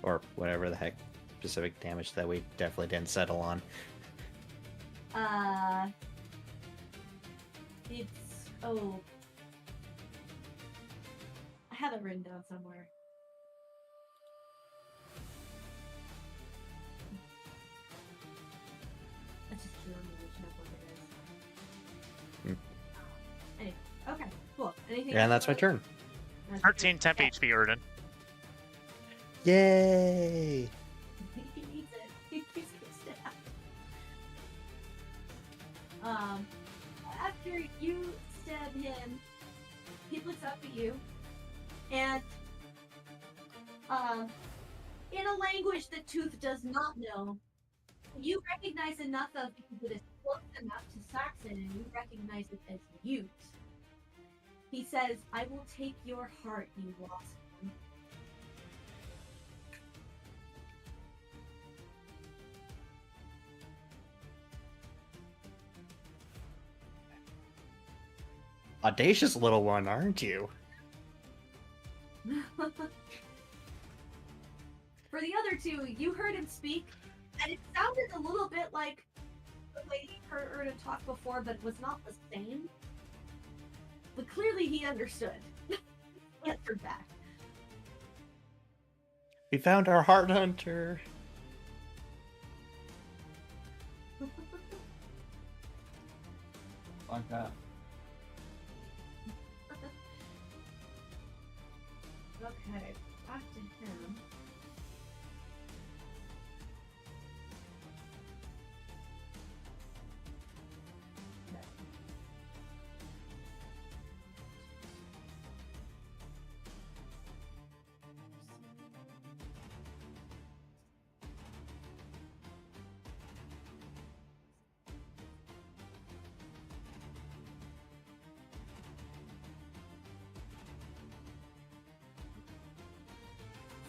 E: Or whatever the heck specific damage that we definitely didn't settle on.
B: It's I have it written down somewhere. I just don't remember what it is. Anyway, okay, cool. Anything?
E: And
B: else
E: that's my
B: about-
E: turn.
B: That's
F: 13 temp
B: okay.
F: HP, Erden.
E: Yay!
B: He needs it. He keeps getting stabbed. After you stab him, he looks up at you, and in a language that Tooth does not know, you recognize enough of it that is close enough to Saxon, and you recognize it as Ute. He says, "I will take your heart, you lost one."
E: Audacious little one, aren't you?
B: For the other two, you heard him speak, and it sounded a little bit like the way he heard him talk before, but it was not the same. But clearly he understood. He answered back.
E: We found our heart hunter.
D: Like that.
B: Okay, back to him.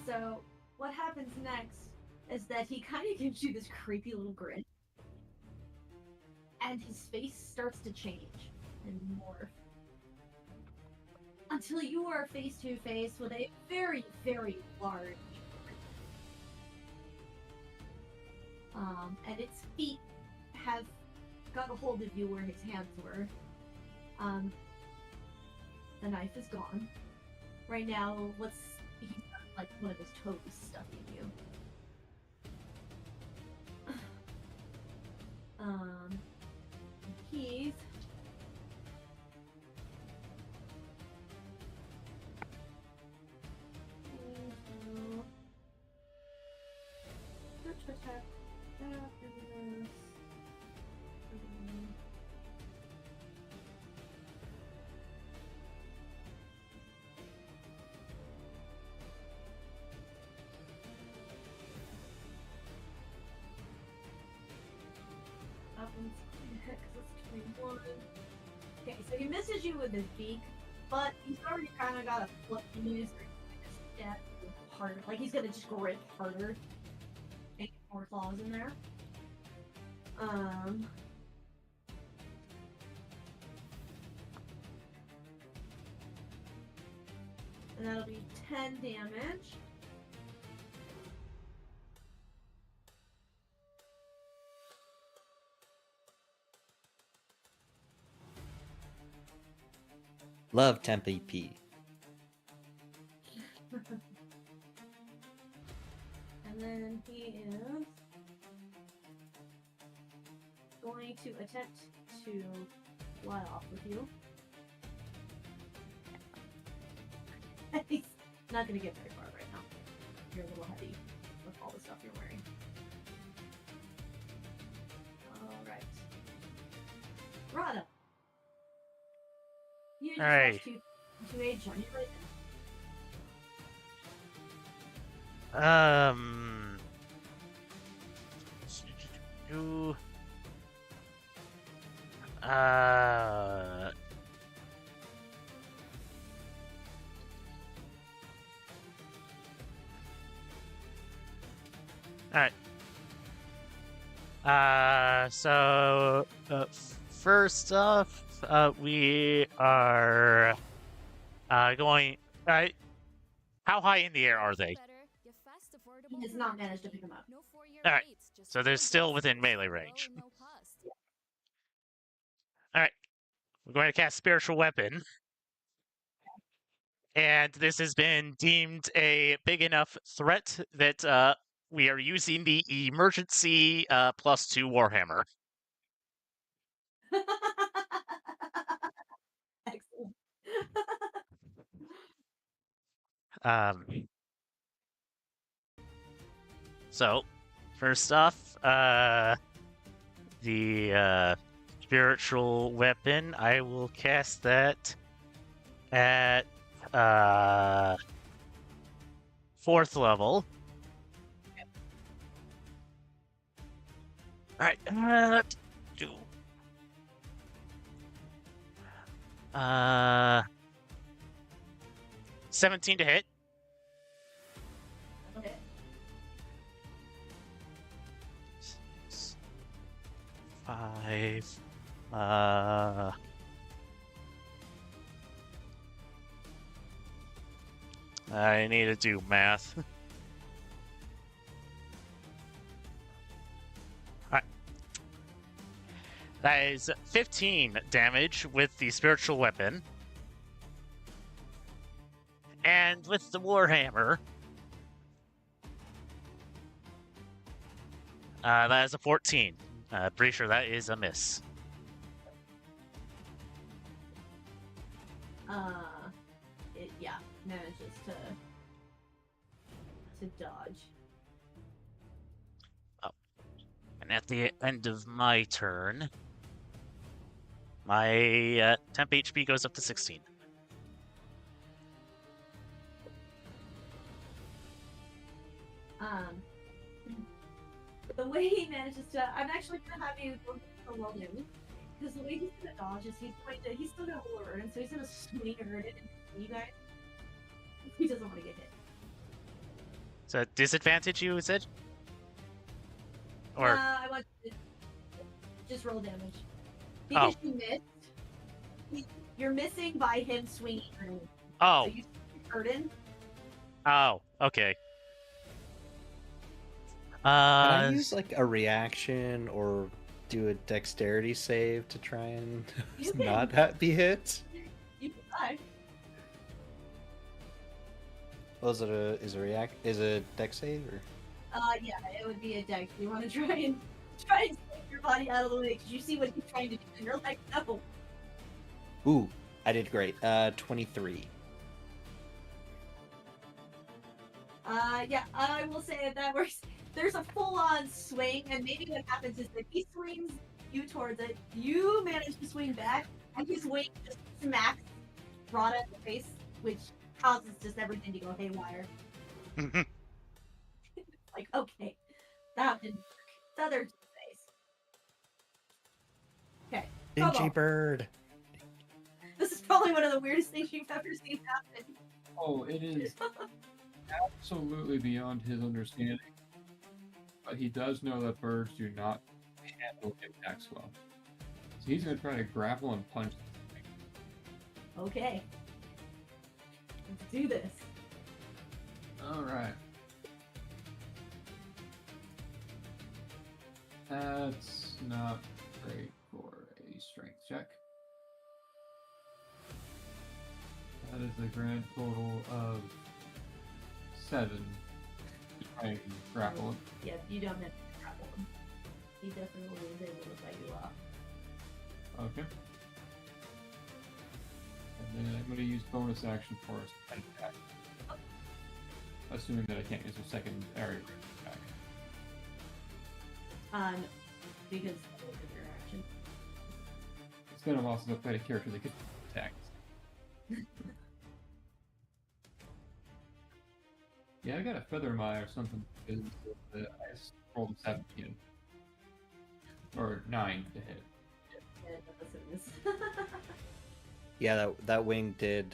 B: So what happens next is that he kind of gives you this creepy little grin, and his face starts to change and morph until you are face to face with a very, very large and its feet have got a hold of you where his hands were. The knife is gone. Right now, he's got like one of his toes stuck in you. He's okay, so he misses you with his beak, but he's already kind of got a flip in his step harder. Like he's gonna just grip harder and get more claws in there. And that'll be 10 damage.
E: Love temp EP.
B: And then he is going to attempt to fly off with you. He's not going to get very far right now. You're a little heavy with all the stuff you're wearing. Alright. Rada. You just
F: Alright.
B: watched two age on you right
F: You, Alright. First off, we are going. How high in the air are they?
B: He has not managed to pick him up.
F: Alright, so they're still within melee range. Alright, we're going to cast Spiritual Weapon. And this has been deemed a big enough threat that we are using the emergency +2 Warhammer.
B: Excellent.
F: So, first off, the spiritual weapon, I will cast that at 4th level. Alright, let's do 17 to hit.
B: Okay.
F: 6, 5. I need to do math. Alright. That is 15 damage with the spiritual weapon. And with the Warhammer, that is a 14. Pretty sure that is a miss.
B: It manages to dodge.
F: Oh. And at the end of my turn, my temp HP goes up to 16.
B: The way he manages to, I'm actually gonna have you go for a roll damage, because the way he's gonna dodge is he's still gonna hold Erden, so he's gonna swing Erden into you guys. He doesn't want to get hit.
F: So disadvantage, you said? Or
B: I want you to just roll damage because you missed. You're missing by him swinging Erden.
F: oh,
B: So you Erden.
F: oh, okay.
E: Can I use like a reaction or do a dexterity save to try and
B: You can.
E: not be hit?
B: You can try.
E: Oh, is it dex save or?
B: Yeah, it would be a dex. You want to try and take your body out of the way because you see what he's trying to do, and you're like, no.
E: Ooh, I did great. 23.
B: Yeah, I will say that works. There's a full-on swing, and maybe what happens is that he swings you towards it, you manage to swing back, and his wing just smacks Rada in the face, which causes just everything to go haywire. Like, okay, that didn't work. The other two face. Okay.
E: Dingy
B: Kobo.
E: bird.
B: This is probably one of the weirdest things you've ever seen happen.
D: Oh, it is absolutely beyond his understanding. But he does know that birds do not handle impacts well. So he's going to try to grapple and punch.
B: Okay. Let's do this.
D: Alright. That's not great for a strength check. That is a grand total of 7 to try and grapple him.
B: Yeah, you don't have to grapple him. He definitely is able to fight you off.
D: Okay. And then I'm going to use bonus action for a second attack. Assuming that I can't use a secondary attack.
B: No, because of your action.
D: It's been a while since I've played a character that could attack. Yeah, I got a feather in my eye or something because I just rolled a 17. Or 9 to hit.
B: Yeah, that's what it is.
E: Yeah, that wing did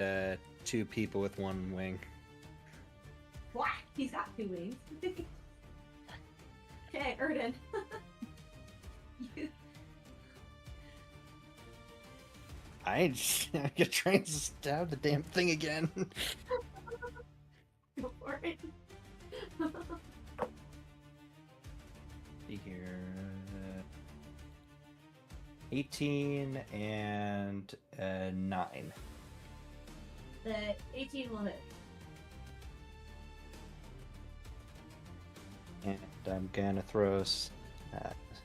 E: 2 people with 1 wing.
B: Whack! He's got 2 wings. Okay, Erden.
E: I get trying to stab the damn thing again.
B: Go for it.
E: See here. 18 and 9.
B: The 18 will hit.
E: And I'm gonna throw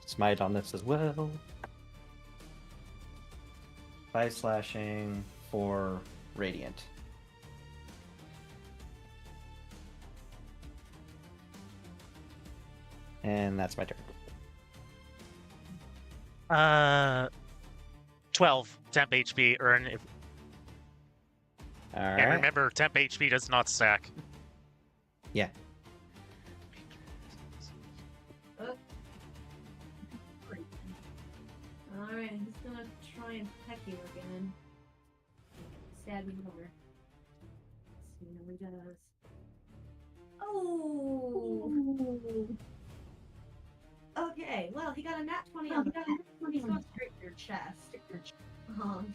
E: smite on this as well. 5 slashing for radiant. And that's my turn.
F: 12 temp HP earn. If,
E: All
F: and
E: right.
F: remember, temp HP does not stack.
E: Yeah.
B: Alright, I'm just gonna try and peck you again. Stab you more. Let's see how he does. Oh! Okay, well, he got a nat 20 on the peck. He's going straight to your chest. Um,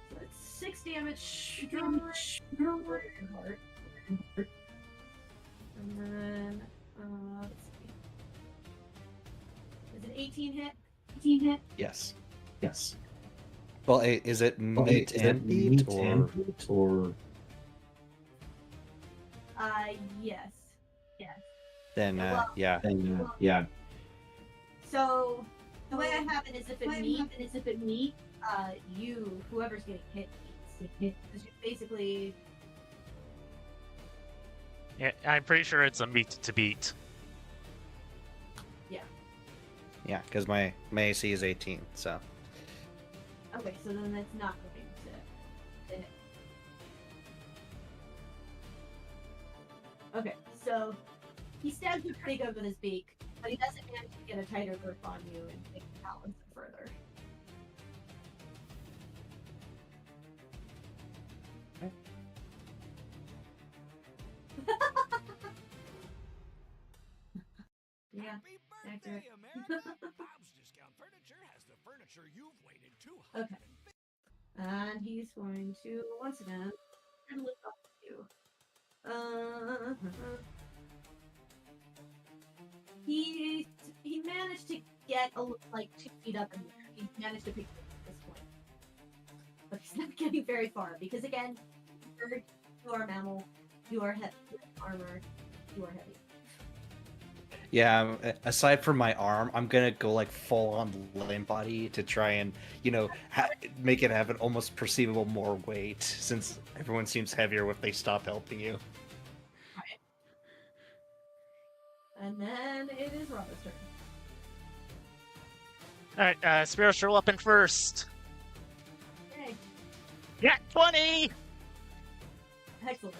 B: so it's 6 damage. Heart. And then, let's see. Is it 18 hit? 18 hit?
E: Yes. Yes. Well, is it meat and beat or?
B: Yes. Yes.
E: Then yeah.
B: yeah. So the way I have it is if it meat, you, whoever's getting hit, eats. Because you basically,
F: Yeah, I'm pretty sure it's a meat to beat.
E: Yeah, because my AC is 18, so.
B: okay, so then that's not going to hit. Okay, so he stabs you pretty good with his beak, but he doesn't manage to get a tighter grip on you and make the talons further. Yeah,
H: Happy birthday,
B: accurate.
H: America! Bob's Discount Furniture has the furniture you've waited 250
B: Okay. And he's going to, once again, try to lift off you. He managed to get like 2 feet up in the air. He managed to pick you up at this point. But he's not getting very far because again, bird, you are a mammal, you are heavy armor, you are heavy.
E: Yeah, aside from my arm, I'm gonna go like full on limb body to try and, make it have an almost perceivable more weight, since everyone seems heavier if they stop helping you.
B: And then it is Rob's turn.
F: Alright, spiritual weapon first.
B: Yay.
F: Yeah, 20!
B: Excellent.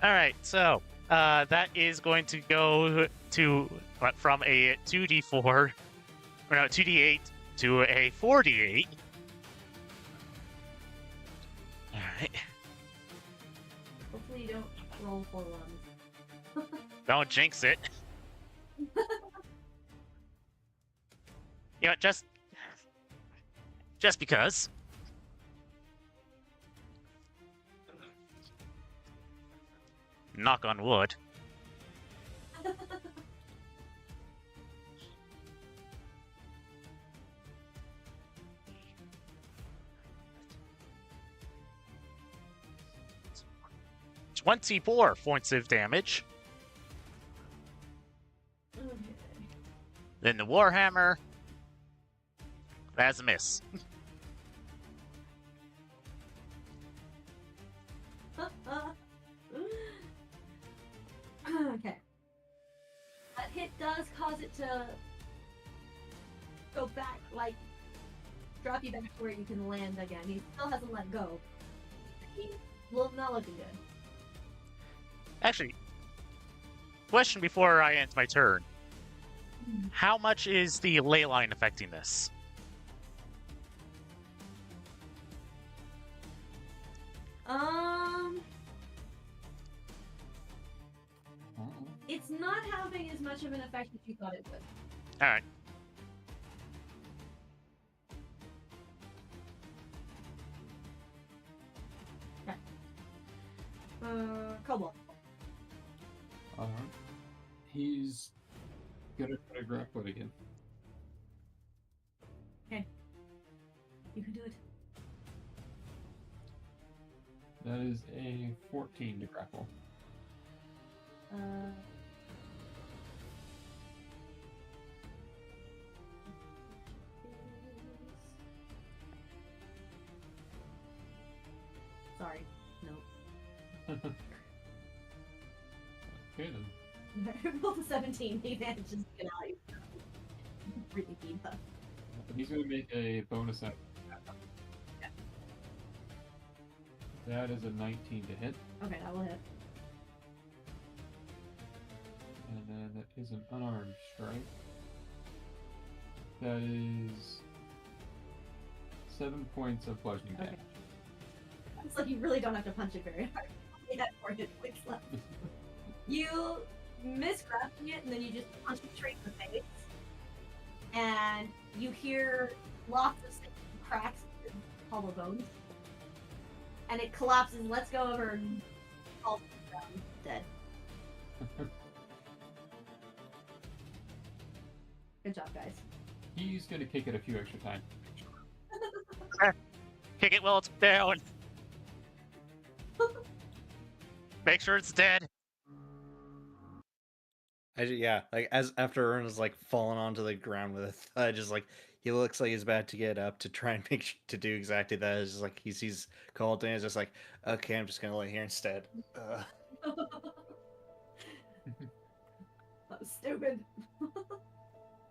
F: Alright, so that is going to go to from a 2d4, or no, 2d8 to a 4d8. Alright.
B: Hopefully you don't roll 4 ones.
F: Don't jinx it. You know, just because. Knock on wood. $24 points of damage.
B: Okay.
F: Then the Warhammer. That's a miss.
B: Okay. That hit does cause it to go back, like, drop you back to where you can land again. He still hasn't let go. He's not looking good.
F: Actually, question before I end my turn. How much is the ley line affecting this?
B: It's not having as much of an effect as you thought it would.
F: Alright.
B: Cobalt.
D: He's gonna try to grapple it again.
B: You can do it.
D: That is a 14 to grapple.
B: Sorry. No.
D: Okay then.
B: Roll to 17. He manages to get out. Really beat up.
D: He's gonna make a bonus action. That is a 19 to hit,
B: Okay, that will hit.
D: and then that is an unarmed strike. That is 7 points of bludgeoning
B: Okay.
D: damage.
B: It's like you really don't have to punch it very hard. You had 4 hit points left. You miss grabbing it, and then you just punch it straight in the face. And you hear lots of cracks in hollow bones. And it collapses, lets go of her, and falls to the ground, dead. Good job, guys.
D: He's gonna kick it a few extra times.
F: Kick it while it's down. Make sure it's dead.
E: Yeah, like as after Ern is like falling onto the ground with a thud, just like he looks like he's about to get up to try and to do exactly that. It's just like he sees Colton and is just like, okay, I'm just gonna lay here instead.
B: That was stupid.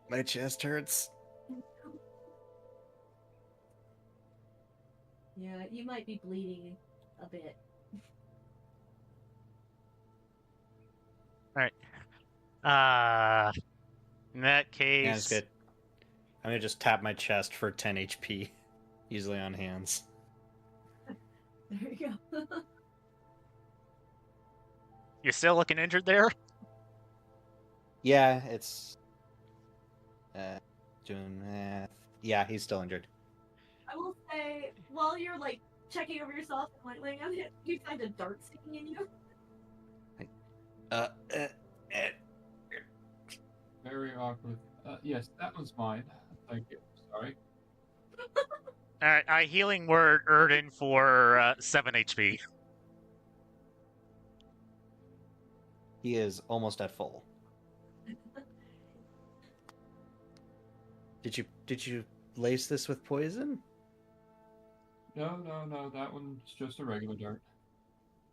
E: My chest hurts.
B: Yeah, you might be bleeding a bit.
F: In that
E: Yeah, it's
F: case,
E: good. I'm gonna just tap my chest for 10 HP, easily on hands.
B: There you go.
F: you're still looking injured there.
E: Yeah, it's doing math. Yeah, he's still injured.
B: I will say, while you're like checking over yourself and like laying on it, you find a dart sticking in you.
E: Uh,
D: Very awkward. Yes, that one's mine. Thank you. Sorry.
F: Alright, I healing word Erden for 7 HP.
E: He is almost at full. Did you lace this with poison?
D: No. That one's just a regular dart.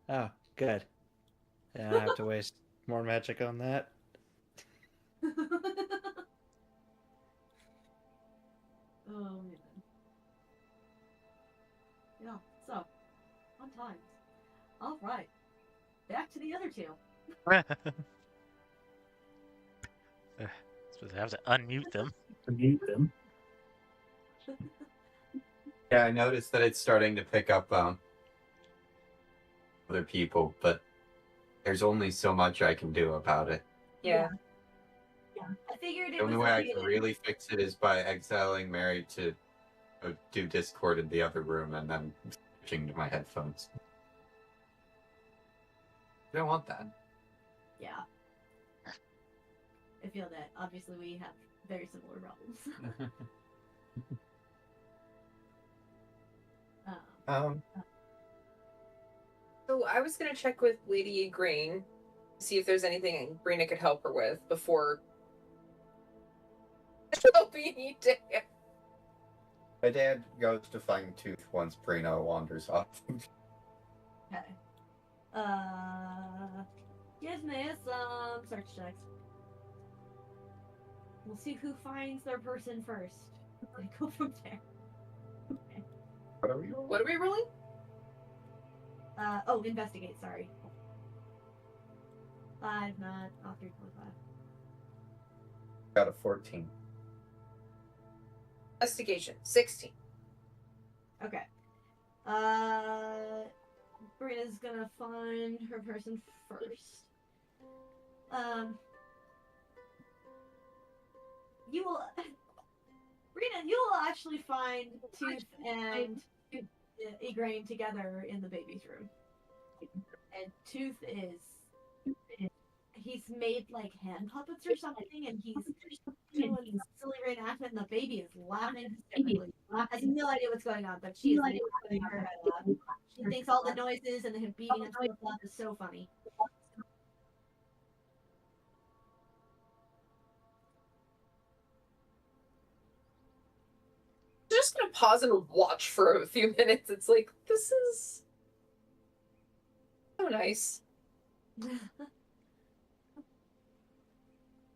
E: Oh, good. Yeah, I don't have to waste more magic on that.
B: Oh man. Yeah, so fun times. Alright. Back to the other two.
F: Suppose I have to unmute them.
A: Yeah, I noticed that it's starting to pick up other people, but there's only so much I can do about it.
C: Yeah.
B: Yeah. I figured it
A: The only
B: was
A: way I
B: okay
A: can
B: to-
A: really fix it is by exiling Mary to do Discord in the other room and then switching to my headphones. I don't want that.
B: Yeah. I feel that obviously we have very similar problems.
C: So I was gonna check with Lady Igraine, see if there's anything Brina could help her with before helping Dad.
A: My dad goes to find Tooth once Brino wanders off.
B: Okay. Give me some search checks. We'll see who finds their person first. And go from there. Okay.
A: What are we rolling?
C: What are we rolling?
B: Oh, investigate, sorry. 5, not, 3.5.
A: Got a 14.
C: Investigation 16.
B: Okay. Brina's gonna find her person first. You will, Brina, you will actually find Tooth and Igraine together in the baby's room. And Tooth he's made like hand puppets or something, and he's doing silly reenactment, and the baby is laughing hysterically. Has no idea what's going on, but she is laughing her head off. She thinks all the noises and him beating himself up is so funny.
C: Just gonna pause and watch for a few minutes. It's like this is so nice.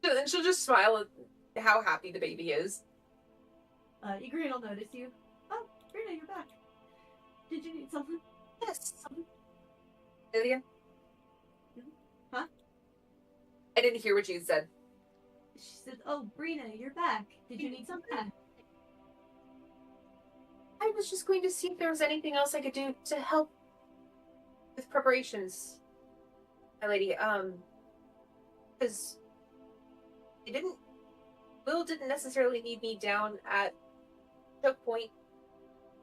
C: And she'll just smile at how happy the baby is.
B: Igraine will notice you. Oh, Brina, you're back. Did you need something?
C: Yes. Lydia?
B: Huh?
C: I didn't hear what you said.
B: She said, "Oh, Brina, you're back. Did you need something?"
C: I was just going to see if there was anything else I could do to help with preparations, my lady. Because Will didn't necessarily need me down at Choke Point,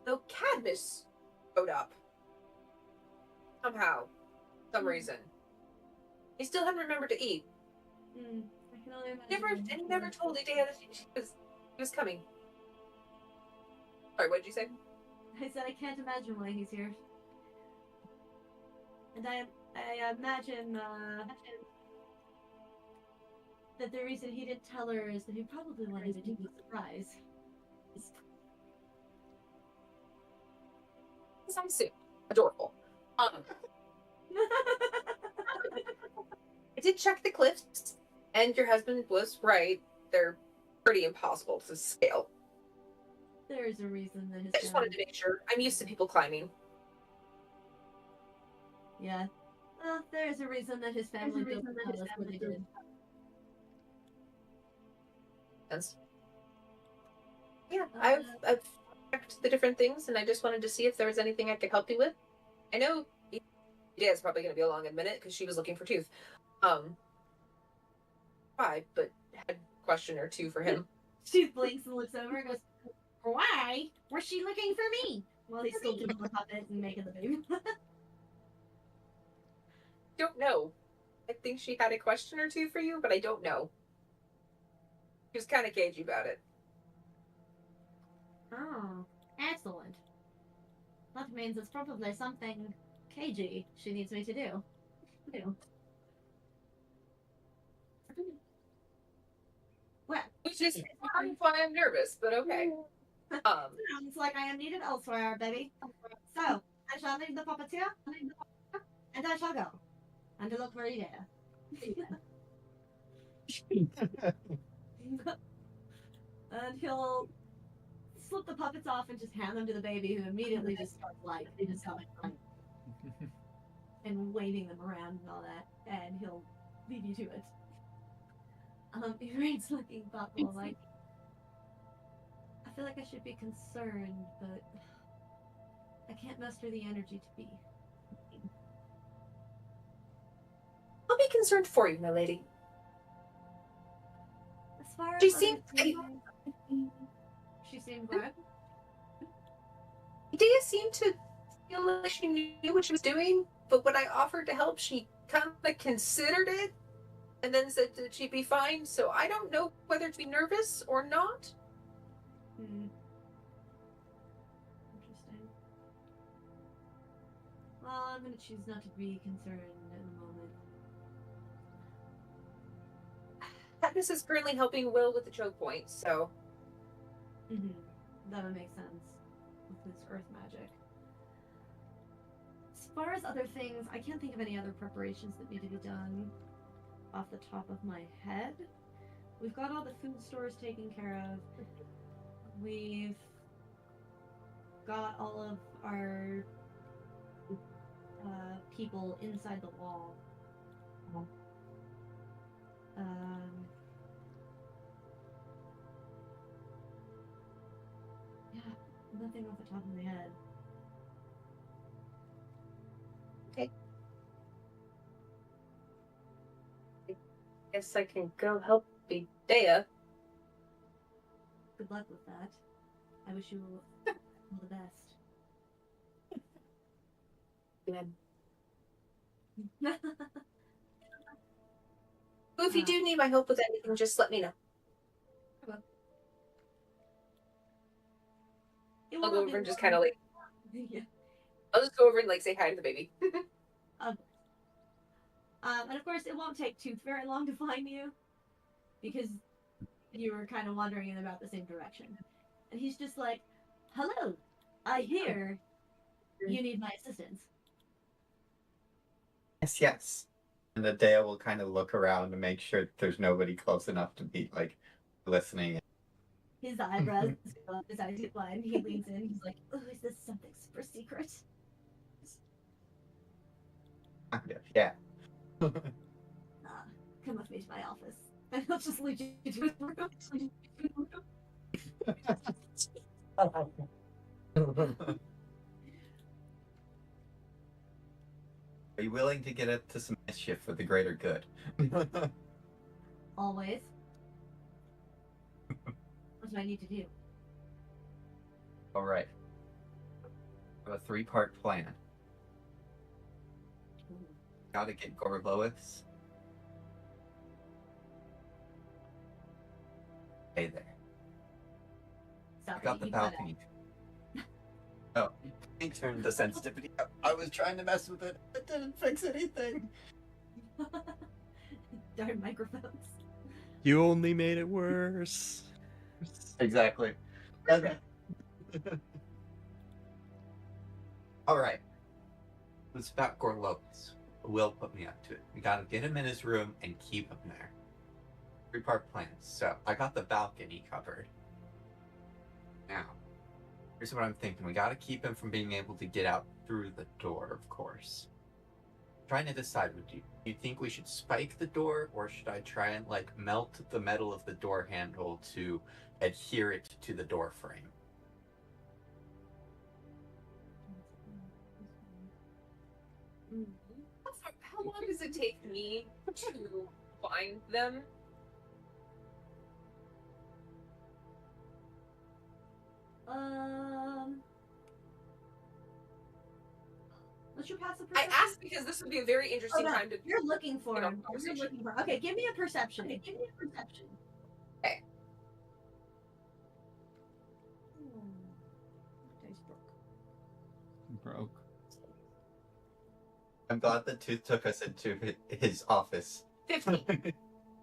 C: though Cadmus showed up. Somehow. Some reason. He still hadn't remembered to eat.
B: I can only imagine.
C: And he never told Idea that he was coming. Sorry, what did you say?
B: I said I can't imagine why he's here. And I imagine that the reason he didn't tell her is that he probably wanted it to be a surprise.
C: Sounds soon. Adorable. I did check the cliffs, and your husband was right. They're pretty impossible to scale.
B: There is a reason that his
C: I just wanted to make sure. I'm used to people climbing.
B: Yeah. Well, there is a reason that his family built the palace where they did.
C: Sense. Yeah, I've checked the different things, and I just wanted to see if there was anything I could help you with. I know Idea's probably going to be along in a minute because she was looking for Tooth. Why? But had a question or two for him.
B: She blinks and looks over and goes, "Why? Was she looking for me?" While he's still doing the puppet and making the baby.
C: Don't know. I think she had a question or two for you, but I don't know. She was kind of cagey about it.
B: Oh, excellent. That means it's probably something cagey she needs me to do. Well,
C: Which is why I'm nervous, but okay.
B: sounds like I am needed elsewhere, baby. So, I shall leave the puppeteer, and I shall go. And to look for you And he'll slip the puppets off and just hand them to the baby, who immediately just starts like and waving them around and all that, and he'll leave you to it. Igrain's looking thoughtful, like, I feel like I should be concerned, but I can't muster the energy to be.
C: I'll be concerned for you, my lady.
B: As far as
C: She seemed
B: what?
C: Idea seemed to feel like she knew what she was doing, but when I offered to help, she kind of considered it and then said that she'd be fine. So I don't know whether to be nervous or not.
B: Interesting. Well, I'm gonna choose not to be concerned at the moment.
C: Katniss is currently helping Will with the choke point, so.
B: That would make sense with his earth magic. As far as other things, I can't think of any other preparations that need to be done off the top of my head. We've got all the food stores taken care of. We've got all of our people inside the wall. Yeah, nothing off the top of my head.
C: Okay. I guess I can go help Idea.
B: Good luck with that. I wish you all the best.
C: Good. If you do need my help with anything, just let me know. I'll go over and just kind of like.
B: Yeah.
C: I'll just go over and like say hi to the baby.
B: And of course, it won't take Tooth very long to find you, because you were kind of wandering in about the same direction. And he's just like, "Hello, I hear you need my assistance."
A: Yes. And Adea will kind of look around to make sure that there's nobody close enough to be like listening.
B: His eyebrows go up, his eyes get wide, and he leans in. He's like, "Oh, is this something super secret?"
A: Kind of, yeah.
B: Come with me to my office, and he'll just lead you to his room.
A: Are you willing to get up to some mischief for the greater good?
B: Always. What do I need to do?
A: All right. I have a 3-part plan. Gotta get Gorlois. Hey there. I
B: Sorry,
A: got the
B: you cut out.
A: balcony. Oh, he turned the sensitivity up. I was trying to mess with it. It didn't fix anything.
B: Darn microphones.
E: You only made it worse.
A: Exactly. Okay. All right. It's about Gorlois. Will put me up to it. We gotta get him in his room and keep him there. 3-part plan. So I got the balcony covered. Now, here's what I'm thinking. We gotta keep him from being able to get out through the door, of course. Trying to decide, do you think we should spike the door, or should I try and like melt the metal of the door handle to adhere it to the door frame?
C: How long does it take me to find them?
B: What's your passive
C: I
B: perception?
C: asked because this would be a very interesting
B: Oh, no,
C: time to.
B: You're looking for
C: get on
B: him. You're
C: conversation.
B: looking for. Okay, give me a perception. Okay, give me a perception.
C: Okay.
B: Dice broke.
D: Broke.
A: I'm glad the tooth took us into his office.
C: 15.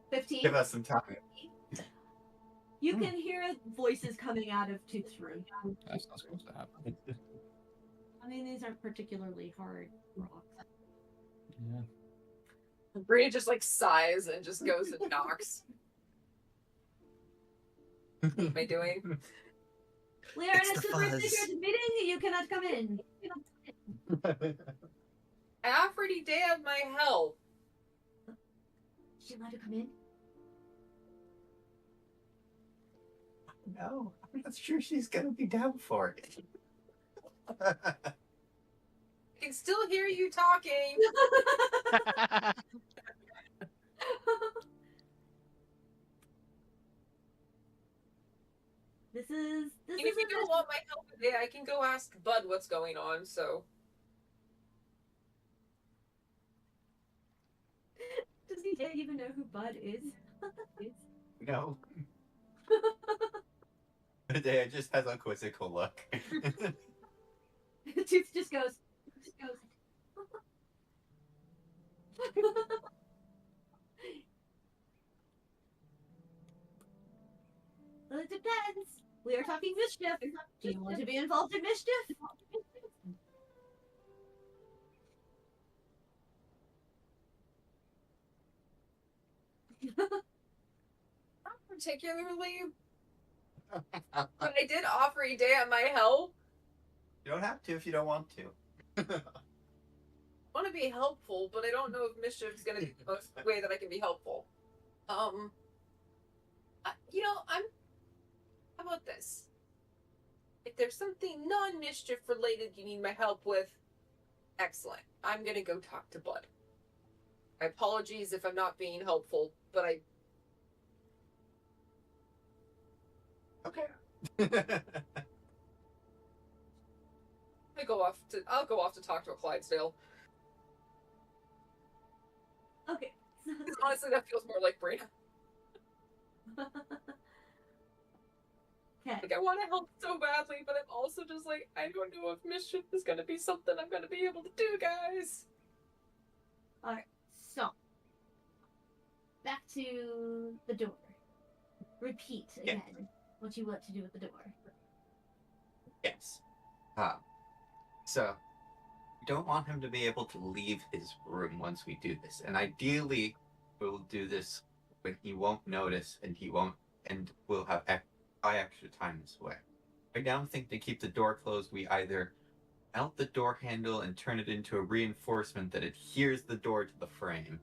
B: 15.
A: Give us some time.
B: You can hear voices coming out of Tooth's room.
D: That's not supposed to happen.
B: I mean, these aren't particularly hard rocks.
D: Yeah.
C: Brina just like sighs and just goes and knocks. What am I doing?
B: We are in
E: It's
B: a
E: the
B: super
E: fuzz.
B: secret meeting. You cannot come in.
C: I offered Idea my help.
B: Is she allowed to come in?
A: No, I'm not sure she's gonna be down for it.
C: I can still hear you talking.
B: This is
C: And if you don't want my help today, I can go ask Bud what's going on, so.
B: Does he even know who Bud is?
A: No. It just has a quizzical look.
B: Tooth just goes. Well, it depends. We are talking mischief. Do you want to be involved in mischief?
C: Not particularly. But I did offer Idea my help.
A: You don't have to if you don't want to.
C: I want to be helpful, but I don't know if mischief is going to be the most way that I can be helpful. How about this? If there's something non-mischief related you need my help with, excellent. I'm going to go talk to Bud. My apologies if I'm not being helpful, but
A: Okay.
C: I'll go off to talk to a Clydesdale.
B: Okay.
C: Because honestly, that feels more like Brina.
B: Okay.
C: Like, I want to help so badly, but I'm also just like, I don't know if mischief is going to be something I'm going to be able to do, guys.
B: Alright, so. Back to the door. Repeat again what you want to do with the door.
A: Yes. So, don't want him to be able to leave his room once we do this. And ideally, we'll do this when he won't notice and we'll have extra time this way. Right now, I think to keep the door closed, we either mount the door handle and turn it into a reinforcement that adheres the door to the frame,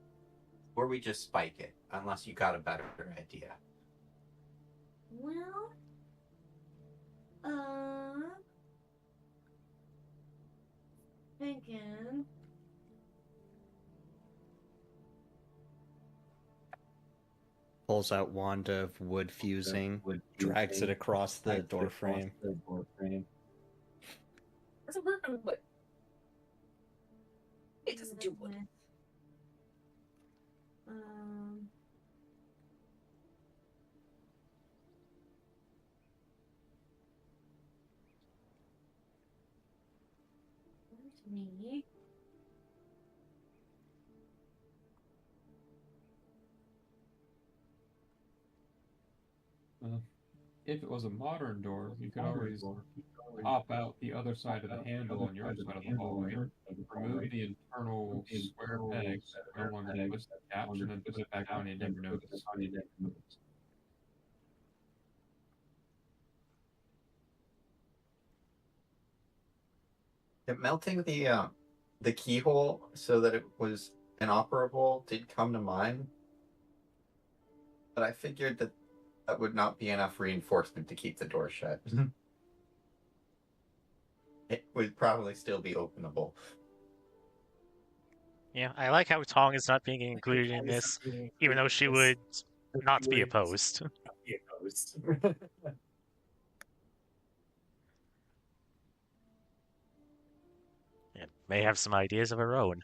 A: or we just spike it, unless you got a better idea.
B: Well, thinking.
E: Pulls out wand of wood fusing, drags it across the door frame.
C: Doesn't work on wood. It doesn't do wood.
B: Where's me?
D: If it was a modern door, you could always pop out the other side of the handle on your side of the hallway, remove the internal square peg that no longer puts the catch, and then put it back on and never notice.
A: Melting the keyhole so that it was inoperable did come to mind, but I figured that would not be enough reinforcement to keep the door shut. It would probably still be openable.
F: Yeah, I like how Tong is not being included in this, even though she would not be opposed. And may have some ideas of her own.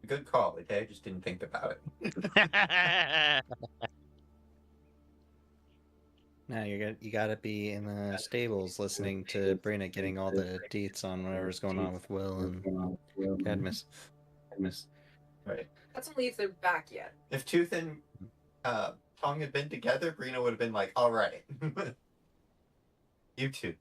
A: Good call, okay? I just didn't think about it.
E: Now you gotta be in the stables listening to Brina getting all the deets on whatever's going on with Will and Cadmus.
A: Right.
C: That's only if they're back yet.
A: If Tooth and Tong had been together, Brina would have been like, all right. You two.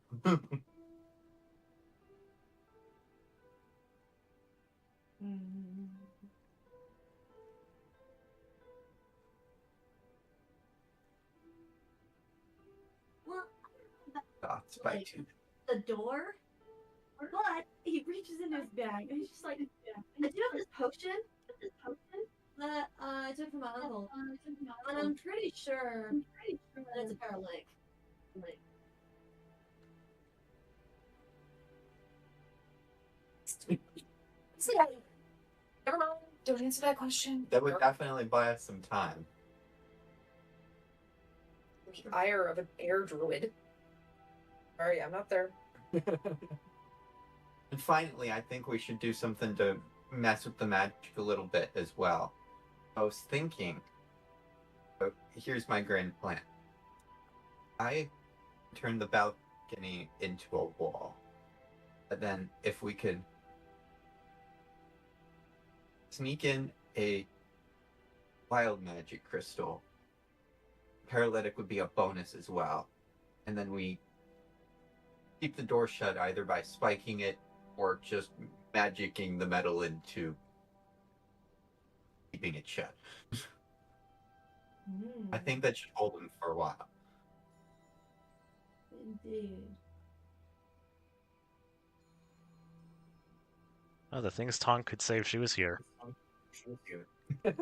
B: Well,
A: Thoughts by
B: like,
A: Tooth.
B: the door, but he reaches in his bag and he's just like, I do have this potion that I took from my uncle, and I'm pretty sure that it's a paralytic.
C: Never mind. Don't answer that question.
A: That would definitely buy us some time.
C: The ire of an air druid. Sorry, I'm not there.
A: And finally, I think we should do something to mess with the magic a little bit as well. I was thinking, here's my grand plan. I turn the balcony into a wall. And then if we could sneak in a wild magic crystal, paralytic would be a bonus as well. And then we keep the door shut either by spiking it or just magicking the metal into keeping it shut. I think that should hold him for a while.
B: Indeed.
F: Oh, the things Tong could say if she was here.
B: I've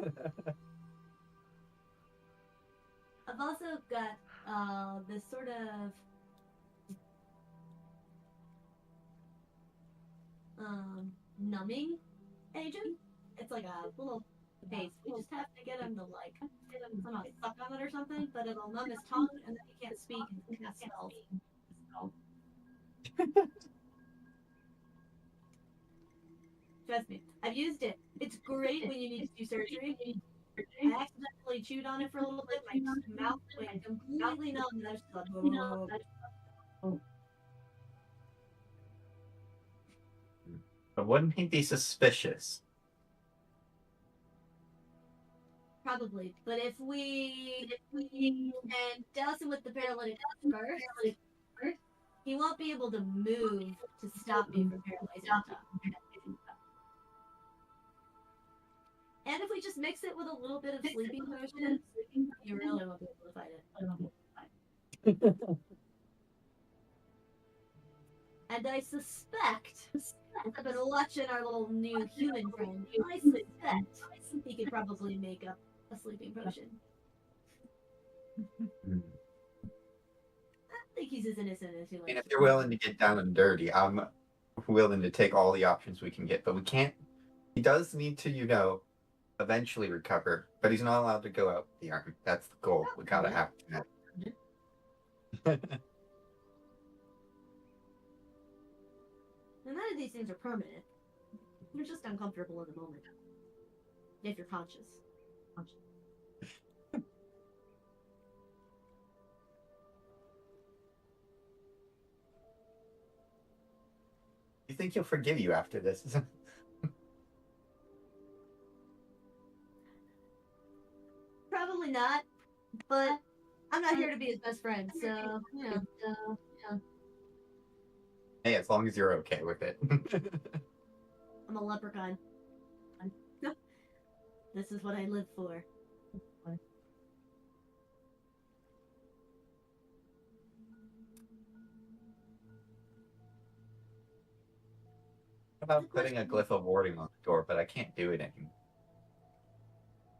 B: also got this sort of numbing agent. It's like a little base. We just have to get him to like somehow suck on it or something, but it'll numb his tongue and then he can't speak and cast spells. Trust me, I've used it. It's great when you need to do surgery. I accidentally chewed on it for a little bit. My mouth went completely numb, and I was just like, oh.
A: But wouldn't he be suspicious?
B: Probably. But if we can douse him with the paralytic first, he won't be able to move to stop me from paralyzing him. And if we just mix it with a little bit of sleeping potion, you really won't be able to fight it. And I suspect, I've been watching our little new human friend, I suspect he could probably make up a sleeping potion. I think he's as innocent as he likes.
A: And if you're willing to get down and dirty, I'm willing to take all the options we can get. But we can't. He does need to, eventually recover. But he's not allowed to go out the arm. That's the goal. We gotta have that.
B: None of these things are permanent. You're just uncomfortable in the moment. If you're conscious.
A: You think he'll forgive you after this?
B: Probably not. But I'm not here to be his best friend, so,
A: Hey, as long as you're okay with it.
B: I'm a leprechaun. This is what I live for.
A: About putting a glyph of warding on the door, but I can't do it anymore.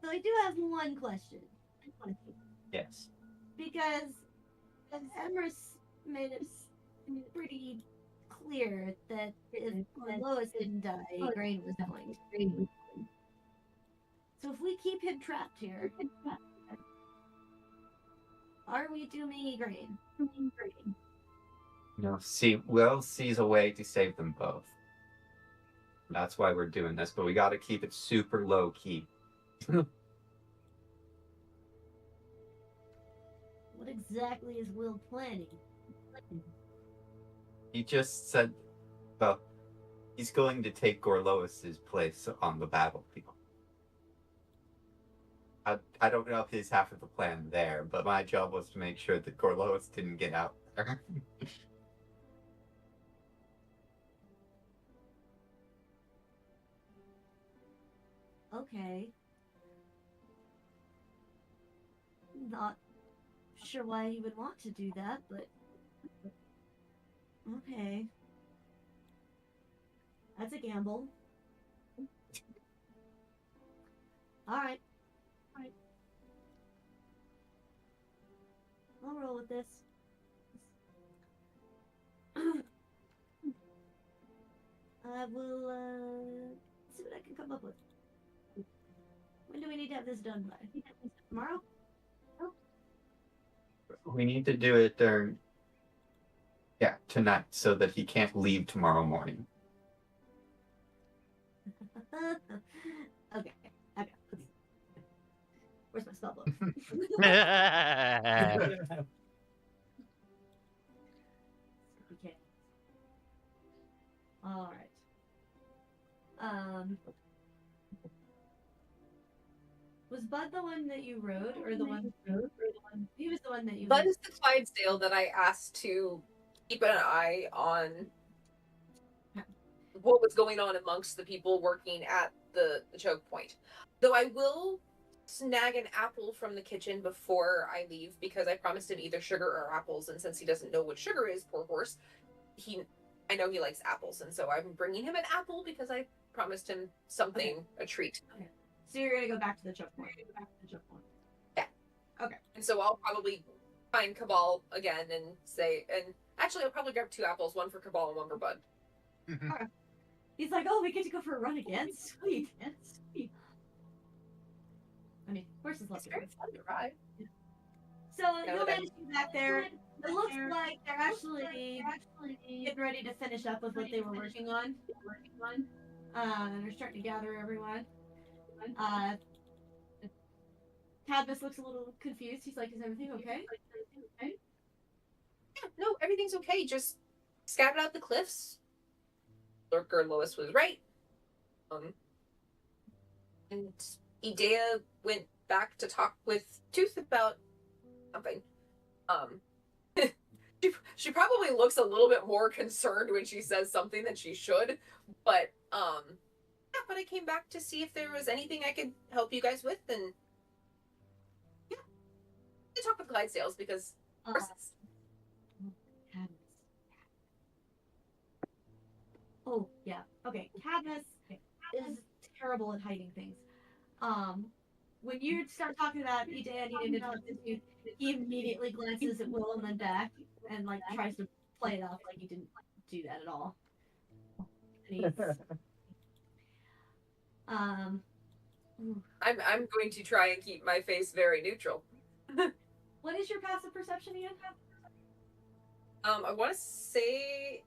B: So I do have one question.
A: Yes.
B: Because Emrys made it pretty clear that if Lois didn't die, Grain was going. So if we keep him trapped here, are we dooming Grain?
A: No, Will sees a way to save them both. That's why we're doing this, but we gotta keep it super low key.
B: What exactly is Will planning?
A: He just said, well, he's going to take Gorlois's place on the battlefield. I don't know if he's half of the plan there, but my job was to make sure that Gorlois didn't get out there.
B: Okay. Not sure why he would want to do that, but okay. That's a gamble. Alright. I'll roll with this. I will see what I can come up with. When do we need to have this done by? Tomorrow?
A: We need to do it during, tonight, so that he can't leave tomorrow morning.
B: Okay. Where's my spell book? Okay. All right. Was Bud the one that you rode, or the one? He was the one that you.
C: Bud is the Clydesdale that I asked to keep an eye on what was going on amongst the people working at the choke point. Though I will snag an apple from the kitchen before I leave, because I promised him either sugar or apples, and since he doesn't know what sugar is, poor horse, I know he likes apples, and so I'm bringing him an apple because I promised him something, a treat.
B: Okay. So you're gonna go back to the choke point.
C: Yeah.
B: Okay.
C: And so I'll probably find Cabal again and say, and actually I'll probably grab 2 apples, one for Cabal and one for Bud.
B: Okay. He's like, oh, we get to go for a run again? Sweet. I mean, horses love
C: It's very fun to ride.
B: So you'll manage to get back there. It looks like they're actually getting ready to finish up with what they were working on. And they're starting to gather everyone. Cadmus looks a little confused. He's like, is everything okay?
C: Yeah, no, everything's okay. Just scattered out the cliffs. Lurker Lois was right. And Idea went back to talk with Tooth about something. She probably looks a little bit more concerned when she says something than she should, but yeah, but I came back to see if there was anything I could help you guys with, and yeah, I talked with Clydesdales because horses.
B: Oh yeah, okay. Cadmus is terrible at hiding things. When you start talking about Ida needing to talk to you, he immediately glances at Will and then back and like tries to play it off like he didn't do that at all. And he's,
C: I'm going to try and keep my face very neutral.
B: what is your passive perception again?
C: I want to say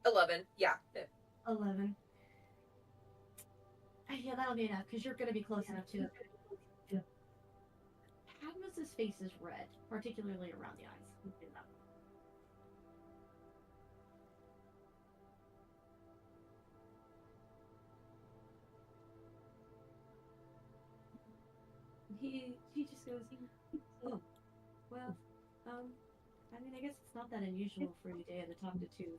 C: 11. Yeah.
B: 11. Yeah, that'll be enough because you're going to be close enough to it. Cadmus's face is red, particularly around the eyes. He just goes, oh, well, I mean, I guess it's not that unusual for you to talk to two.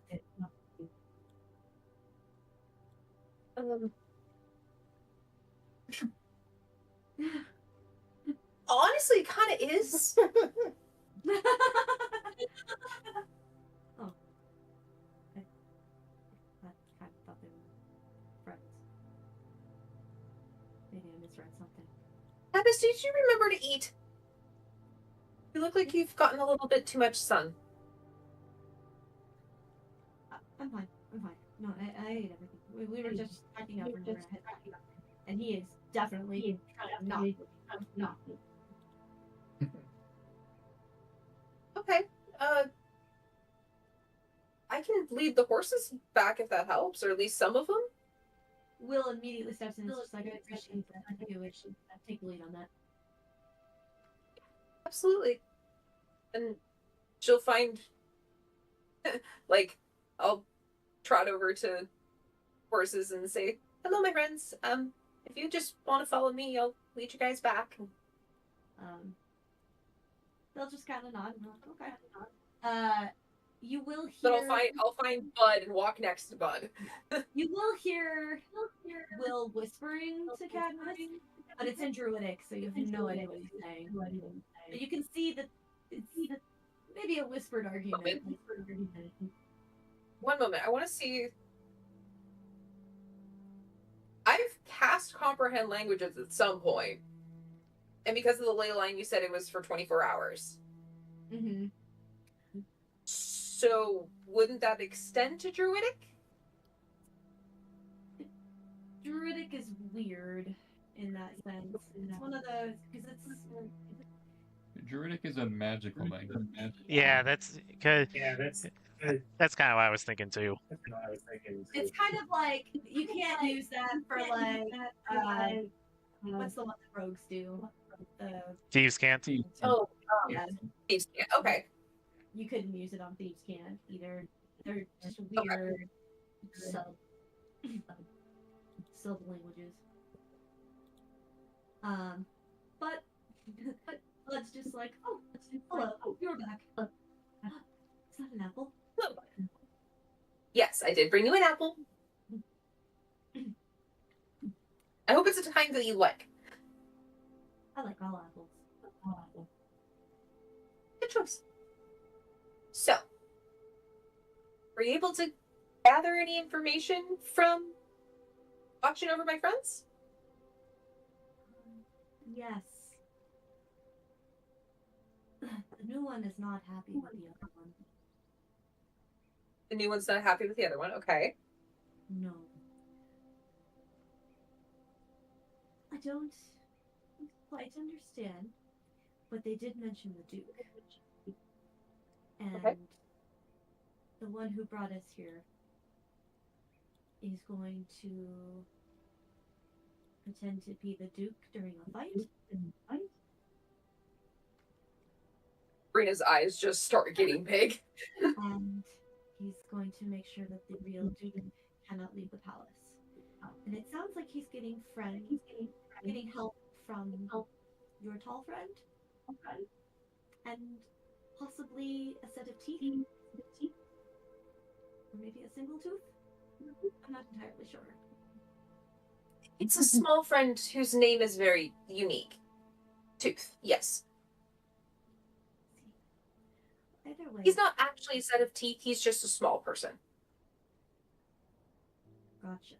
C: Honestly, it kind of is.
B: Oh. I kind of thought they were friends. Maybe I misread something.
C: Cadmus, did you remember to eat? You look like you've gotten a little bit too much sun.
B: I'm fine. I'm fine. No, I ate everything. We were just packing up and we're ahead. And he is definitely not.
C: Okay. I can lead the horses back if that helps, or at least some of them.
B: Will immediately steps in and is just like, I appreciate that. I think we should take the lead on that.
C: Absolutely. And she'll find, like, I'll trot over to horses and say, hello, my friends. If you just want to follow me, I'll lead you guys back.
B: They'll just kind of nod. Okay. You will hear.
C: But I'll find Bud and walk next to Bud.
B: You will hear Will whispering to Cadmus, but it's in Druidic, so you have no idea what he's saying. But you can see that it's maybe a whispered argument.
C: One moment. I want to see. I've cast comprehend languages at some point, and because of the ley line, you said it was for 24 hours.
B: Mm-hmm.
C: So wouldn't that extend to Druidic?
B: Druidic is weird in that sense. It's one of those because it's.
D: Druidic is a magical language.
F: Yeah, that's kind of what I was thinking too.
B: It's kind of like you can't use that for like what's the one that rogues do?
F: Thieves can't.
C: Oh,
B: yeah.
C: Thieves can't. Okay.
B: You couldn't use it on Thieves Can't either. They're just weird sub languages. But Blood's just like, oh, hello, you're back. Is that an apple?
C: Hello. Yes, I did bring you an apple. I hope it's a kind that you like.
B: I like all apples.
C: Good choice. So, were you able to gather any information from watching over my friends?
B: Yes. The new one is not happy with the other one.
C: The new one's not happy with the other one. Okay.
B: No. I don't quite understand, but they did mention the Duke. And
C: okay.
B: The one who brought us here is going to pretend to be the Duke during a fight.
C: Brina's eyes just start getting big.
B: And he's going to make sure that the real Duke cannot leave the palace. And it sounds like he's getting getting help from your tall friend, and possibly a set of teeth, or maybe a single tooth. I'm not entirely sure.
C: It's a small friend whose name is very unique. Tooth, yes.
B: Either way,
C: He's not actually a set of teeth, he's just a small person.
B: gotcha.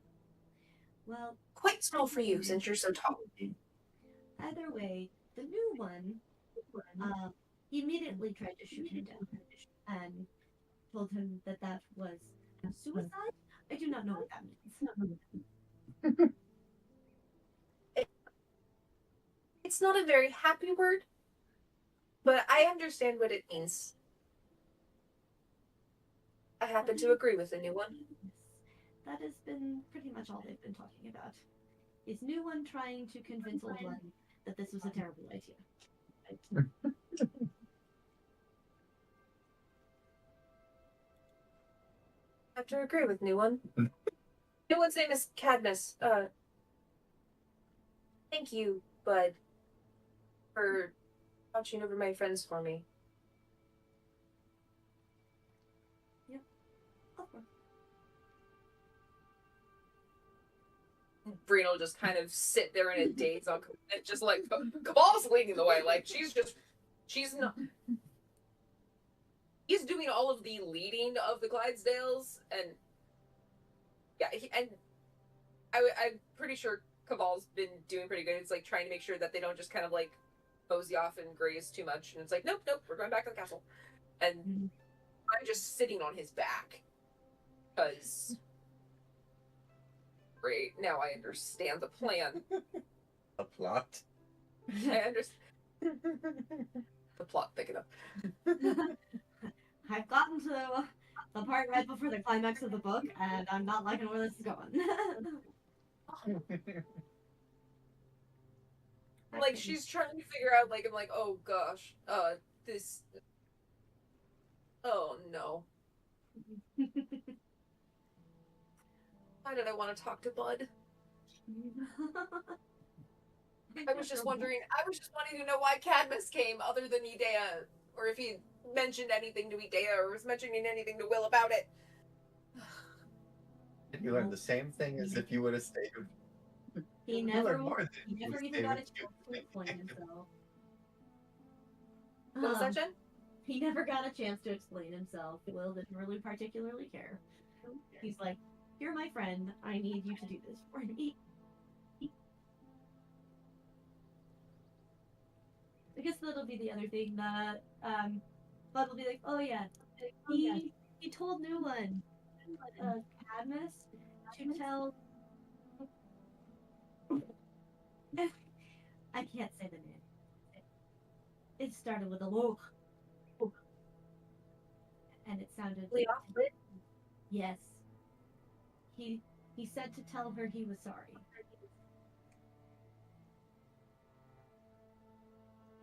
B: Well,
C: Quite small for you since you're so tall.
B: either way, the new one immediately tried to shoot him down and told him that that was suicide. I do not know what that means.
C: It's not a very happy word, but I understand what it means. I happen to agree with the new one.
B: That has been pretty much all they've been talking about. Is new one trying to convince old one that this was a terrible idea.
C: I have to agree with new one. New one's name is Cadmus. Thank you, bud, for watching over my friends for me.
B: Yep. Of course.
C: Brina will just kind of sit there in a daze on just like Cabal's leading the way. Like she's not. He's doing all of the leading of the Clydesdales, and yeah, I'm pretty sure Cabal's been doing pretty good. It's like trying to make sure that they don't just kind of like mosey off and graze too much, and it's like nope, we're going back to the castle, and I'm just sitting on his back because. Great, now I understand the plan.
A: A plot.
C: I understand. The plot, pick it up.
B: I've gotten to the part right before the climax of the book, and I'm not liking where this is going.
C: Like she's trying to figure out, like I'm like, oh gosh, this. Oh no. Why did I want to talk to Bud? I was just wanting to know why Cadmus came, other than Idea, or if he mentioned anything to Idea, or was mentioning anything to Will about it.
A: You learned the same thing as if you would have stayed with.
B: He
A: You
B: never
A: learned more than
B: he
A: you
B: never even
A: stayed
B: got a
A: with
B: chance to explain himself.
C: What was that, Jen?
B: He never got a chance to explain himself. Will didn't really particularly care. He's like, "You're my friend. I need you to do this for me." I guess that'll be the other thing that Bud will be like, "Oh yeah, he told new one, Cadmus, to tell." I can't say the name. It started with a look, and it sounded.
C: Leophrid?
B: Yes. He said to tell her he was sorry.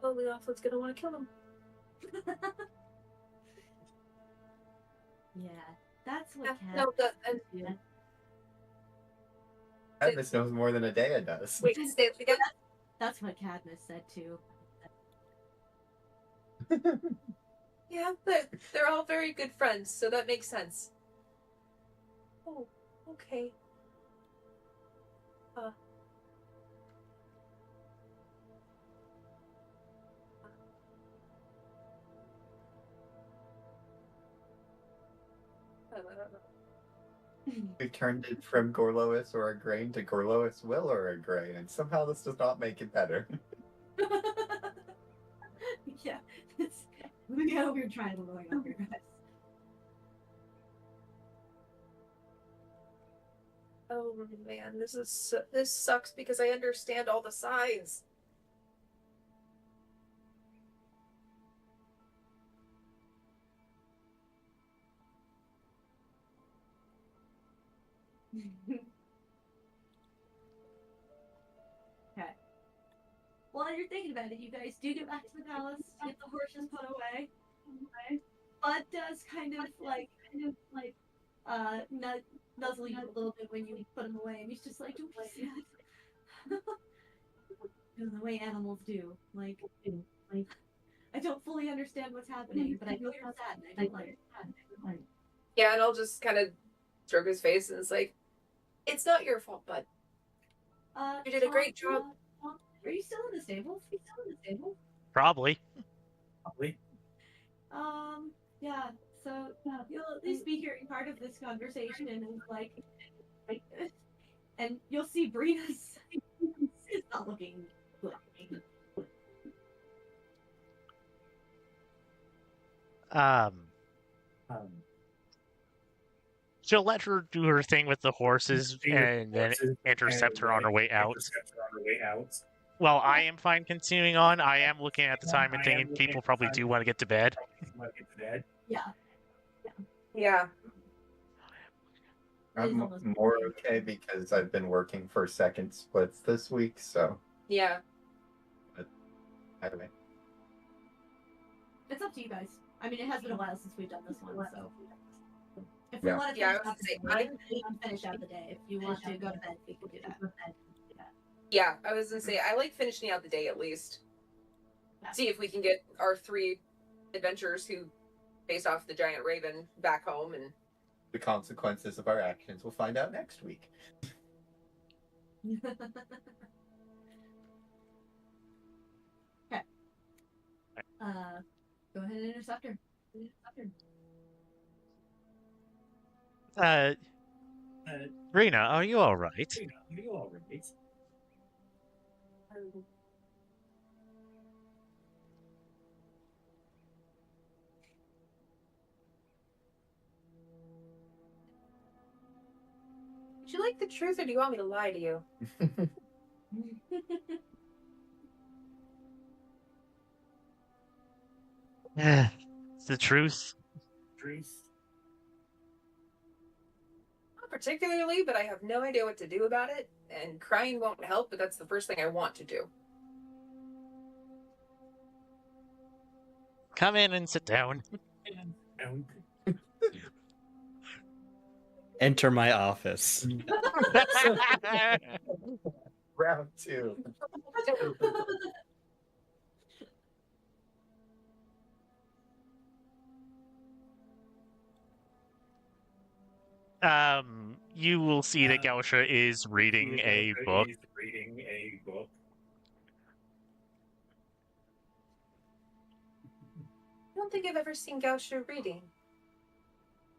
C: Oh, Leophrid's gonna want to kill him.
B: Yeah, that's what
C: Yeah, no,
B: yeah.
A: Cadmus knows more than Adea does.
C: Wait, say it again.
B: That's what Cadmus said too.
C: Yeah, they're all very good friends, so that makes sense. Oh, okay.
A: We turned it from Gorlois or a grain to Gorlois Will or a grain, and somehow this does not make it better.
B: Yeah, we got a weird triangle going on here, guys.
C: Oh man, this sucks because I understand all the sides.
B: Okay. While you're thinking about it, you guys do get back to the palace, get the horses put away. Bud does kind of like nuzzle you a little bit when you put him away, and he's just like, "Don't be sad." You know, the way animals do. Like, I don't fully understand what's happening, but I know you're sad, and I don't like it.
C: Yeah, and I'll just kind of stroke his face, and it's like, it's not your fault, bud. You did a great job.
B: Are you still in the stables?
F: Probably.
B: Yeah. So you'll at least be hearing part of this conversation, and like, and you'll see Brina's is not looking good.
F: She'll let her do her thing with the horses and then intercept her on her way out. Well, I am fine continuing on. I am looking at the time and thinking people probably do want to get to bed.
B: Yeah.
C: Yeah.
A: I'm more okay because I've been working for second splits this week, so
C: Yeah.
A: anyway.
B: It's up to you guys. I mean, it has been a while since we've done this one, so if we
A: Yeah.
B: want to
C: Yeah, I
B: finish
C: was
B: out
C: gonna say,
B: the day, we can finish out the day. If you want to go to bed, we can do that.
C: Yeah, I was gonna say, I like finishing out the day at least.
B: Yeah.
C: See if we can get our 3 adventurers who faced off the giant raven back home, and
A: The consequences of our actions we'll find out next week.
B: Okay. Go ahead and intercept her.
F: Rena, are you all right?
C: would you like the truth, or do you want me to lie to you?
F: It's the truth.
C: Not particularly, but I have no idea what to do about it, and crying won't help, but that's the first thing I want to do.
F: Come in and sit down.
E: Enter my office.
A: Round 2.
F: You will see that Gausha is reading a book.
C: I don't think I've ever seen Gausha reading.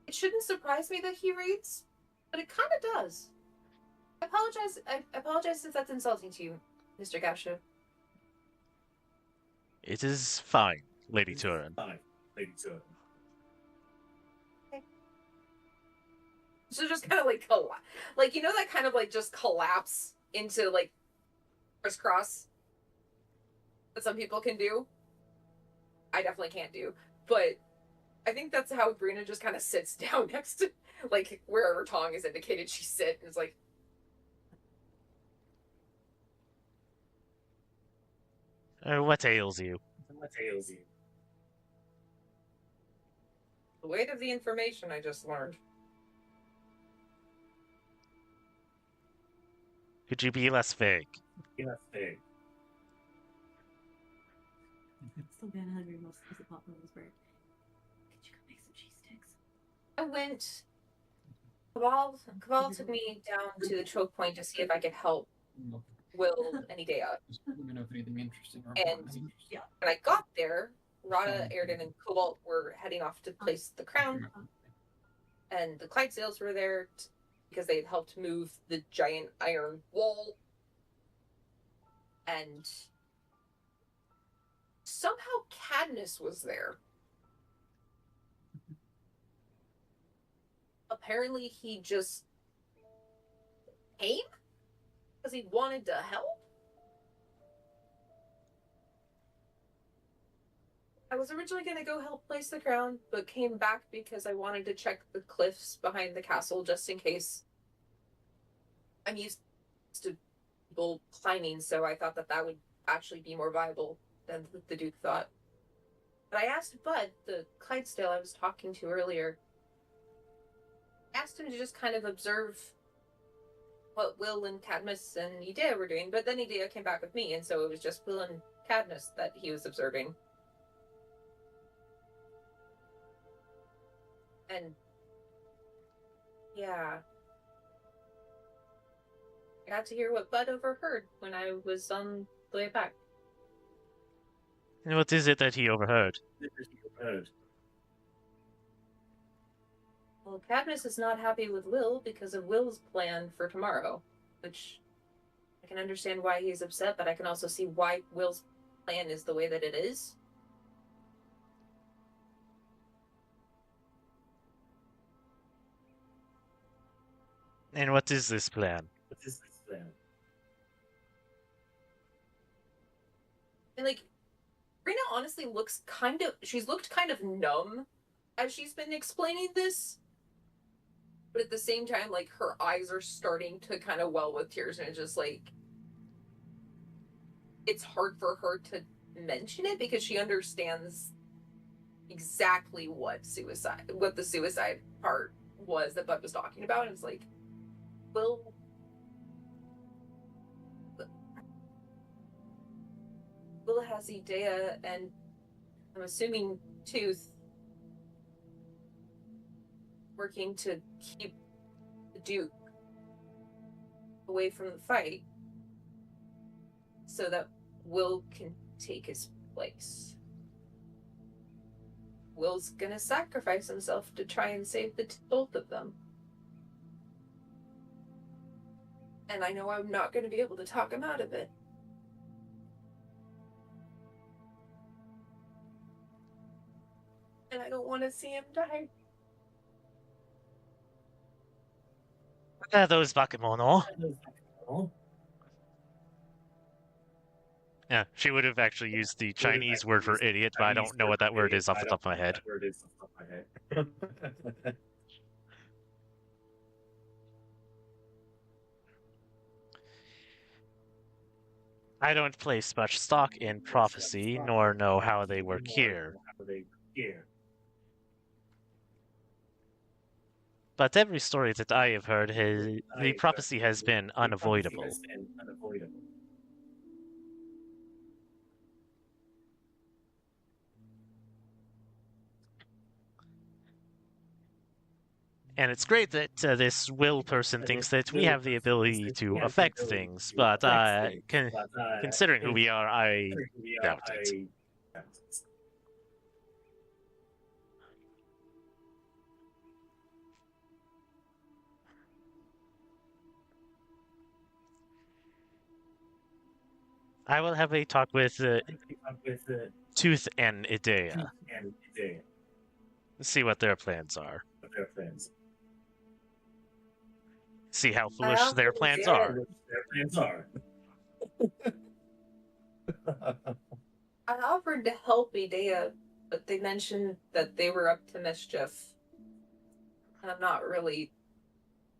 C: It shouldn't surprise me that he reads, but it kind of does. I apologize if that's insulting to you, Mr. Gausha.
F: It is fine, Lady Turin.
C: So just kind of like you know that kind of like just collapse into like crisscross that some people can do. I definitely can't do, but I think that's how Brina just kind of sits down next to like wherever Tong is indicated she sit, and it's like,
F: What ails you?
C: the weight of the information I just learned.
F: Could you be less vague?
B: Still getting hungry most of the pop Williamsburg. Could you go make some cheese sticks?
C: I went. Cabal took me down to the choke point to see if I could help Will any day out.
D: Let me know if anything interesting or
C: And yeah, when I got there, Rada, Airden, and Cobalt were heading off to place the crown, and the Clydesdales were there because they had helped move the giant iron wall. And somehow Cadmus was there. Apparently he just came because he wanted to help. I was originally going to go help place the crown, but came back because I wanted to check the cliffs behind the castle just in case. I'm used to people climbing, so I thought that would actually be more viable than the Duke thought. But I asked Bud, the Clydesdale I was talking to earlier, asked him to just kind of observe what Will and Cadmus and Idea were doing, but then Idea came back with me, and so it was just Will and Cadmus that he was observing. And yeah, I got to hear what Bud overheard when I was on the way back.
F: And what is it that he overheard?
C: Well, Cadmus is not happy with Will because of Will's plan for tomorrow, which I can understand why he's upset, but I can also see why Will's plan is the way that it is.
F: And what is this plan?
C: And like, Rena honestly she's looked kind of numb as she's been explaining this. But at the same time, like, her eyes are starting to kind of well with tears, and it's just like, it's hard for her to mention it because she understands exactly what the suicide part was that Bud was talking about. And it's like, Will has Idea, and I'm assuming Tooth, working to keep the Duke away from the fight so that Will can take his place. Will's gonna sacrifice himself to try and save both of them. And I know I'm not gonna be able to talk him out of it. And I don't want to see him die.
F: What are those bakemono? Yeah, she would have actually used the Chinese word for idiot, but I don't know what that word is off the top of my head. I don't place much stock in prophecy, nor know how they work here. But every story that I have heard, the prophecy has been unavoidable. And it's great that this Will person thinks that we have the ability to affect things, but considering who we are, I doubt it. I will have a talk with Tooth and Idea. See what their plans are. See how foolish their plans are.
C: I offered to help Idea, but they mentioned that they were up to mischief. And I'm not really...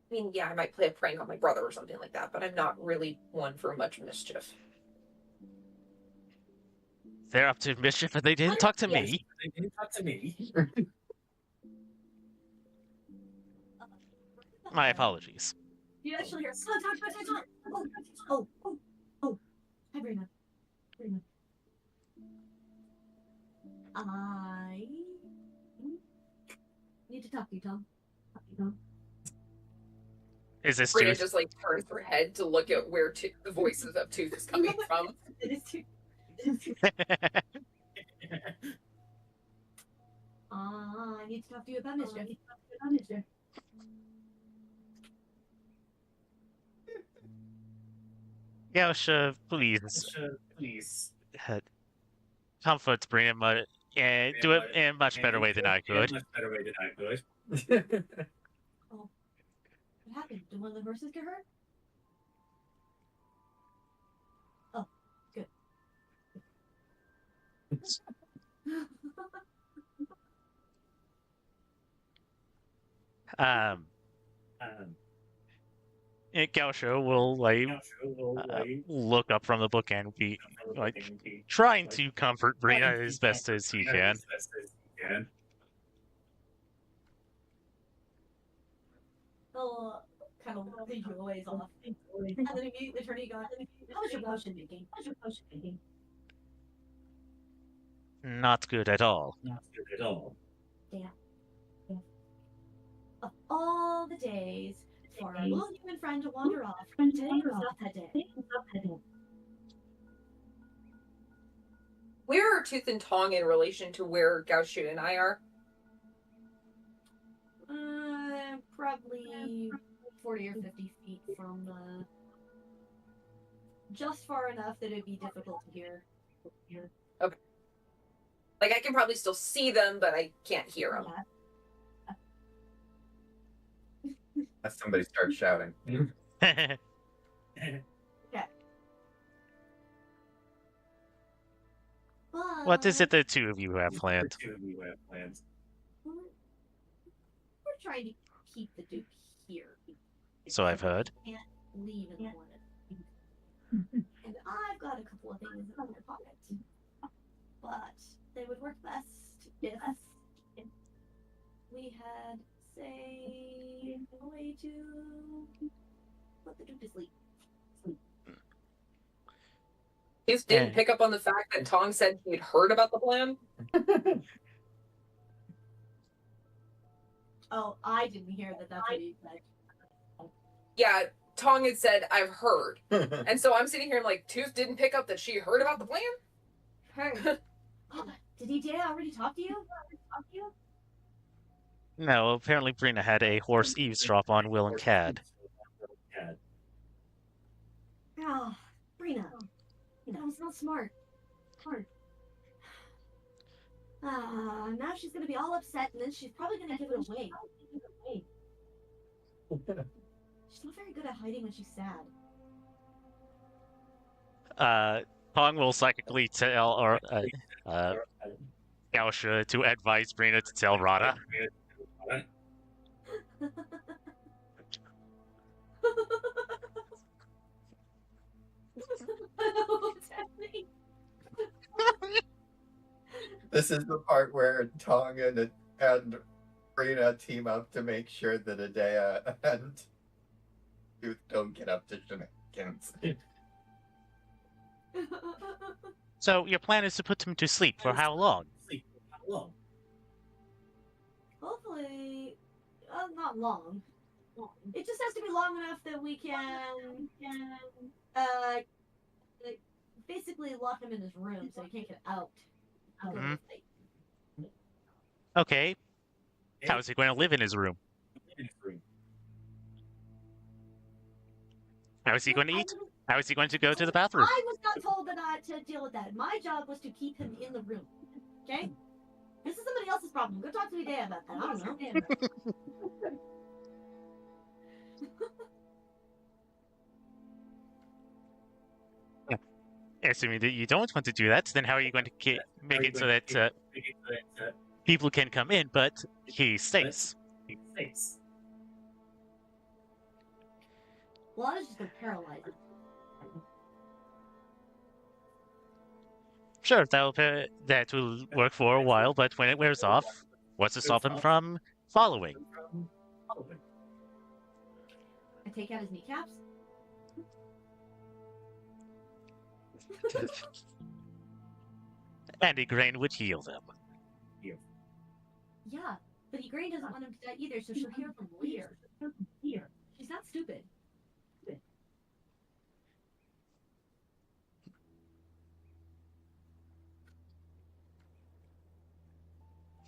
C: I mean, yeah, I might play a prank on my brother or something like that, but I'm not really one for much mischief.
F: They're up to mischief, and they didn't talk to me. My apologies.
B: You actually hear. Oh. Hi, Brina. I need to talk to you, Tom.
F: Is this
C: Brina
F: Tooth?
C: just like turns her head to look at where the voices of Tooth is coming from.
B: It is Tooth. I need to talk to you about mischief.
F: Yaosha, please. Comfort Brina, and do it in a much better way than I could.
B: Oh, what happened? Did one of the horses get hurt? Oh, good.
F: Gaosho will look up from the book and be trying to comfort Brina as best as he can.
B: He'll kind of lead you a ways off, and then immediately turn to you, going, "How was your potion making?"
F: Not good at all.
B: Damn. Of all the days for our little human friend to wander off, today was not that day.
C: Where are Tooth and Tong in relation to where Gaoshu and I are?
B: Probably 40 or 50 feet from the. Just far enough that it'd be difficult to hear.
C: Okay. Like, I can probably still see them, but I can't hear them.
A: As somebody starts shouting.
B: Okay.
F: What is it the two of you have planned?
B: We're trying to keep the Duke here.
F: So I've heard.
B: Can't leave in the morning. And I've got a couple of things in my pocket. But they would work best if we had, say, a way to put the Duke to sleep.
C: Tooth didn't pick up on the fact that Tong said he'd heard about the plan.
B: Oh, I didn't hear that. That's what he said.
C: Yeah, Tong had said, I've heard. And so I'm sitting here and like, Tooth didn't pick up that she heard about the plan?
B: Heard. Oh, did he already talk to you?
F: No, apparently Brina had a horse eavesdrop on Will and Cad.
B: Oh, Brina. That was not smart. Now she's gonna be all upset, and then she's probably gonna give it away. She's not very good at hiding when she's sad.
F: Tong will psychically tell Gaosha to advise Brina to tell Rada.
B: What's happening?
A: This is the part where Tong and Brina team up to make sure that Adea and Tooth don't get up to shenanigans.
F: So your plan is to put him to sleep for how long?
B: Hopefully, not long. It just has to be long enough that we can basically lock him in his room so he can't get out.
F: Okay. How is he going to live in his room? How is he going to eat? How is he going to go to the bathroom?
B: I was not told to deal with that. My job was to keep him in the room. Okay? This is somebody else's problem. Go talk to Idea about that. I don't know.
F: Assuming that you don't want to do that, then how are you going to make it so that people can come in, but he stays?
B: Well, I was just going to paralyze him.
F: Sure, that will work for a while, but when it wears off, what's to stop him from following?
B: I take out his kneecaps.
F: And Igraine would heal them.
B: Yeah, but Igraine doesn't want him to die either, so she'll hear from later. She's not stupid.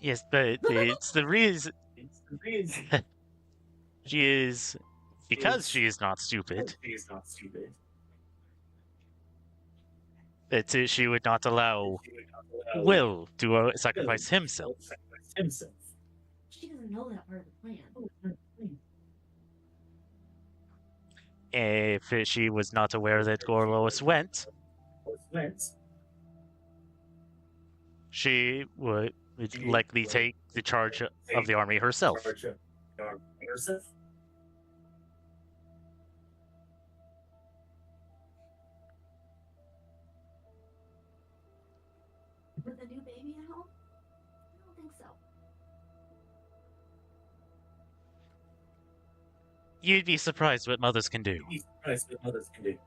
F: Yes, but it's the reason. She is. Because she is not stupid. That she would not allow Will to sacrifice himself.
B: She doesn't know that part of the plan.
F: If she was not aware that Gorlois went, she would likely take the charge of the army herself.
B: With a new baby at home? I don't think so.
F: You'd be surprised what mothers can do.
G: Be surprised what mothers can do.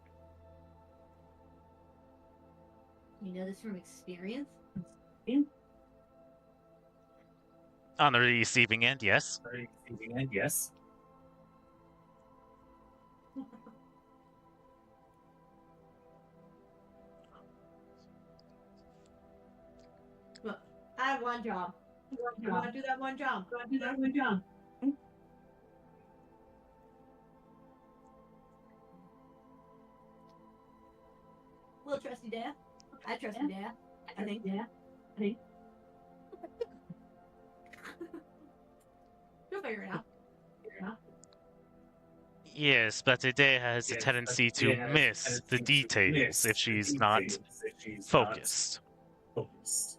B: You know this from experience?
F: On the receiving end, yes.
G: Very receiving end, yes.
B: Look, I have one job. I want to do that one job. We'll trust you, Dad. I trust you, Dad. I think. You'll figure it out.
F: Yes, but Ade has a tendency to miss the details if she's not focused.
G: Focused.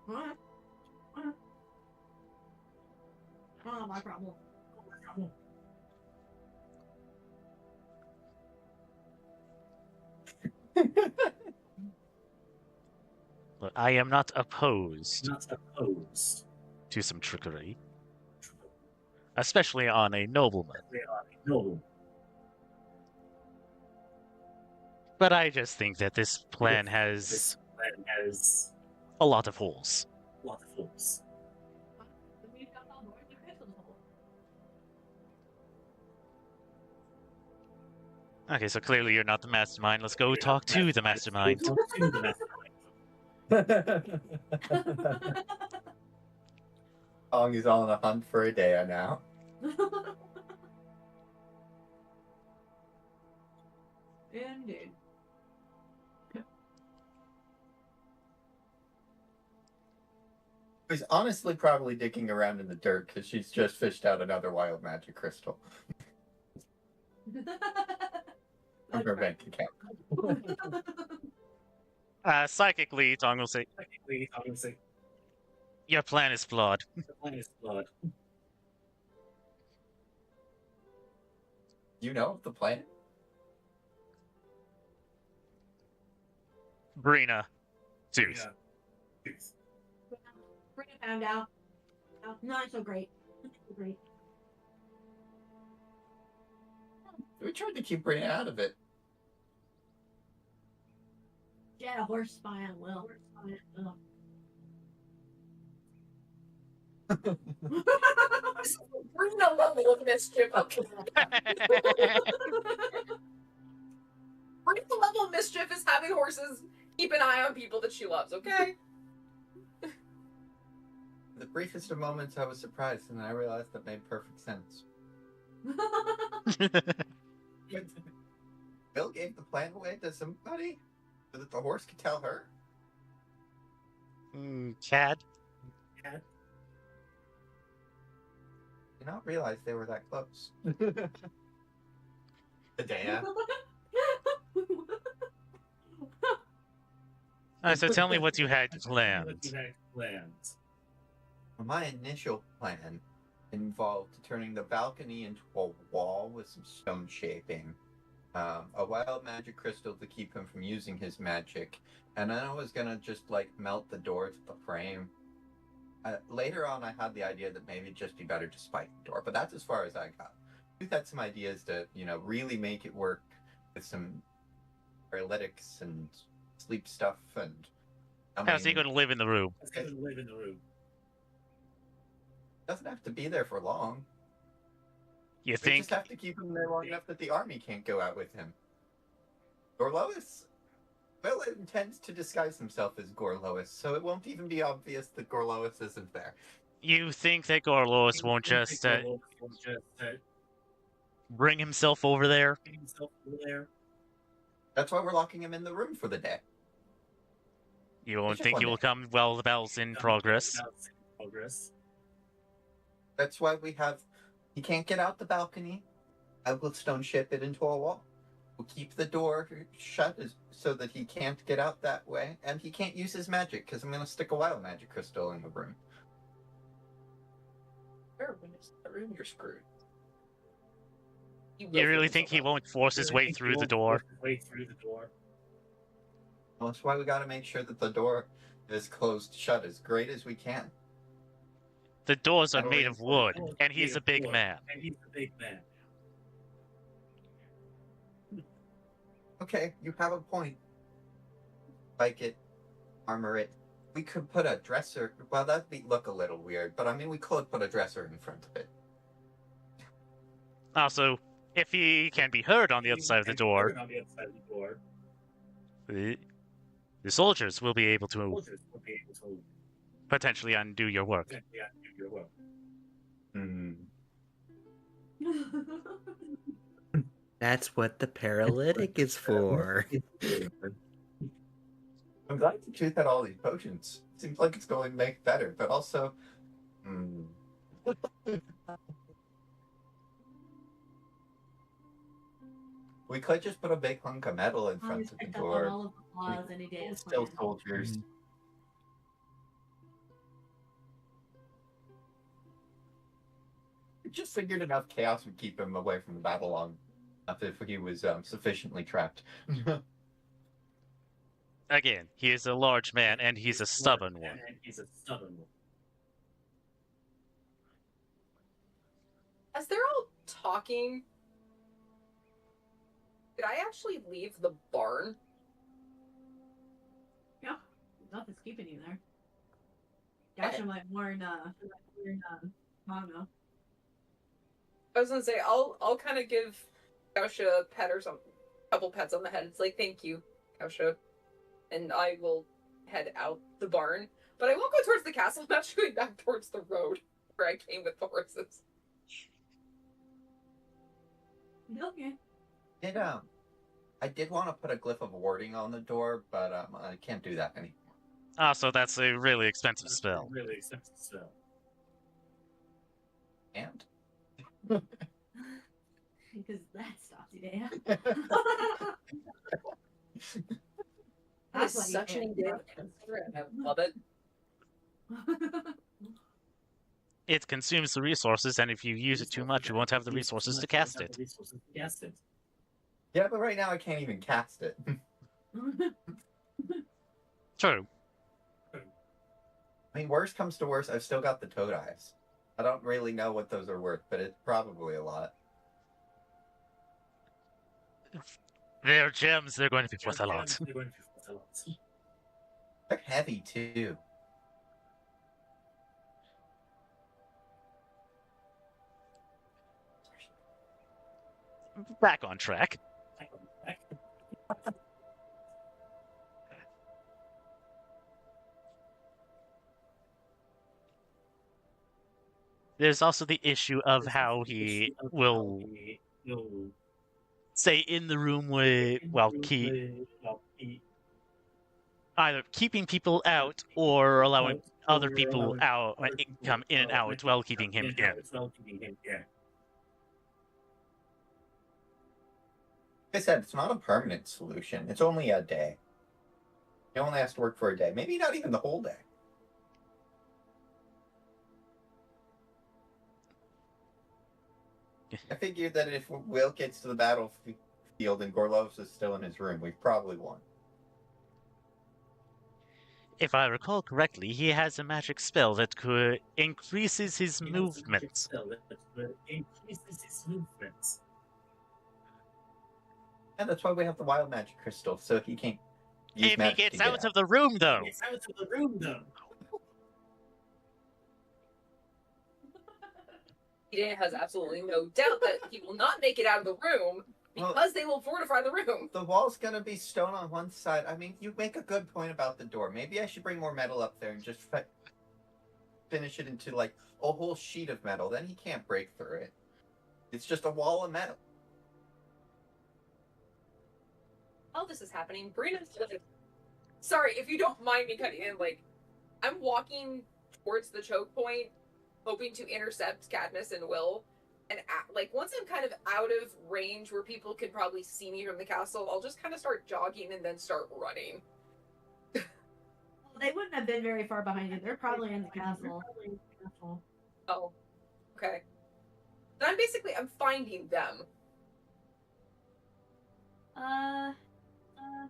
B: Alright. Oh, my problem.
F: But I am not opposed
G: Not opposed.
F: to some trickery, especially on a nobleman.
G: No.
F: But I just think that this plan has
G: This plan has
F: a lot of holes.
G: a lot of holes.
F: Okay, so clearly you're not the mastermind. Let's go talk to the mastermind.
G: Talk to the mastermind.
A: Ong is on a hunt for a day now.
B: Indeed.
A: She's honestly probably digging around in the dirt because she's just fished out another wild magic crystal from her bank account.
F: Psychically, Tong will say,
G: Technically, obviously,
F: your plan is flawed.
G: the plan is flawed.
A: You know the plan?
F: Brina. Tooth.
G: Yeah.
B: Bring it found out. Not so great.
A: We tried to keep Brina out of it.
B: She had a horse spy on Will.
C: Bring the level of mischief up. Bring the level of mischief is having horses keep an eye on people that she loves, okay?
A: The briefest of moments I was surprised and I realized that made perfect sense. Bill gave the plan away to somebody so that the horse could tell her.
F: Chad?
A: Did not realize they were that close. Adea.
F: So tell me what you had planned.
G: What you had planned.
A: My initial plan involved turning the balcony into a wall with some stone shaping, a wild magic crystal to keep him from using his magic, and then I was gonna just like melt the door to the frame. Later on, I had the idea that maybe it'd just be better to spike the door, but that's as far as I got. We've had some ideas to, really make it work with some paralytics and sleep stuff, and
F: How's he going to live in the room?
G: Let's go and live in the room.
A: doesn't have to be there for long.
F: You
A: We
F: think?
A: just have to keep him there long enough that the army can't go out with him. Gorlois? Will intends to disguise himself as Gorlois, so it won't even be obvious that Gorlois isn't there.
F: You think that Gorlois won't just bring himself over there?
A: That's why we're locking him in the room for the day.
F: You won't
A: just
F: think he
A: one
F: will come while the battle's in progress?
A: That's why we have... He can't get out the balcony. I will stone ship it into a wall. We'll keep the door shut so that he can't get out that way. And he can't use his magic, because I'm going to stick a wild magic crystal in the room.
C: When it's in the room, you're screwed.
F: You really think he won't force his way through the door?
A: Well, that's why we got to make sure that the door is closed shut as great as we can.
F: The doors are
A: Metal
F: made of wood,
A: reinforcement.
F: and he's a big man.
G: And he's a big man.
A: Okay, you have a point. Like it, armor it. We could put a dresser. Well, that'd look a little weird, but I mean, we could put a dresser in front of it.
F: Also, if he can be heard on the other side of the door,
G: On the other side of the door,
F: the soldiers will be able to
G: soldiers will be able to
F: potentially undo your work.
G: potentially undo your work.
A: Hmm.
E: That's what the paralytic is for.
A: I'm glad the truth had all these potions. Seems like it's going to make better, but also, we could just put a big hunk of metal in
B: I
A: front
B: always
A: of the
B: picked up on
A: door.
B: all of the flaws any day as
A: Still
B: planned.
A: soldiers. We just figured enough chaos would keep him away from the battle long enough if he was sufficiently trapped.
F: Again, he is a large man, and he's a stubborn one.
G: And he's a stubborn one.
C: As they're all talking, did I actually leave the barn?
B: Yeah, nothing's keeping you there. Gotcha might warn, I don't know.
C: I was gonna say I'll kind of give Kausha a pet or something, couple pets on the head. It's like thank you, Kausha, and I will head out the barn. But I won't go towards the castle. I'm actually going back towards the road where I came with the horses.
B: Okay.
A: I did want to put a glyph of warding on the door, but I can't do that anymore.
F: Also, that's a really expensive spell.
G: Really expensive spell.
A: And
B: Because that stops you, Dan.
C: That's
B: why you
C: such an
B: can't
C: idea.
B: have it.
C: I love it.
F: It consumes the resources, and if you use it too much, you won't have the resources to cast it.
A: yeah, but right now I can't even cast it.
F: True.
A: I mean, worst comes to worst, I've still got the toad eyes. I don't really know what those are worth, but it's probably a lot.
F: They're gems. They're going to be worth a lot.
A: They're heavy too.
F: Back on track. There's also the issue of how he will stay in the room while either keeping people out or allowing other people out come in and out while keeping him in.
A: Like I said, it's not a permanent solution. It's only a day. He only has to work for a day. Maybe not even the whole day. I figured that if Will gets to the battlefield and Gorlovs is still in his room, we've probably won.
F: If I recall correctly, he has a magic spell that increases his movement.
A: And that's why we have the wild magic crystal, so he can't use
F: If he
A: magic
F: gets
A: to get
F: out of the room, though.
C: Eden has absolutely no doubt that he will not make it out of the room because they will fortify the room.
A: The wall's gonna be stone on one side. I mean, you make a good point about the door. Maybe I should bring more metal up there and just finish it into, like, a whole sheet of metal. Then he can't break through it. It's just a wall of metal.
C: Oh, this is happening. Brina's sorry, if you don't mind me cutting in, like, I'm walking towards the choke point, hoping to intercept Cadmus and Will. And, like, once I'm kind of out of range where people could probably see me from the castle, I'll just kind of start jogging and then start running.
B: Well, they wouldn't have been very far behind you. They're probably in the castle.
C: Oh, okay. Then I'm finding them.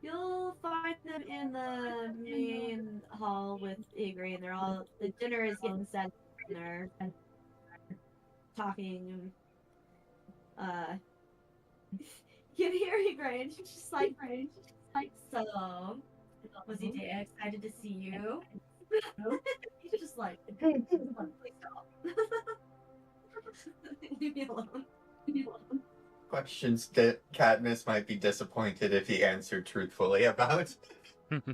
B: You'll find them in the main hall with Igri, and the dinner is getting set. they're talking and you hear Egrange just like so was he excited to see you? He's just like please stop. Leave me alone.
A: Questions that Katniss might be disappointed if he answered truthfully about.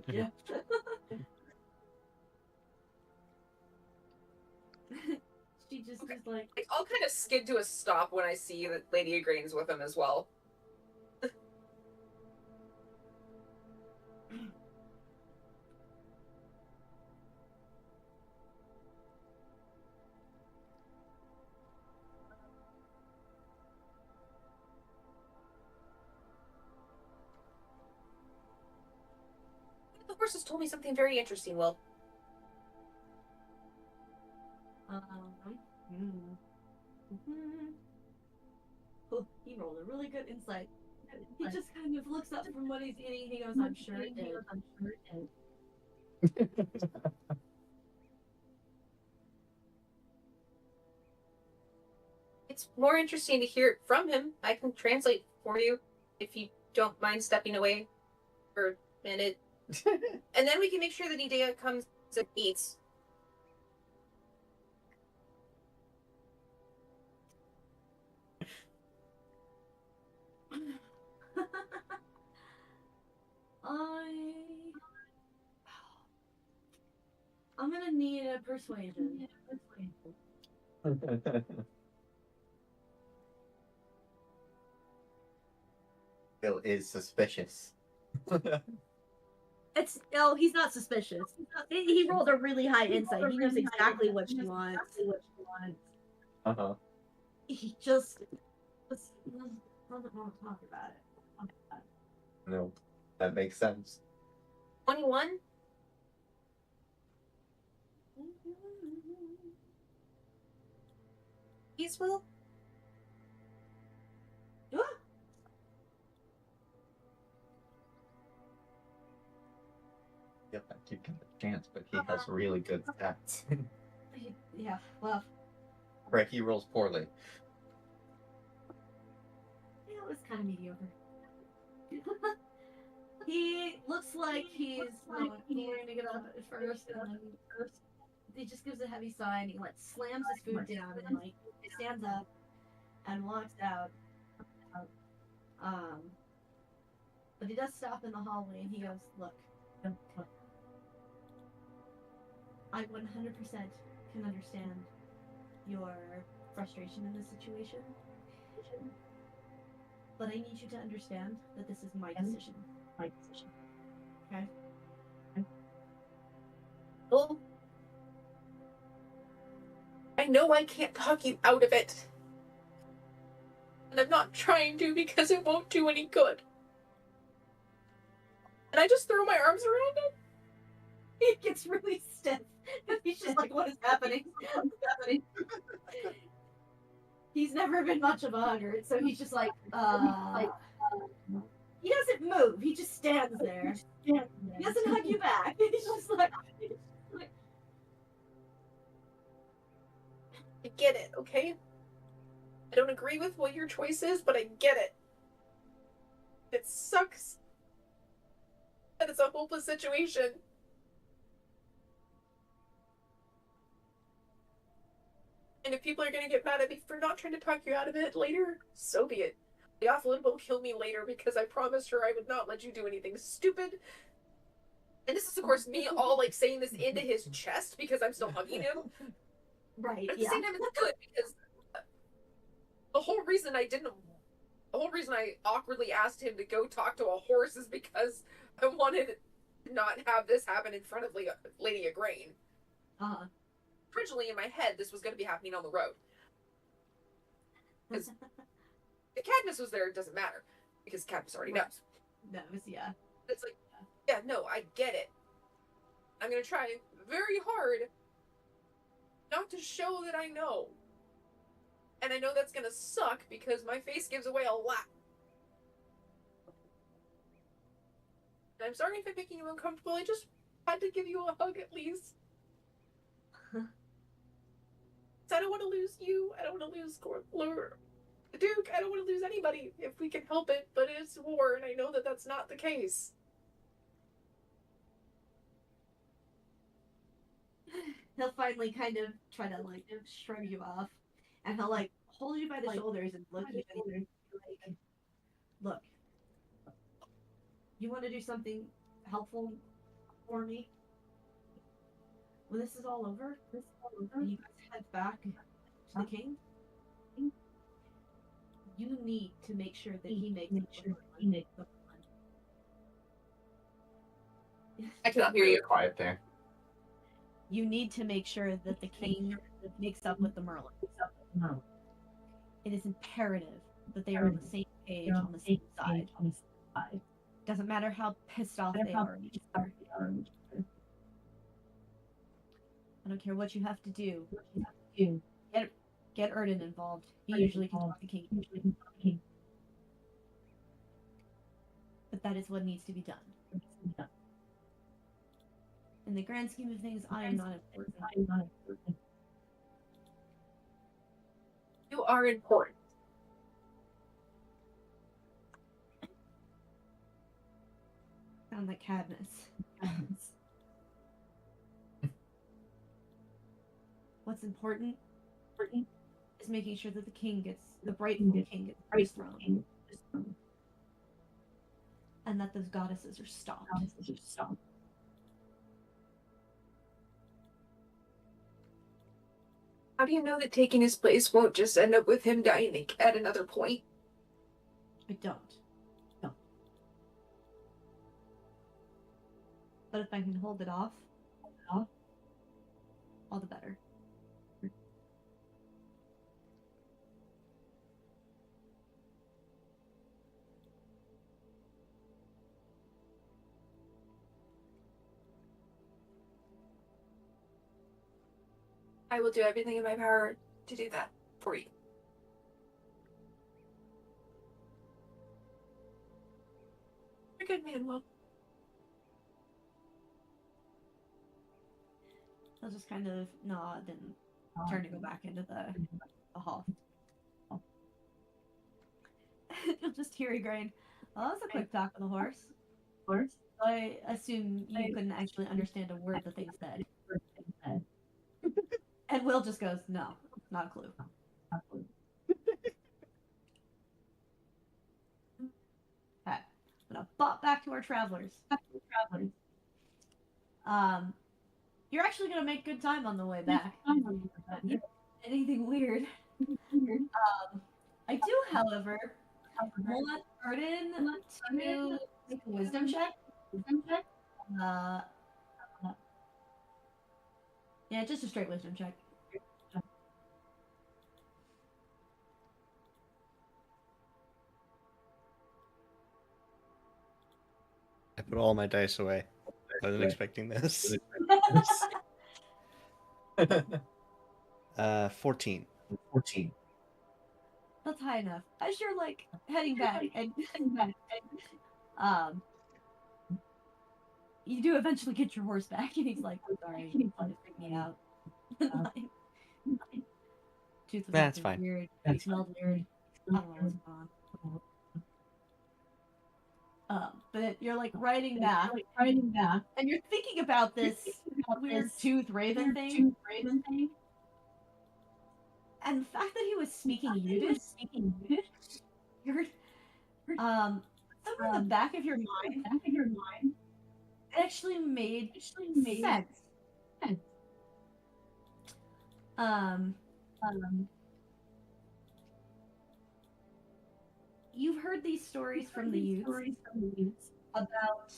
B: Yeah. She just is like
C: I'll kind of skid to a stop when I see that Lady Igraine's with him as well. The horses told me something very interesting, Will.
B: Oh, he rolled a really good insight. He just kind of looks up from what he's eating. He goes, "I'm sure it did."
C: It's more interesting to hear it from him. I can translate for you if you don't mind stepping away for a minute. And then we can make sure that Idea comes and eats.
B: I'm gonna need a persuasion.
A: Bill is suspicious.
B: He's not suspicious. He rolled a really high insight. He knows exactly what she wants.
A: Uh-huh.
B: He just doesn't want to talk about it.
A: No, that makes sense.
C: 21? Peaceful?
A: Yep, I keep getting a chance, but he has really good stats.
B: Yeah, well,
A: Right, he rolls poorly.
B: yeah, it was kind of mediocre. He looks like he's not going to get up at first, and then he just gives a heavy sigh and he like slams his food down and like stands up and walks out. But he does stop in the hallway and he goes, "Look, I 100% can understand your frustration in this situation, but I need you to understand that this is my decision. Okay?
C: Well, I know I can't talk you out of it. And I'm not trying to because it won't do any good. And I just throw my arms around him.
B: He gets really stiff. He's just like, what is happening? He's never been much of a hugger, so he's just like, he doesn't move. He just stands there. He doesn't hug you back. He's just like,
C: I get it, okay? I don't agree with what your choice is, but I get it. It sucks. And it's a hopeless situation. And if people are gonna get mad at me for not trying to talk you out of it later, so be it. The Athlete will kill me later because I promised her I would not let you do anything stupid. And this is, of course, me all like saying this into his chest because I'm still hugging him.
B: right,
C: But at the
B: yeah.
C: same time, it's good because the whole reason I awkwardly asked him to go talk to a horse is because I wanted to not have this happen in front of Lady Igraine. Originally, in my head, this was going to be happening on the road. Because if Cadmus was there, it doesn't matter. Because Cadmus already knows.
B: Yeah.
C: It's like, yeah, no, I get it. I'm going to try very hard not to show that I know. And I know that's going to suck because my face gives away a lot. And I'm sorry if I'm making you uncomfortable. I just had to give you a hug at least. you. I don't want to lose the Duke. I don't want to lose anybody if we can help it, but it's war, and I know that that's not the case.
B: He'll finally kind of try to like shrug you off, and he'll like hold you by the shoulders and look you in the like, look, you want to do something helpful for me? When this is all over, and you guys head back to the king, you need to make sure that he makes the
C: I cannot hear you.
A: Quiet there.
B: You need to make sure that the king makes up with the Merlin. It is imperative that they are on the same page, on the same side. Doesn't matter how pissed off they are at each other. I don't care what you have to do. Get Erden involved. He usually can talk to king. But that is what needs to be done. In the grand scheme of things, I am not important.
C: You are important.
B: Sound like Cadmus. What's important is making sure that the king gets the rightful king gets his throne, and that those goddesses are stopped.
C: How do you know that taking his place won't just end up with him dying at another point?
B: I don't. But if I can hold it off, all the better.
C: I will do everything in my power to do that for you. You're a good man, Will.
B: I'll just kind of nod and turn to go back into the hall. You'll just hear Igraine. Oh, that was a quick talk with the horse. I assume you couldn't actually understand a word that they said. And Will just goes, no, not a clue. Okay, I'm gonna bop back to our travelers. You're actually gonna make good time on the way back. Anything weird? I do, however, want Arden to make a wisdom check. Yeah, just a straight wisdom check.
E: I put all my dice away. I wasn't expecting this. 14.
B: That's high enough. As you're like heading back, and you do eventually get your horse back, and he's like, "Sorry, you freaked me out." Tooth was
E: That's
B: acting
E: fine.
B: weird. He smelled weird. I don't know what's going on. But you're like riding back, and you're thinking about this weird tooth raven thing. And the fact that he was speaking Yiddish, you're, somewhere in the back of your mind, it actually made sense. You've heard these stories from the youths about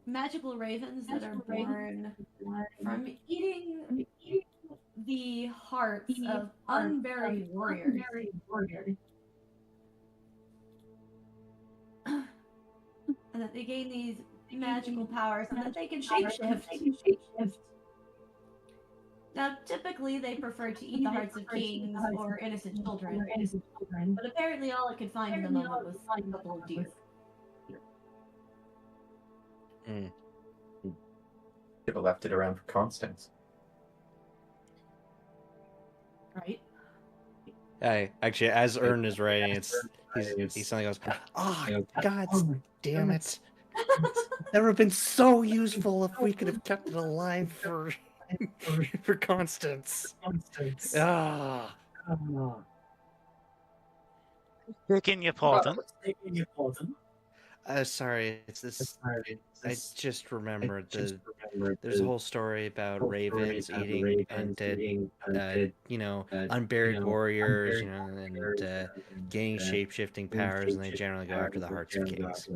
B: magical ravens that are born from eating the hearts of unburied warriors. And that they gain these magical powers and that they can shapeshift. Now, typically, they prefer to eat the hearts of kings or innocent children, but apparently all it could find at the moment was a couple of deer.
A: Should have left it around for Constance.
B: Right?
E: Actually, as Ern is writing, he suddenly goes, "Oh, God damn it! That would have been so useful if we could have kept it alive for for Constance." Ah,
F: Taking your pardon.
E: sorry, it's this. I just remembered there's a whole story about ravens eating undead, unburied warriors, and gaining shape-shifting powers, and they generally go after the hearts of kings.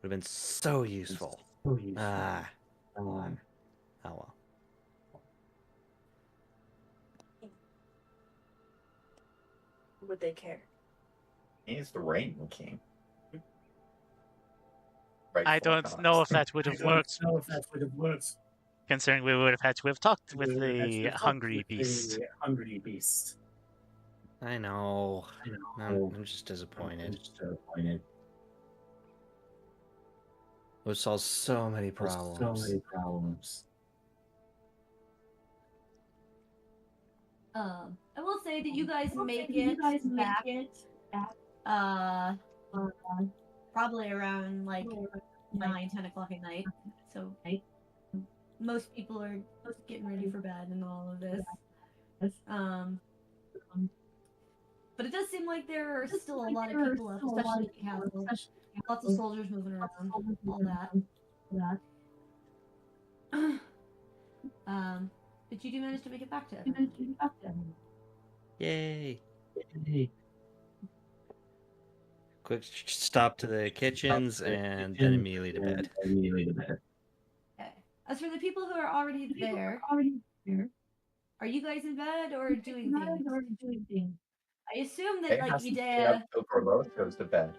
E: Would have been so useful. Ah, oh well.
C: Would they care?
A: He's the Rain King.
F: I don't know if that would have worked, considering we would have had to have talked with the hungry beast.
E: I know. I'm just disappointed. It would solve so many problems.
B: I will say that you guys make it back. Probably around like 9-10 o'clock at night. So most people are getting ready for bed and all of this. But it does seem like there are still a lot of people up, especially at the castle. Lots of soldiers moving around, all that. But you do manage to make it back to everyone.
E: Yay! Quick stop to the kitchens and then immediately to bed.
B: Okay. As for the people who are already there, are you guys in bed or doing things? I assume that like Idea.
A: Before Lois goes to bed.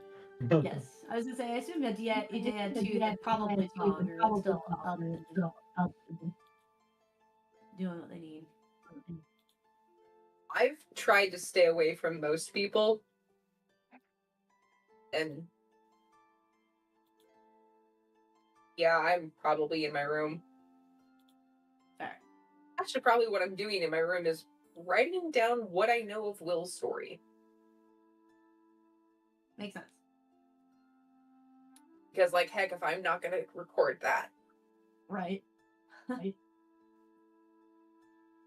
B: Yes, I was gonna say I assume that Idea too. That probably Tog are still up and doing what they need.
C: I've tried to stay away from most people. And yeah, I'm probably in my room.
B: Fair.
C: Actually, probably what I'm doing in my room is writing down what I know of Will's story.
B: Makes sense.
C: Because, like, heck, if I'm not going to record that.
B: Right.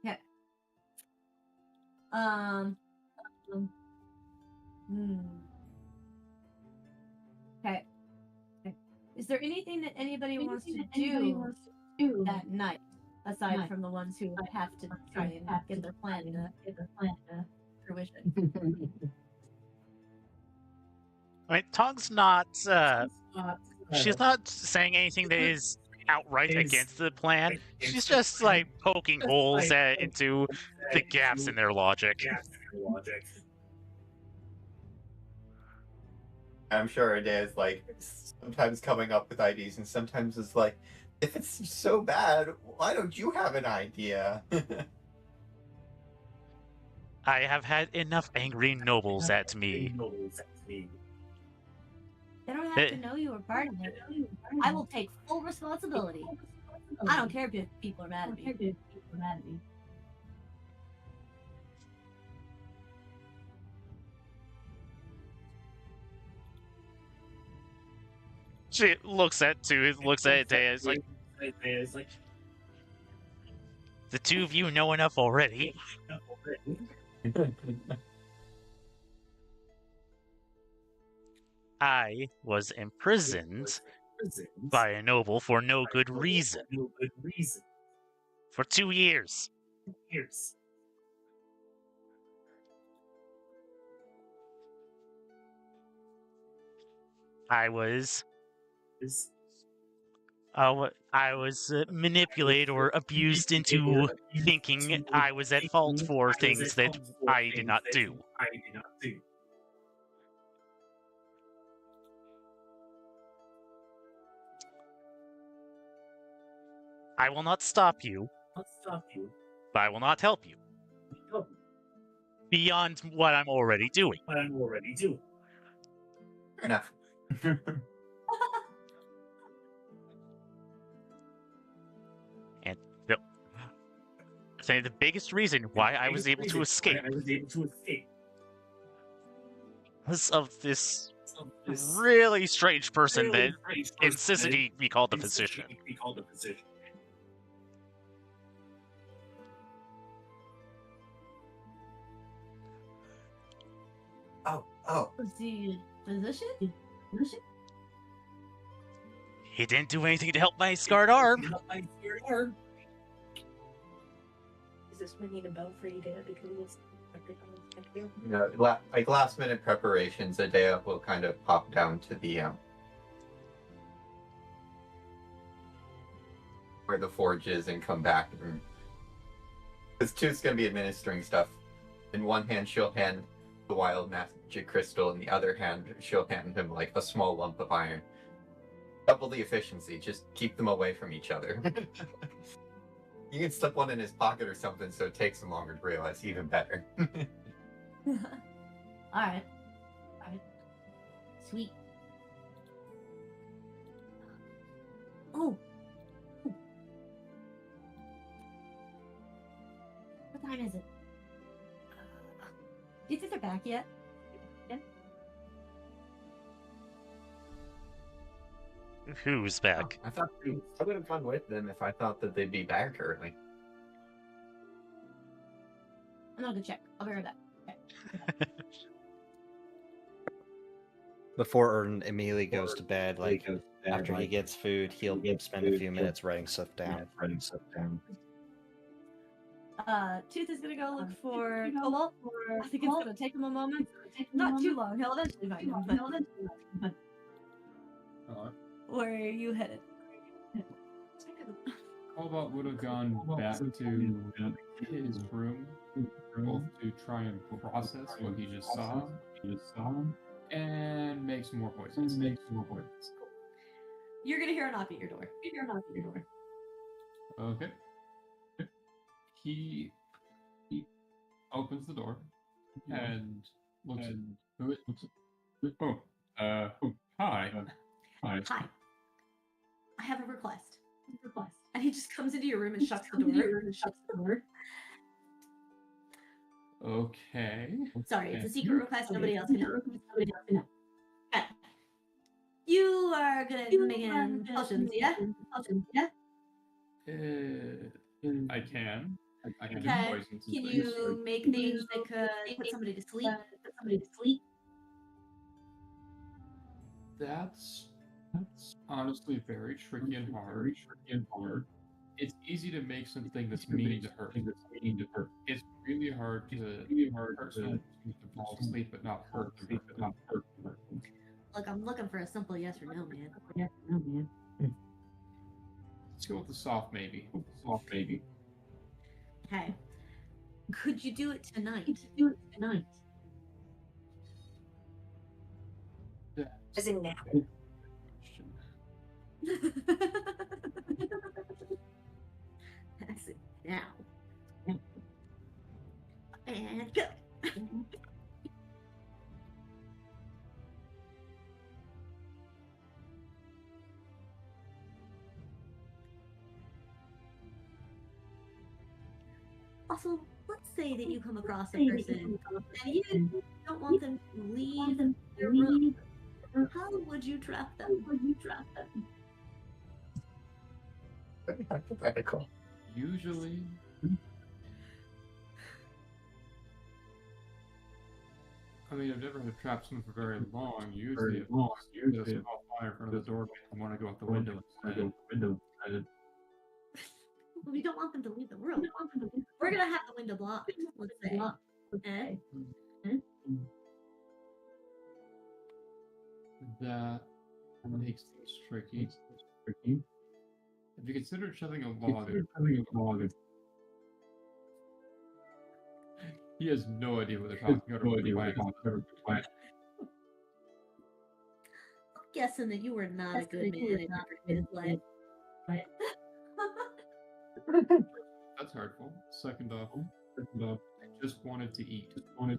B: Yeah. Okay. Is there anything that anybody wants to do that night, aside from the ones who have to try and get their plan to fruition?
F: I mean, Tog's not. She's not saying anything that is outright against the plan. She's just like poking holes into the gaps in their logic.
A: I'm sure it is like sometimes coming up with ideas, and sometimes it's like, if it's so bad, why don't you have an idea?
F: I have had enough angry nobles at me.
B: They don't have to know you were part of it. I will take full responsibility. I don't care if people are mad at me.
F: She looks at Dea, it's like, the two of you know enough already. I was imprisoned by a noble for no good reason. For 2 years. I was manipulated or abused into thinking I was at fault for things that I did not do. I will not stop you, but I will not help you. Beyond what I'm already doing.
A: Fair enough.
F: saying the biggest reason why I was able to escape was of this really strange person that insisted he be called the physician.
A: Oh,
B: Was he a physician?
F: He didn't do anything to help my scarred arm.
C: Is this when I need a bell for you to because it's
A: you know, like last minute preparations, Adea will kind of pop down to the where the forge is and come back. Because Tooth's gonna be administering stuff. In one hand, she'll hand the wild magic crystal, in the other hand, she'll hand him like a small lump of iron. Double the efficiency. Just keep them away from each other. You can slip one in his pocket or something, so it takes him longer to realize. Even better.
B: Alright. Sweet. Oh. What time is it? Do you think they're back yet?
F: Who's back?
A: I thought I would have gone with them if I thought that they'd be back early.
B: I'm not gonna check. I'll be right back.
E: Before Erden immediately goes to bed, like after he gets food, he'll spend a few minutes writing stuff down.
B: Tooth is gonna go look for Cobalt. I think it's gonna take him a moment. Not too long. He'll eventually find him. But where are you headed?
D: Cobalt would have gone back to his room, both to try and process what he just saw, and make some more poisons.
B: You're gonna hear a knock at your door.
D: Okay. He opens the door and looks at who it. Oh, hi.
B: Hi. I have a request. And he just comes into your room and shuts the door.
D: Okay.
B: Sorry, it's a secret request. Nobody else can know. Okay. You are good at making potions, yeah?
D: I can. I can
B: Okay.
D: do poisons.
B: Can you make things that could put somebody to sleep?
D: That's honestly very tricky and hard. It's easy to make something that's mean to hurt. It's really hard to hurt someone to fall asleep but not hurt them.
B: Look, I'm looking for a simple yes or no, man.
D: Let's go with the soft maybe.
B: Okay. Could you do it tonight?
C: as in now.
B: That's it. Now. And go. Also, let's say that you come across a person and you don't want them to leave their room. How would you trap them?
A: Very hypothetical.
D: Usually, I mean, I've never had to trap someone for very long. Usually, a small fire in front of the door makes them want to go out the window instead.
B: We don't want them to leave the room. We're gonna have the window blocked. Let's say. Okay.
D: That makes things tricky. Have you considered shutting a log? He has no idea what they're talking about.
B: I'm guessing that you were not a good man in your previous life.
D: That's hurtful. Second off, I just wanted to eat.
B: I'm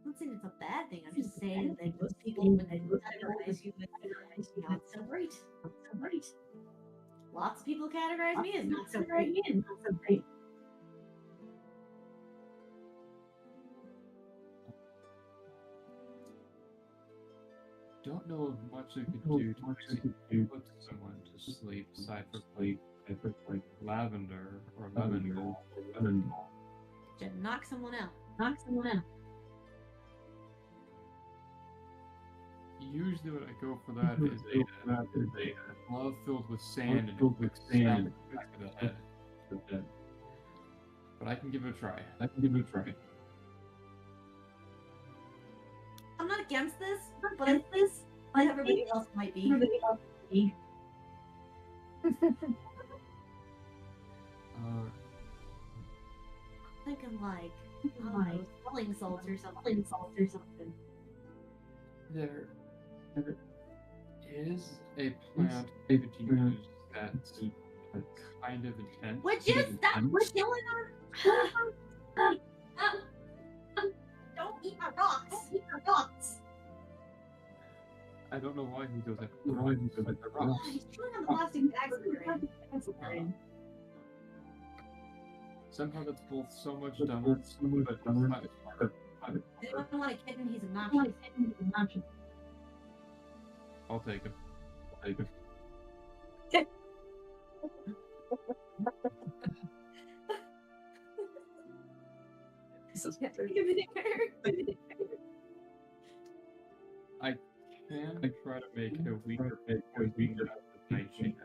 B: not saying it's a bad thing. I'm just saying that most people would categorize you with not so great. Lots of people categorize me as not so great.
D: Don't know of much I could do to actually put someone to sleep aside from like lavender or lemon ball.
B: To knock someone out.
D: Usually when I go for that is a glove filled with sand and a quick stab to the back of the head. But I can give it a try.
B: I'm not against this, but everybody else might be. Thinking like, I don't know, smelling salts or something.
D: There is a plant you could use that's kind of intense.
B: Would you stop chilling on? Don't eat my rocks.
D: I don't know why he goes after the
B: Oh, he's chewing on the plastic bags we're in.
D: Somehow that's both so much dumber, but it's not as smart.
B: Anyone want a kitten? He's obnoxious.
D: I'll take him. I can try to make a weaker poison out of the nightshade.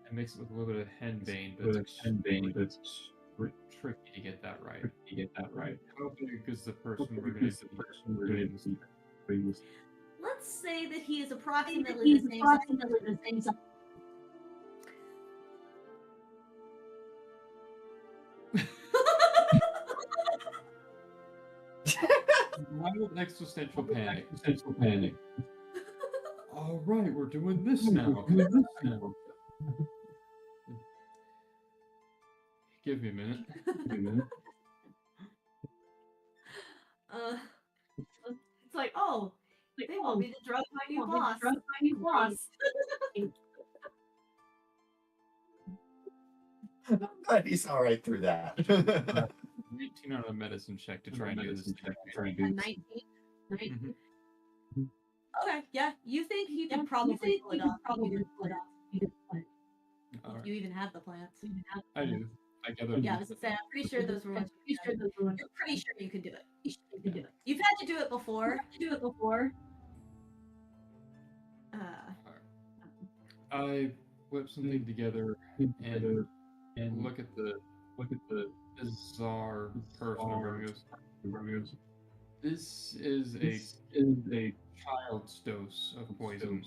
D: It makes it with a little bit of henbane, but it's tricky to get that right. How big is the person we're going to be?
B: Let's say that he is approximately the same size.
D: Wild existential panic. All right, we're doing this now. Give me a minute.
B: It's like, oh, they want me to drug my new boss.
A: But he's all right through that.
D: 19 on a medicine check to try and do this.
B: A 19?
D: Mhm.
B: Okay, yeah. You think you can probably pull it off.
D: All right.
B: You even have the plants.
D: I do. I gather.
B: Yeah, I was gonna say, I'm pretty sure those were ones. You're pretty sure you can do it. You've had to do it before.
D: I whip something together and look at the bizarre person over goes. This is a child's dose of poison.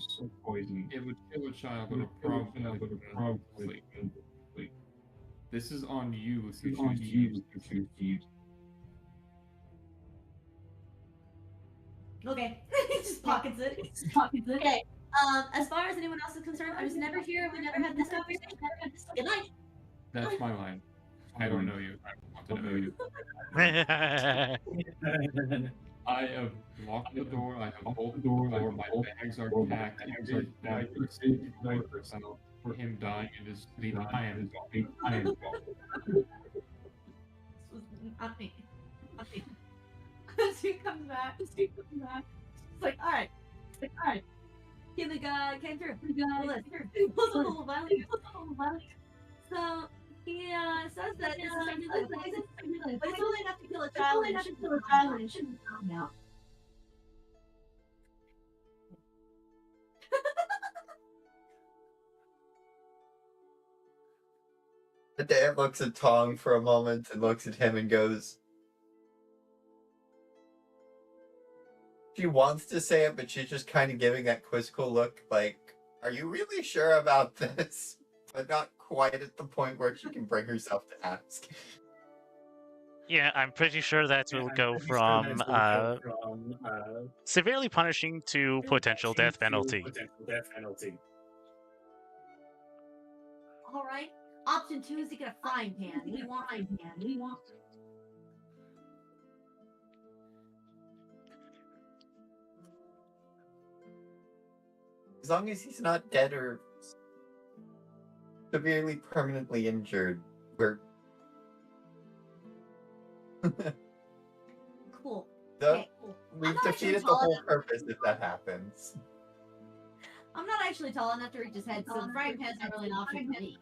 D: It would kill a child, but probably. This is on you if you choose to use.
B: Okay. He just pockets it. Okay. As far as anyone else is concerned, I was never here. We never had this conversation. Good night.
D: That's my line. I don't know you. I don't want to know you. I have locked the door. I have bolted the door. My bags are packed. For him dying in his sleep, I am gone.
B: This was not me. As he comes back, it's like, all right. Gimmick came through. He pulls a little violent. So he says that this is something like poison, but it's only enough to kill a child and it shouldn't come out.
A: The dad looks at Tong for a moment and looks at him and goes, she wants to say it, but she's just kind of giving that quizzical look like, are you really sure about this? But not quite at the point where she can bring herself to ask.
F: Yeah, I'm pretty sure that will go from severely punishing to potential death penalty.
B: All right. Option 2 is to get a frying pan. We want.
A: As long as he's not dead or severely permanently injured. We're
B: Cool.
A: the,
B: Okay, cool.
A: we've
B: not actually
A: defeated the
B: tall
A: whole
B: enough-
A: purpose if that happens.
B: I'm not actually tall enough to reach his head, so the frying pan's not really an option for me.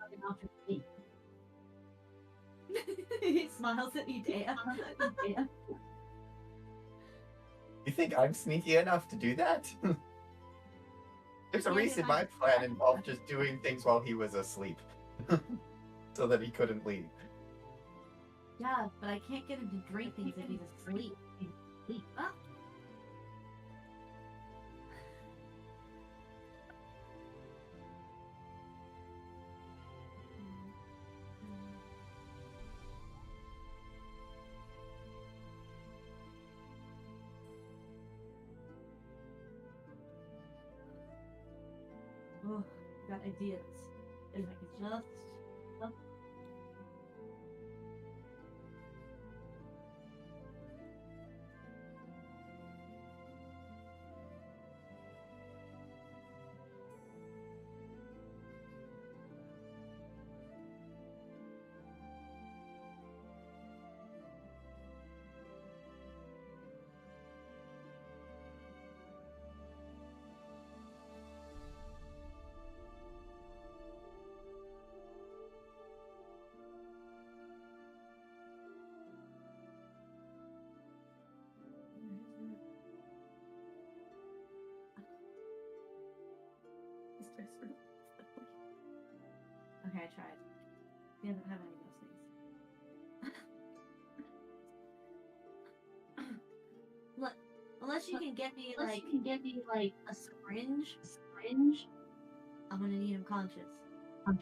B: He smiles at Idea.
A: You think I'm sneaky enough to do that? There's a
B: Yeah,
A: reason
B: yeah,
A: my plan involved just doing things while he was asleep. So that he couldn't leave.
B: Yeah, but I can't get him to drink things if he's asleep. Ah. Oh, got ideas. If I could just. Okay, I tried. He doesn't have any of those things. Unless you can get me like a syringe. I'm gonna need him conscious.
A: How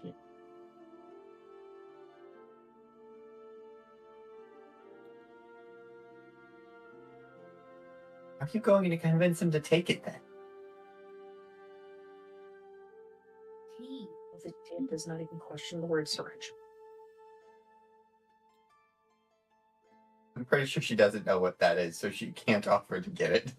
A: are you going to convince him to take it then?
B: Tea.
C: The dad does not even question the word syringe.
A: I'm pretty sure she doesn't know what that is, so she can't offer to get it.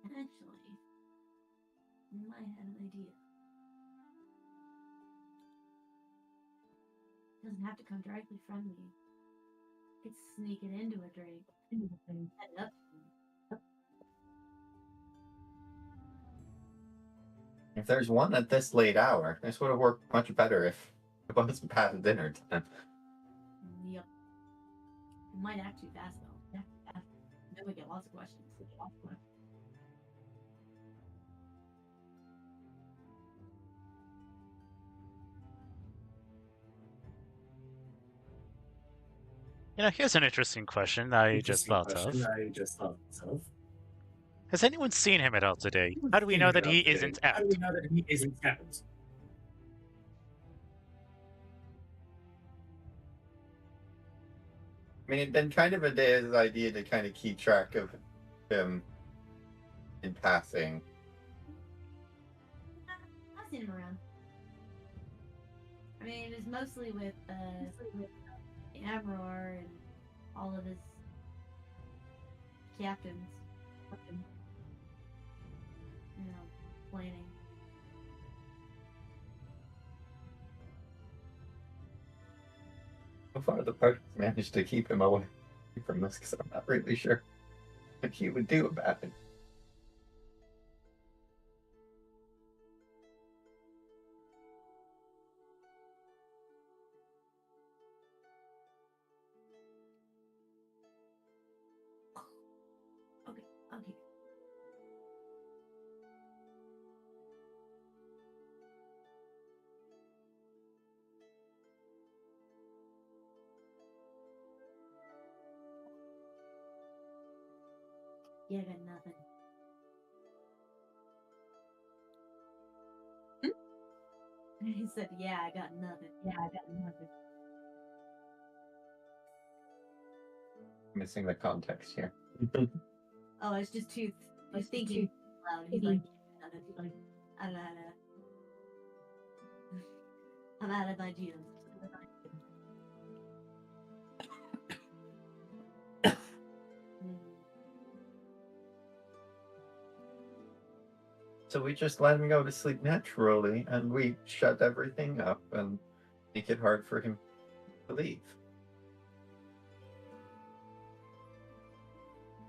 B: Actually, I might have an idea. Doesn't have to come directly from me. Could sneak it into a drink and set it up.
A: If there's one at this late hour, this would have worked much better if it wasn't past dinner time.
B: Yep. It might act too fast though. Yeah. Then we get lots of questions.
F: Here's an interesting question I just thought of. Has anyone seen him at all today? How do we know that he isn't out?
A: I mean, it'd been kind of a day's idea to kind of keep track of him in passing.
B: I've seen him around. I mean, it's mostly with Amror and all of his captains. You know, planning.
A: So far, the party's managed to keep him away from this because I'm not really sure what he would do about it.
B: Okay. Yeah, I got nothing. He said, "Yeah, I got nothing."
A: Missing the context here.
B: Oh, it's just too. He's thinking loud. He's like, I don't know how to. I'm out of ideas.
A: So we just let him go to sleep naturally, and we shut everything up and make it hard for him to leave.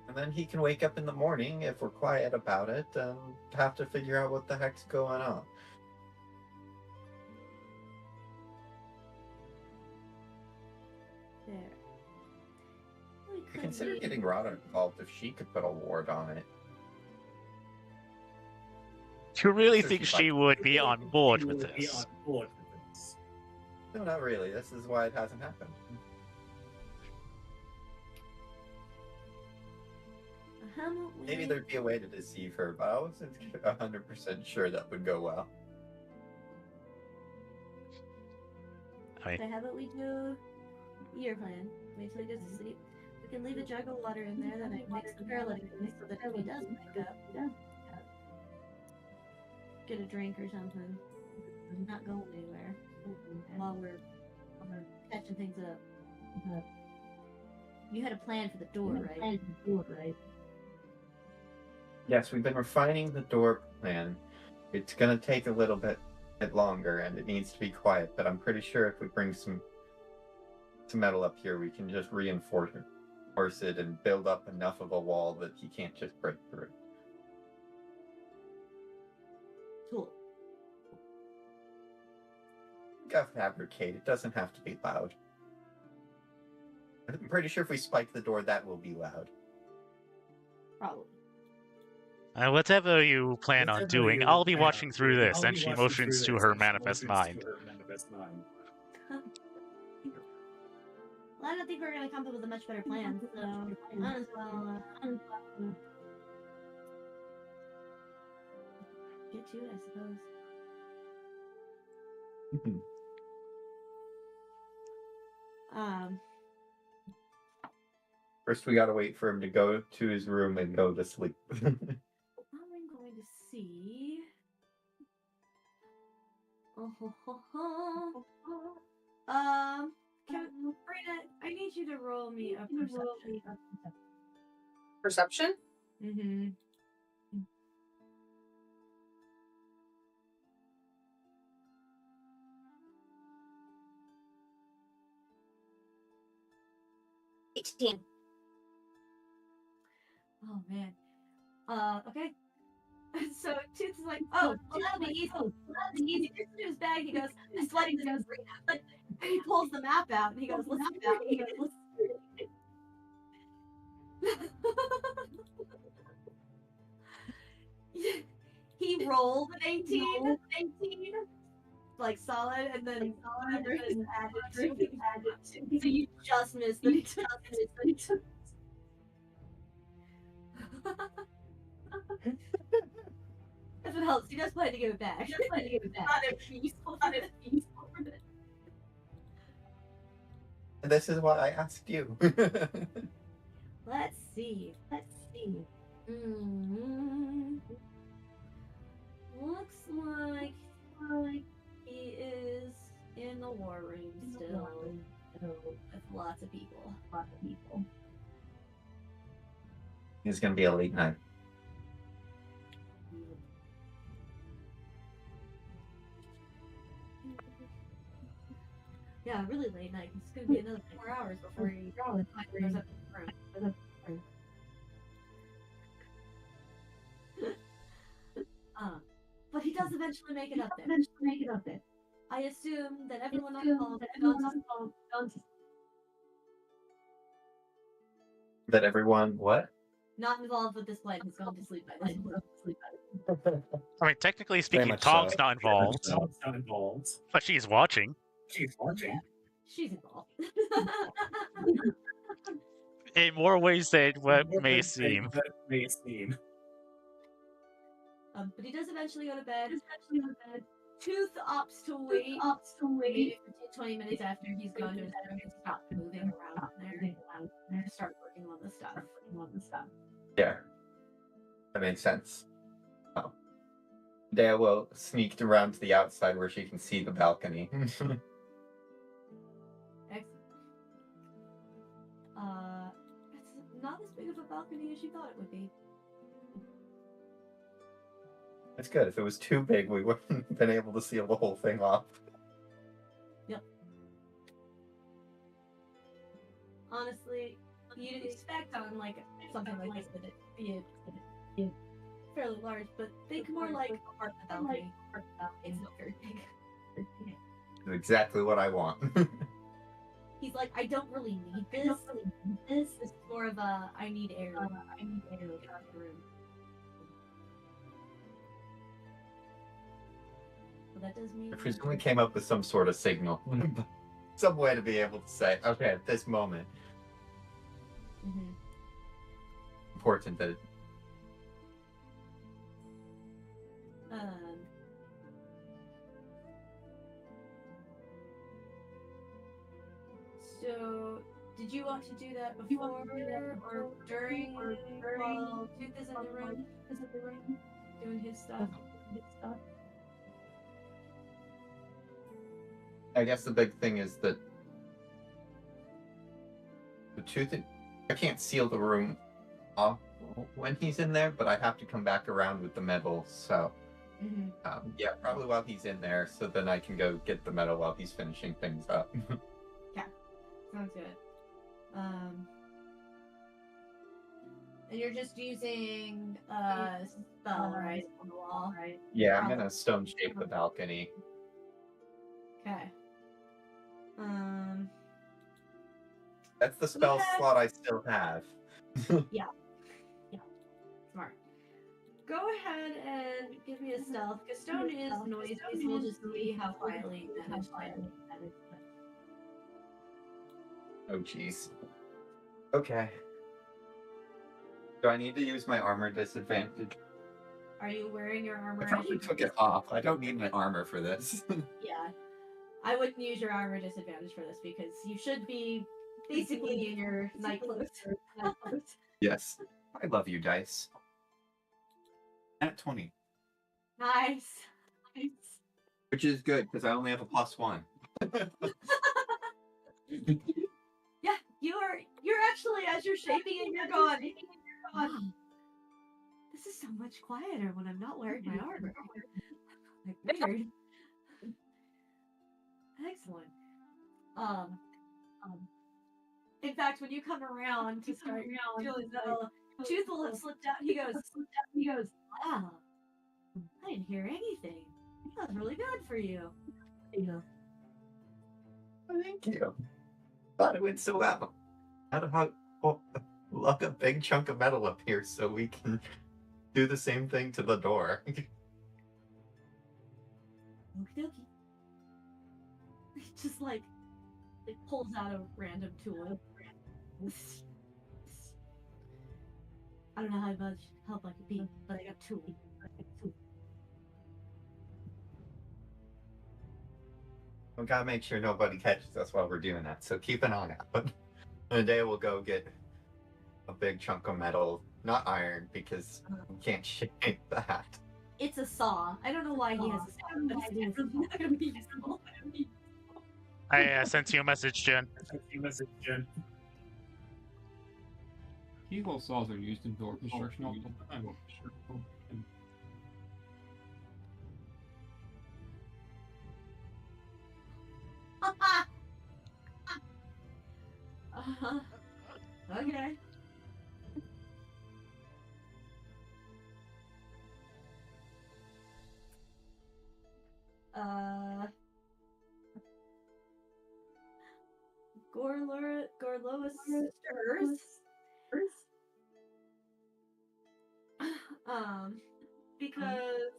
A: And then he can wake up in the morning if we're quiet about it and have to figure out what the heck's going on.
B: There. We
A: I
B: could
A: consider
B: be-
A: getting Rada involved if she could put a ward on it.
F: You really
A: So
F: think
A: she'd
F: she
A: like-
F: would be on board with this?
A: No, not really. This is why it hasn't happened. Maybe there'd be a way to deceive her, but I wasn't 100% sure that would go well.
F: I
B: So how about we do your plan? Wait till he goes to sleep. We can leave a jug of water in there that I mix the paralytic with so that if he does wake up, get a drink or something. I'm not going anywhere while we're catching things up. You had a plan for the door, right?
A: Yes, we've been refining the door plan. It's going to take a little bit longer, and it needs to be quiet, but I'm pretty sure if we bring some metal up here, we can just reinforce it and build up enough of a wall that he can't just break through.
B: Cool.
A: We got fabricate. It doesn't have to be loud. I'm pretty sure if we spike the door, that will be loud.
B: Probably.
F: Whatever you plan on doing, I'll be watching through this. And she motions to her manifest mind.
B: Well, I don't think we're gonna come up with a much better plan, so might as well get to it, I suppose.
A: First, we gotta wait for him to go to his room and go to sleep.
B: I'm going to see. Brina, I need you to roll me a perception.
C: Perception?
B: Mm-hmm.
C: 18.
B: Oh man. Okay. So Toots is like, oh, well, that'll be easy. He gets into his bag. He goes, I'm sweating. This goes, and he pulls the map out and he goes, let's do it. He rolled an 18, like solid, and then whatever is added to. So you just missed the If it helps, he does plan to give it back. Not if useful for it.
A: And this is why I asked you.
B: Let's see. Looks like he is in the war room still with lots of people.
A: It's gonna be a late night.
B: Yeah, really late night. It's gonna be another 4 hours before he goes up to the room. But he does eventually make it up there. I assume that everyone involved
A: That everyone, what?
B: not involved with this plan has gone to sleep by then.
F: I mean, technically speaking,
E: much
F: Tom's
E: so.
F: not involved,
G: Not involved.
F: but she's watching.
G: She's watching.
B: She's involved.
F: In more ways than what may seem.
B: But he does eventually go to bed. Tooth opts to wait. Maybe 20 minutes after he's gone to his room and stop moving around there and start working on the stuff.
A: Yeah. That makes sense. Oh. Dea will sneak around to the outside where she can see the balcony.
B: Excellent. It's not as big of a balcony as you thought it would be.
A: It's good. If it was too big, we wouldn't have been able to seal the whole thing off.
B: Yep. Honestly, you'd expect on like something like this that it'd be fairly large, but think more like part of the balcony. It's not very big.
A: It's exactly what I want.
B: He's like, I don't really need this. This is more of a I need air. Get out of the room. So that does mean
A: I presume we came up with some sort of signal. Some way to be able to say, okay, at this moment,
B: Mhm.
A: important that
B: So, did you want to do that before or during while Tooth is in the room doing his stuff?
A: I guess the big thing is that the tooth. I can't seal the room off when he's in there, but I have to come back around with the metal. So, yeah, probably while he's in there, so then I can go get the metal while he's finishing things up.
B: Sounds good. And you're just using spell, right, on the wall, right?
A: Yeah, I'm gonna stone shape the balcony.
B: Okay.
A: That's the spell slot I still have.
B: Smart. Go ahead and give me a stealth, because stone is noisy, so we'll just see how quietly you manage that.
A: Oh, jeez. Okay. Do I need to use my armor disadvantage?
B: Are you wearing your armor?
A: I
B: as
A: probably
B: you
A: took it off. I don't need my armor for this.
B: Yeah. I wouldn't use your armor disadvantage for this because you should be basically in your night clothes.
A: Yes. I love you, dice. At 20.
B: Nice.
A: Which is good, because I only have a +1.
B: Yeah, you're actually, as you're shaping it, you're going, wow, this is so much quieter when I'm not wearing my armor. Like, weird. Excellent. In fact, when you come around to start feeling the Tooth will have slipped out. He goes, wow, I didn't hear anything. That was really good for you.
A: Thank you. Thought it went so well. How do I lock a big chunk of metal up here so we can do the same thing to the door?
B: Okie dokie. He just like it pulls out a random tool. I don't know how much help I could be, but I got a tool.
A: We gotta make sure nobody catches us while we're doing that, so keep an eye out. And today we'll go get a big chunk of metal, not iron, because we can't shape that.
B: It's a saw. I don't know why he has a saw, but it's not gonna be useful.
F: I sent you a message, Jen.
D: Keyhole saws are used in door construction all the time.
B: Okay. Gorlois sisters. Because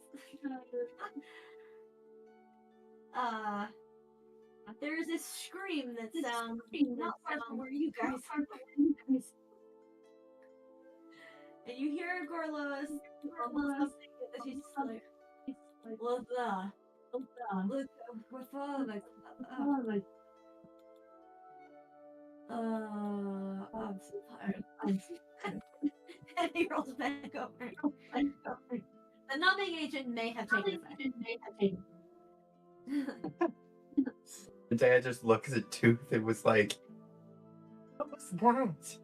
B: there's this scream that sounds not far from where you guys are. And you hear Gorlois almost something that she's like, what's that? Look, we're falling. I'm so tired. And he rolls back over. And numbing agent may have taken effect.
A: Dad just looks at Tooth and was like, "What was that?"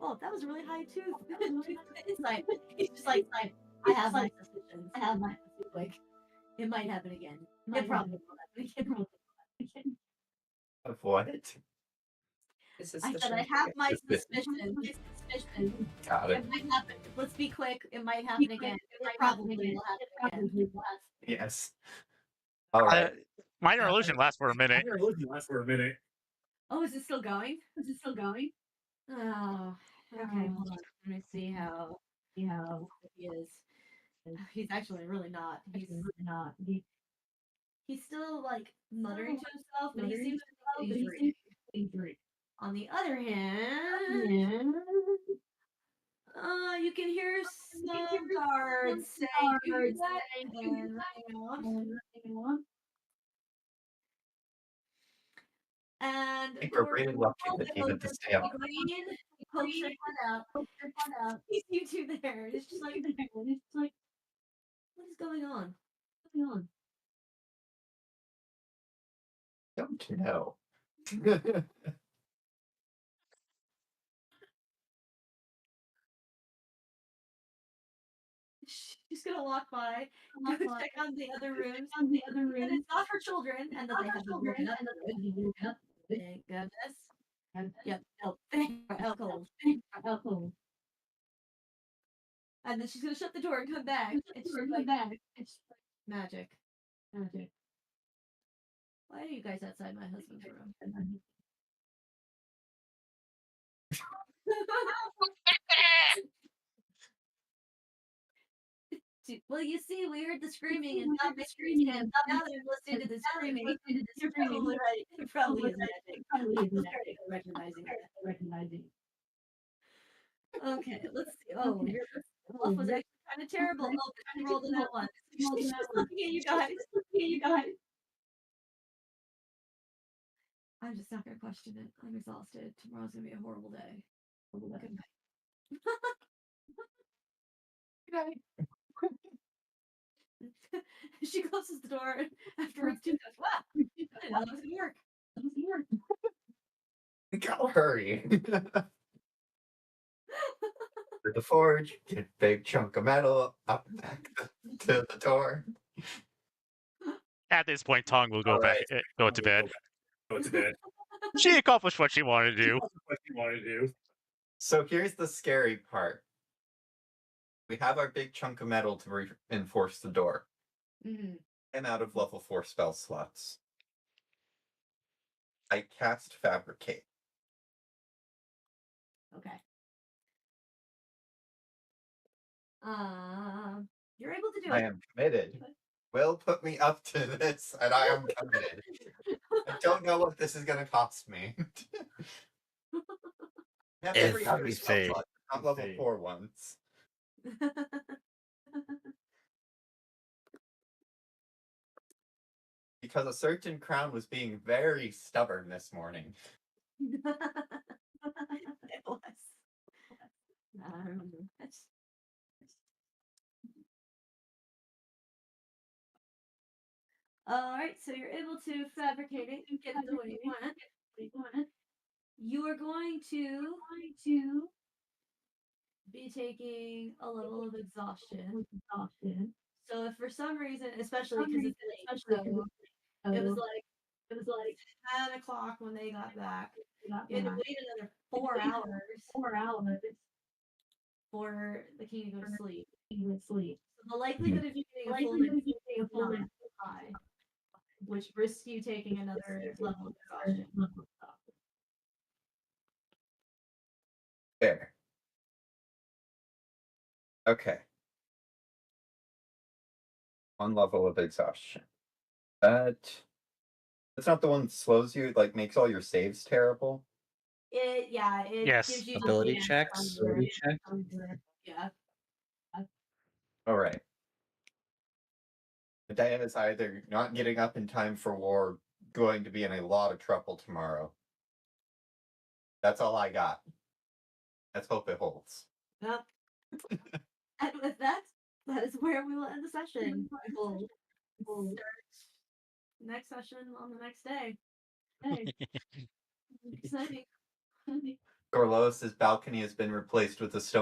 B: Oh, that was a really high tooth. Insight. He's just like, I have my suspicions. Like, it might happen again. It probably will happen again.
A: Of what?
B: I said I have my suspicions.
A: Got it.
B: It might happen. Let's be quick. It might happen again. It probably will happen again.
A: Yes. All right.
F: Minor illusion lasts for a minute.
B: Oh, is it still going? Oh, okay. Hold on. Let me see how he is. He's actually really not. He's still like muttering to himself, but he seems to think that he's reading. On the other hand, you can hear some guards saying, "Do that," and running out. And
A: I think we're really lucky that he had to stay up.
B: Green pokes her head out. Sees you two there. It's just like, what is going on?
A: Don't know.
B: She's gonna walk by, go check on the other rooms, and it's not her children, and that they have been woken up. Thank goodness. Yep. No. Thank alcohol. And then she's gonna shut the door and come back. It's magic. Why are you guys outside my husband's room? Well, you see, we heard the screaming and not screaming, and now that I'm listening to the screaming, you're probably right. It probably is magic. Recognizing that. Okay, let's see. Oh, your bluff was actually kind of terrible. Oh, but you rolled in that one. She's just looking at you guys. I'm just not gonna question it. I'm exhausted. Tomorrow's gonna be a horrible day. Good night. Good night. She closes the door afterwards too. Goes, wow, I didn't know that was gonna work.
A: Gotta hurry. To the forge, get a big chunk of metal up back to the door.
F: At this point, Tong will go
A: All
F: back,
A: right.
F: go to bed. She accomplished what she wanted to do.
A: So here's the scary part. We have our big chunk of metal to reinforce the door.
B: Mm-hmm.
A: I'm out of level 4 spell slots. I cast Fabricate.
B: Okay. You're able to do
A: I
B: it.
A: am committed. Will put me up to this, and I am committed. I don't know what this is going to cost me. I have every other spell
E: Everything.
A: slot, not level 4 ones. Because a certain crown was being very stubborn this morning.
B: It was. I remember that. All right, so you're able to fabricate it and get it the way you want it. You are going to be taking a level of exhaustion. So if for some reason, especially because it's late, so it was like 10 o'clock when they got back. You had to wait another 4 hours for the king to go to sleep. So the likelihood of you getting a full night's sleep is not high, which risks you taking another level of exhaustion.
A: Fair. Okay. 1 level of exhaustion. That's not the one that slows you, like makes all your saves terrible.
B: It
F: Yes.
B: gives you
E: Ability
B: the
E: checks.
B: Yeah.
A: Alright. Diana is either not getting up in time for war, going to be in a lot of trouble tomorrow. That's all I got. Let's hope it holds.
B: Yep. And with that, that is where we will end the session. We will start next session on the next day. Hey. Exciting.
A: Gorlois's balcony has been replaced with a stone